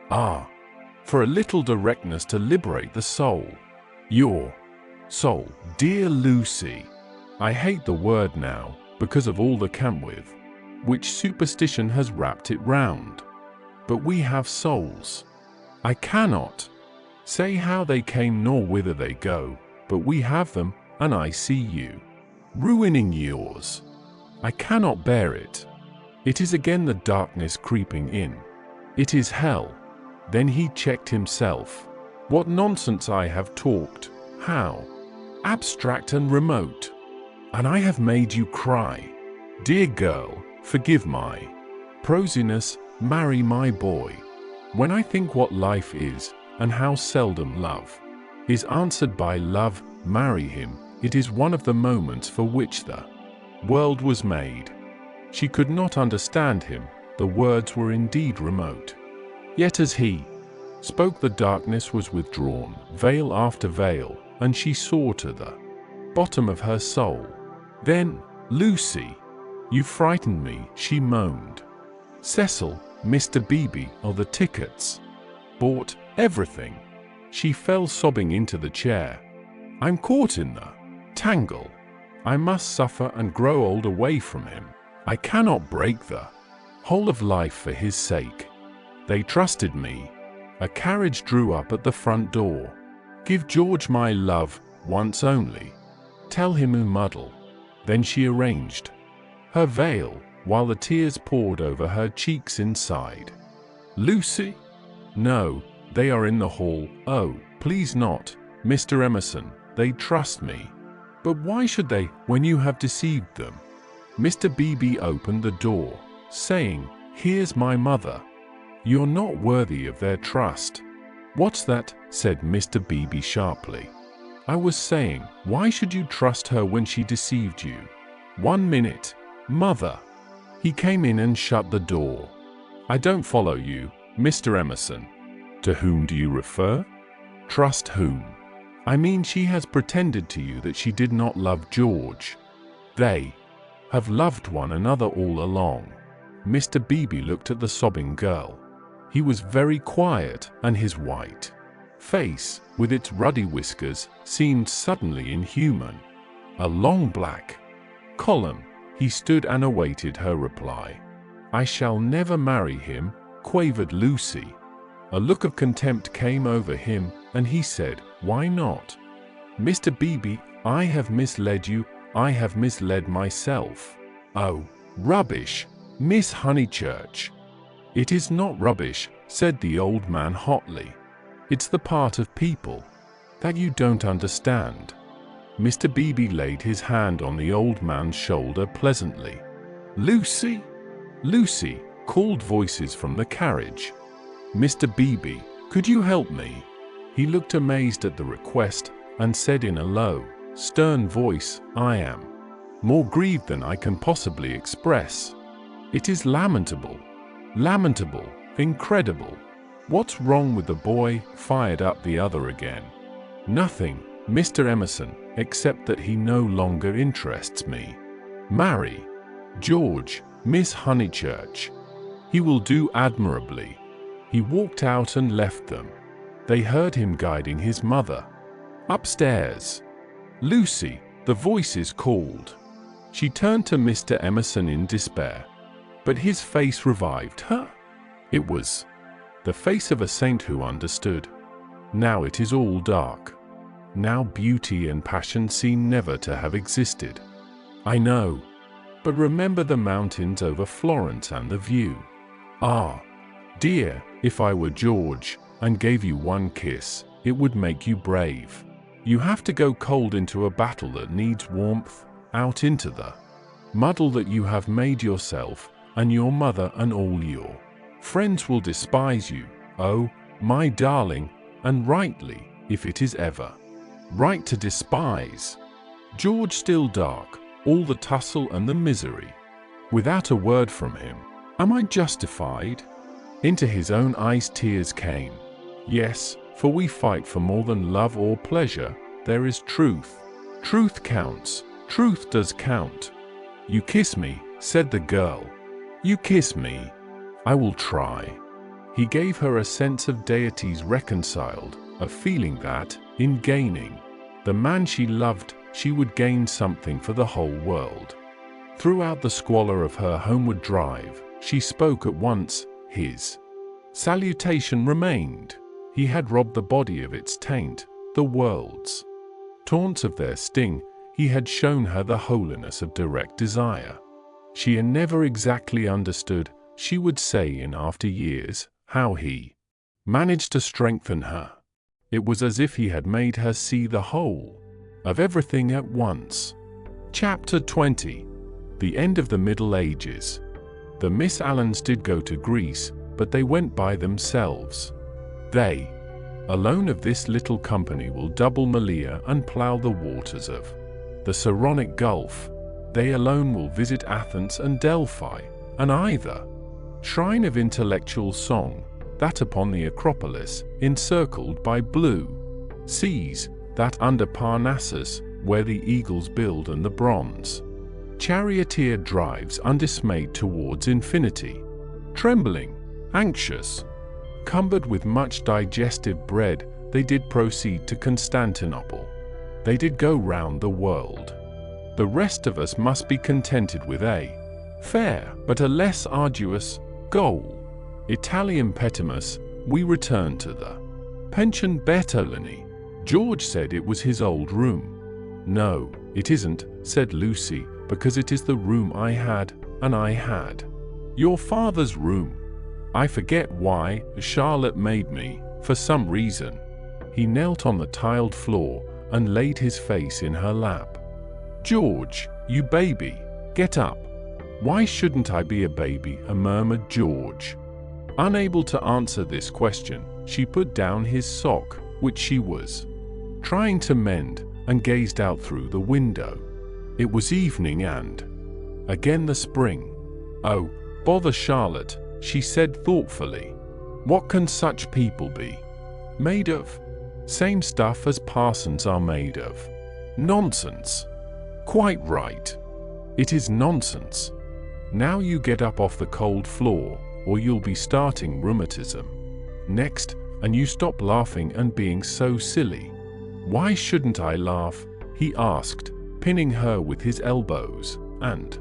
Ah, for a little directness to liberate the soul. Your soul, dear Lucy. I hate the word now, because of all the camp with which superstition has wrapped it round. But we have souls. I cannot say how they came nor whither they go, but we have them, and I see you ruining yours. I cannot bear it. It is again the darkness creeping in. It is hell." Then he checked himself. "What nonsense I have talked. How abstract and remote. And I have made you cry. Dear girl, forgive my prosiness, marry my boy. When I think what life is, and how seldom love is answered by love, marry him. It is one of the moments for which the world was made." She could not understand him. The words were indeed remote. Yet as he spoke, the darkness was withdrawn, veil after veil, and she saw to the bottom of her soul. "Then, Lucy, you frightened me," she moaned. "Cecil, Mr. Beebe, or the tickets. Bought everything." She fell sobbing into the chair. "I'm caught in the tangle. I must suffer and grow old away from him. I cannot break the whole of life for his sake. They trusted me." A carriage drew up at the front door. "Give George my love, once only. Tell him to muddle." Then she arranged her veil, while the tears poured over her cheeks inside. "Lucy?" "No, they are in the hall." "Oh, please not, Mr. Emerson. They trust me." "But why should they, when you have deceived them?" Mr. Beebe opened the door, saying, "Here's my mother. You're not worthy of their trust." "What's that?" said Mr. Beebe sharply. "I was saying, why should you trust her when she deceived you?" "1 minute, mother." He came in and shut the door. "I don't follow you, Mr. Emerson." "To whom do you refer?" "Trust whom?" "I mean she has pretended to you that she did not love George. They have loved one another all along. Mr. Beebe looked at the sobbing girl. He was very quiet, and his white face, with its ruddy whiskers, seemed suddenly inhuman. A long black column. He stood and awaited her reply. "I shall never marry him," quavered Lucy. A look of contempt came over him, and he said, "Why not?" "Mr. Beebe, I have misled you. I have misled myself." "Oh, rubbish, Miss Honeychurch." "It is not rubbish," said the old man hotly. "It's the part of people that you don't understand." Mr. Beebe laid his hand on the old man's shoulder pleasantly. "Lucy? Lucy," called voices from the carriage. "Mr. Beebe, could you help me?" He looked amazed at the request and said in a low, stern voice, "I am more grieved than I can possibly express. It is lamentable, lamentable, incredible." "What's wrong with the boy?" fired up the other again. "Nothing, Mr. Emerson, except that he no longer interests me." "Marry George, Miss Honeychurch. He will do admirably." He walked out and left them. They heard him guiding his mother upstairs. "Lucy," the voices called. She turned to Mr. Emerson in despair, but his face revived her. It was the face of a saint who understood. Now it is all dark. Now beauty and passion seem never to have existed. "I know. But remember the mountains over Florence and the view. Ah, dear, if I were George and gave you one kiss, it would make you brave. You have to go cold into a battle that needs warmth, out into the muddle that you have made yourself, and your mother and all your friends will despise you, oh, my darling, and rightly, if it is ever right to despise." George still dark, all the tussle and the misery. Without a word from him. Am I justified? Into his own eyes tears came. Yes, for we fight for more than love or pleasure. There is truth. Truth counts. Truth does count. "You kiss me," said the girl. "You kiss me. I will try." He gave her a sense of deities reconciled, a feeling that, in gaining the man she loved, she would gain something for the whole world. Throughout the squalor of her homeward drive, she spoke at once. His salutation remained. He had robbed the body of its taint, the world's taunts of their sting. He had shown her the holiness of direct desire. She had never exactly understood, she would say in after years, how he managed to strengthen her. It was as if he had made her see the whole of everything at once. Chapter 20. The End of the Middle Ages. The Miss Allens did go to Greece, but they went by themselves. They alone of this little company will double Malea and plough the waters of the Saronic Gulf. They alone will visit Athens and Delphi, and either shrine of intellectual song, that upon the Acropolis, encircled by blue seas, that under Parnassus, where the eagles build and the bronze charioteer drives undismayed towards infinity. Trembling, anxious, cumbered with much digestive bread, they did proceed to Constantinople. They did go round the world. The rest of us must be contented with a fair, but a less arduous, goal. Italian petimus, we return to the Pension Bertolini. George said it was his old room. "No, it isn't," said Lucy, "because it is the room I had, and I had your father's room. I forget why, Charlotte made me, for some reason." He knelt on the tiled floor and laid his face in her lap. "George, you baby, get up." "Why shouldn't I be a baby?" murmured George. Unable to answer this question, she put down his sock, which she was trying to mend, and gazed out through the window. It was evening and again the spring. "Oh, bother Charlotte," she said thoughtfully. "What can such people be made of? Same stuff as parsons are made of. Nonsense." "Quite right. It is nonsense." Now you get up off the cold floor, or you'll be starting rheumatism. Next, and you stop laughing and being so silly. Why shouldn't I laugh? He asked, pinning her with his elbows, and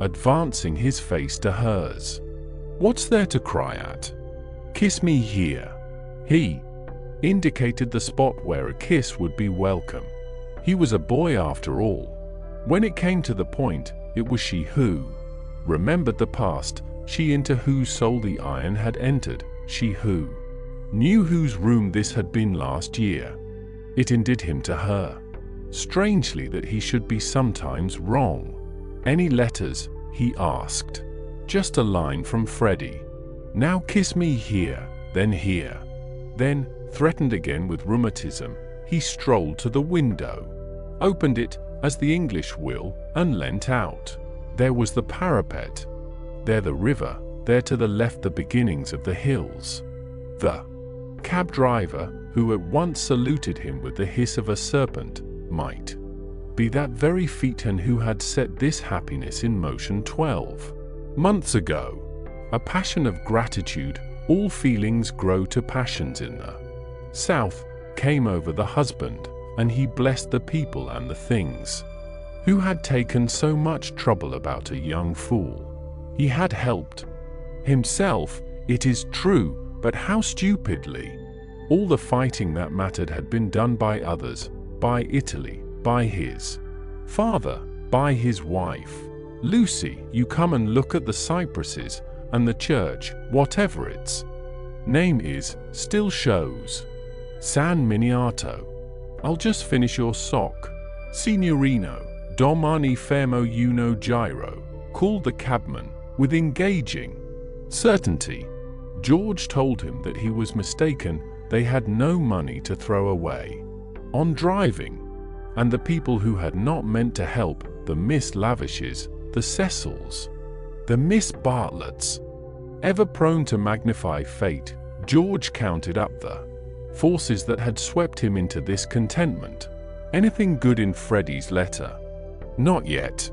advancing his face to hers. What's there to cry at? Kiss me here. He indicated the spot where a kiss would be welcome. He was a boy after all. When it came to the point, it was she who remembered the past, she into whose soul the iron had entered, she who knew whose room this had been last year. It endeared him to her. Strangely that he should be sometimes wrong. Any letters? He asked. Just a line from Freddie. Now kiss me here, then here. Then, threatened again with rheumatism, he strolled to the window, opened it, as the English will, and leant out. There was the parapet. There the river, there to the left the beginnings of the hills. The cab driver, who at once saluted him with the hiss of a serpent, might be that very Phaeton who had set this happiness in motion 12 months ago. A passion of gratitude, all feelings grow to passions in the South, came over the husband, and he blessed the people and the things who had taken so much trouble about a young fool. He had helped himself, it is true, but how stupidly. All the fighting that mattered had been done by others, by Italy, by his father, by his wife. Lucy, you come and look at the cypresses, and the church, whatever its name is, still shows. San Miniato. I'll just finish your sock. Signorino, domani fermo uno giro, called the cabman, with engaging certainty. George told him that he was mistaken, they had no money to throw away on driving, and the people who had not meant to help, the Miss Lavishes, the Cecils, the Miss Bartletts. Ever prone to magnify fate, George counted up the forces that had swept him into this contentment. Anything good in Freddie's letter? Not yet.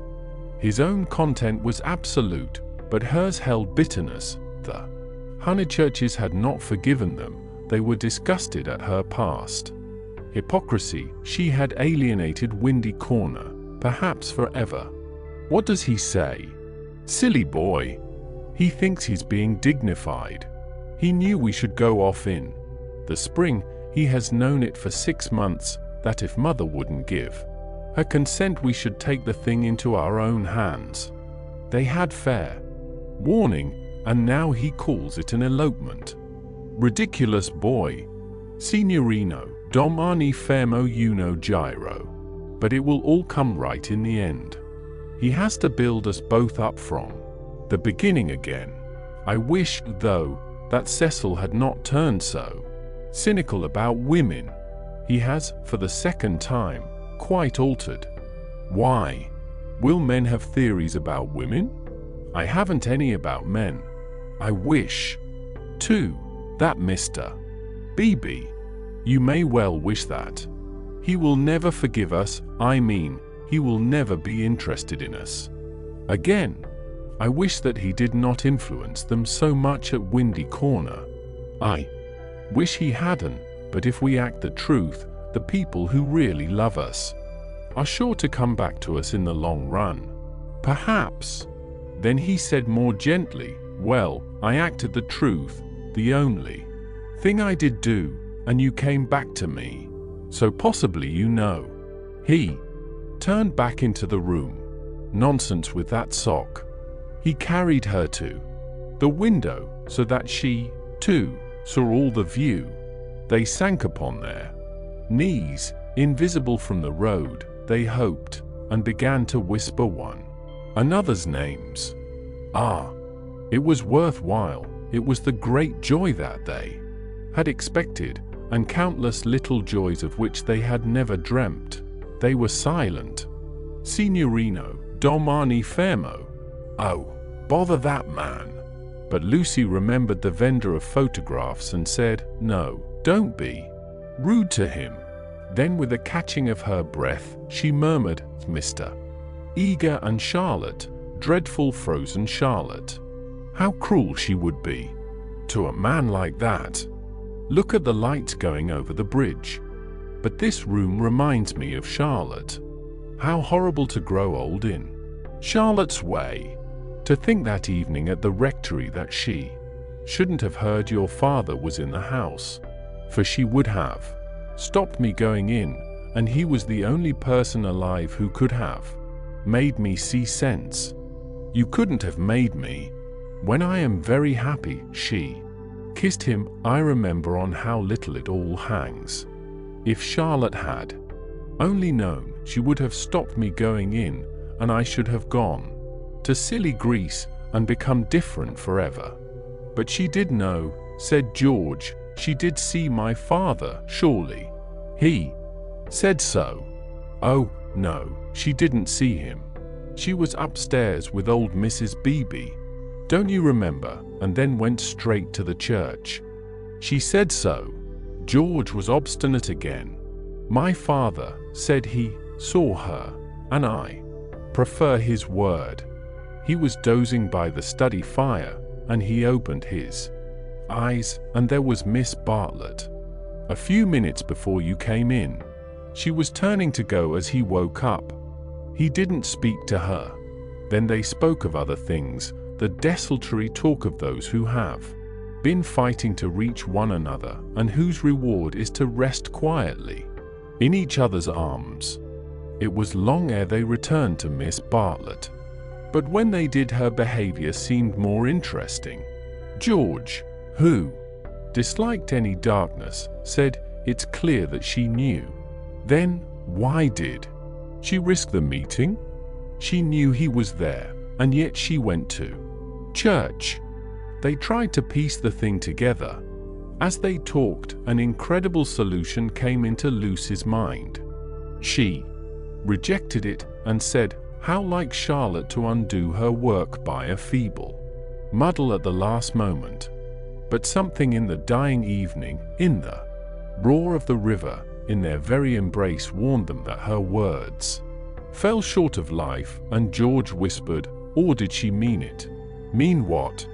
His own content was absolute, but hers held bitterness. The Honeychurches had not forgiven them, they were disgusted at her past hypocrisy. She had alienated Windy Corner, perhaps forever. What does he say? Silly boy. He thinks he's being dignified. He knew we should go off in the spring. He has known it for 6 months, that if Mother wouldn't give her consent we should take the thing into our own hands. They had fair warning, and now he calls it an elopement. Ridiculous boy. Signorino, domani fermo uno giro. But it will all come right in the end. He has to build us both up from the beginning again. I wish, though, that Cecil had not turned so cynical about women. He has, for the second time, quite altered. Why? Will men have theories about women? I haven't any about men. I wish, too, that Mr. Beebe. You may well wish that. He will never forgive us, I mean, he will never be interested in us again. I wish that he did not influence them so much at Windy Corner. I wish he hadn't, but if we act the truth, the people who really love us are sure to come back to us in the long run. Perhaps. Then he said more gently, well, I acted the truth, the only thing I did do, and you came back to me. So possibly you know. He turned back into the room. Nonsense with that sock. He carried her to the window so that she, too, saw all the view. They sank upon their knees, invisible from the road, they hoped, and began to whisper one another's names. Ah, it was worthwhile. It was the great joy that they had expected, and countless little joys of which they had never dreamt. They were silent. Signorino, domani fermo. Oh, bother that man. But Lucy remembered the vendor of photographs and said, no, don't be rude to him. Then with a catching of her breath, she murmured, Mr. Eager and Charlotte, dreadful frozen Charlotte. How cruel she would be to a man like that. Look at the lights going over the bridge. But this room reminds me of Charlotte. How horrible to grow old in Charlotte's way. To think that evening at the rectory that she shouldn't have heard your father was in the house, for she would have stopped me going in, and he was the only person alive who could have made me see sense. You couldn't have made me. When I am very happy, she kissed him. I remember on how little it all hangs. If Charlotte had only known, she would have stopped me going in, and I should have gone to silly Greece and become different forever. But she did know, said George. She did see my father, surely. He said so. Oh, no, she didn't see him. She was upstairs with old Mrs. Beebe. Don't you remember? And then went straight to the church. She said so. George was obstinate again. My father said he saw her, and I prefer his word. He was dozing by the study fire, and he opened his eyes, and there was Miss Bartlett. A few minutes before you came in. She was turning to go as he woke up. He didn't speak to her. Then they spoke of other things, the desultory talk of those who have been fighting to reach one another, and whose reward is to rest quietly in each other's arms. It was long ere they returned to Miss Bartlett. But when they did, her behavior seemed more interesting. George, who disliked any darkness, said, "It's clear that she knew." Then, why did she risk the meeting? She knew he was there, and yet she went to church. They tried to piece the thing together. As they talked, an incredible solution came into Lucy's mind. She rejected it and said, how like Charlotte to undo her work by a feeble muddle at the last moment. But something in the dying evening, in the roar of the river, in their very embrace, warned them that her words fell short of life, and George whispered, or did she mean it? Mean what?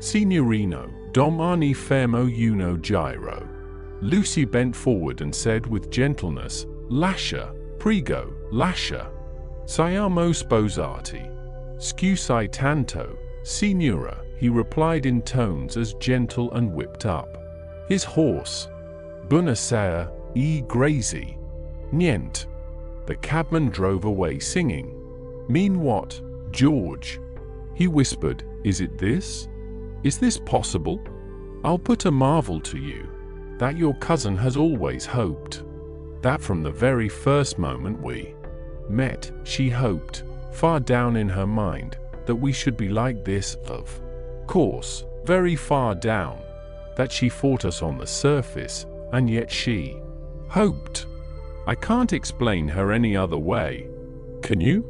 Signorino, domani fermo uno giro. Lucy bent forward and said with gentleness, Lascia, prego, lascia. Siamo sposati. Scusai tanto, signora, he replied in tones as gentle and whipped up his horse. Buonasera, e grazie. Niente. The cabman drove away singing. Mean what, George? He whispered, is it this? Is this possible? I'll put a marvel to you, that your cousin has always hoped. That from the very first moment we met, she hoped, far down in her mind, that we should be like this, of course, very far down, that she fought us on the surface, and yet she hoped. I can't explain her any other way. Can you?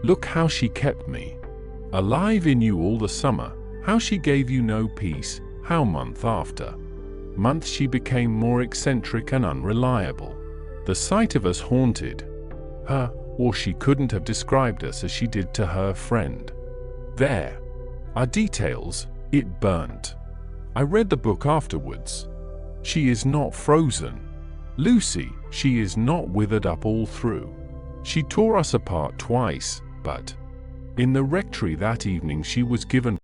Look how she kept me alive in you all the summer, how she gave you no peace, how month after month she became more eccentric and unreliable. The sight of us haunted her, or she couldn't have described us as she did to her friend. There are details. It burnt. I read the book afterwards. She is not frozen. Lucy, she is not withered up all through. She tore us apart twice, but in the rectory that evening she was given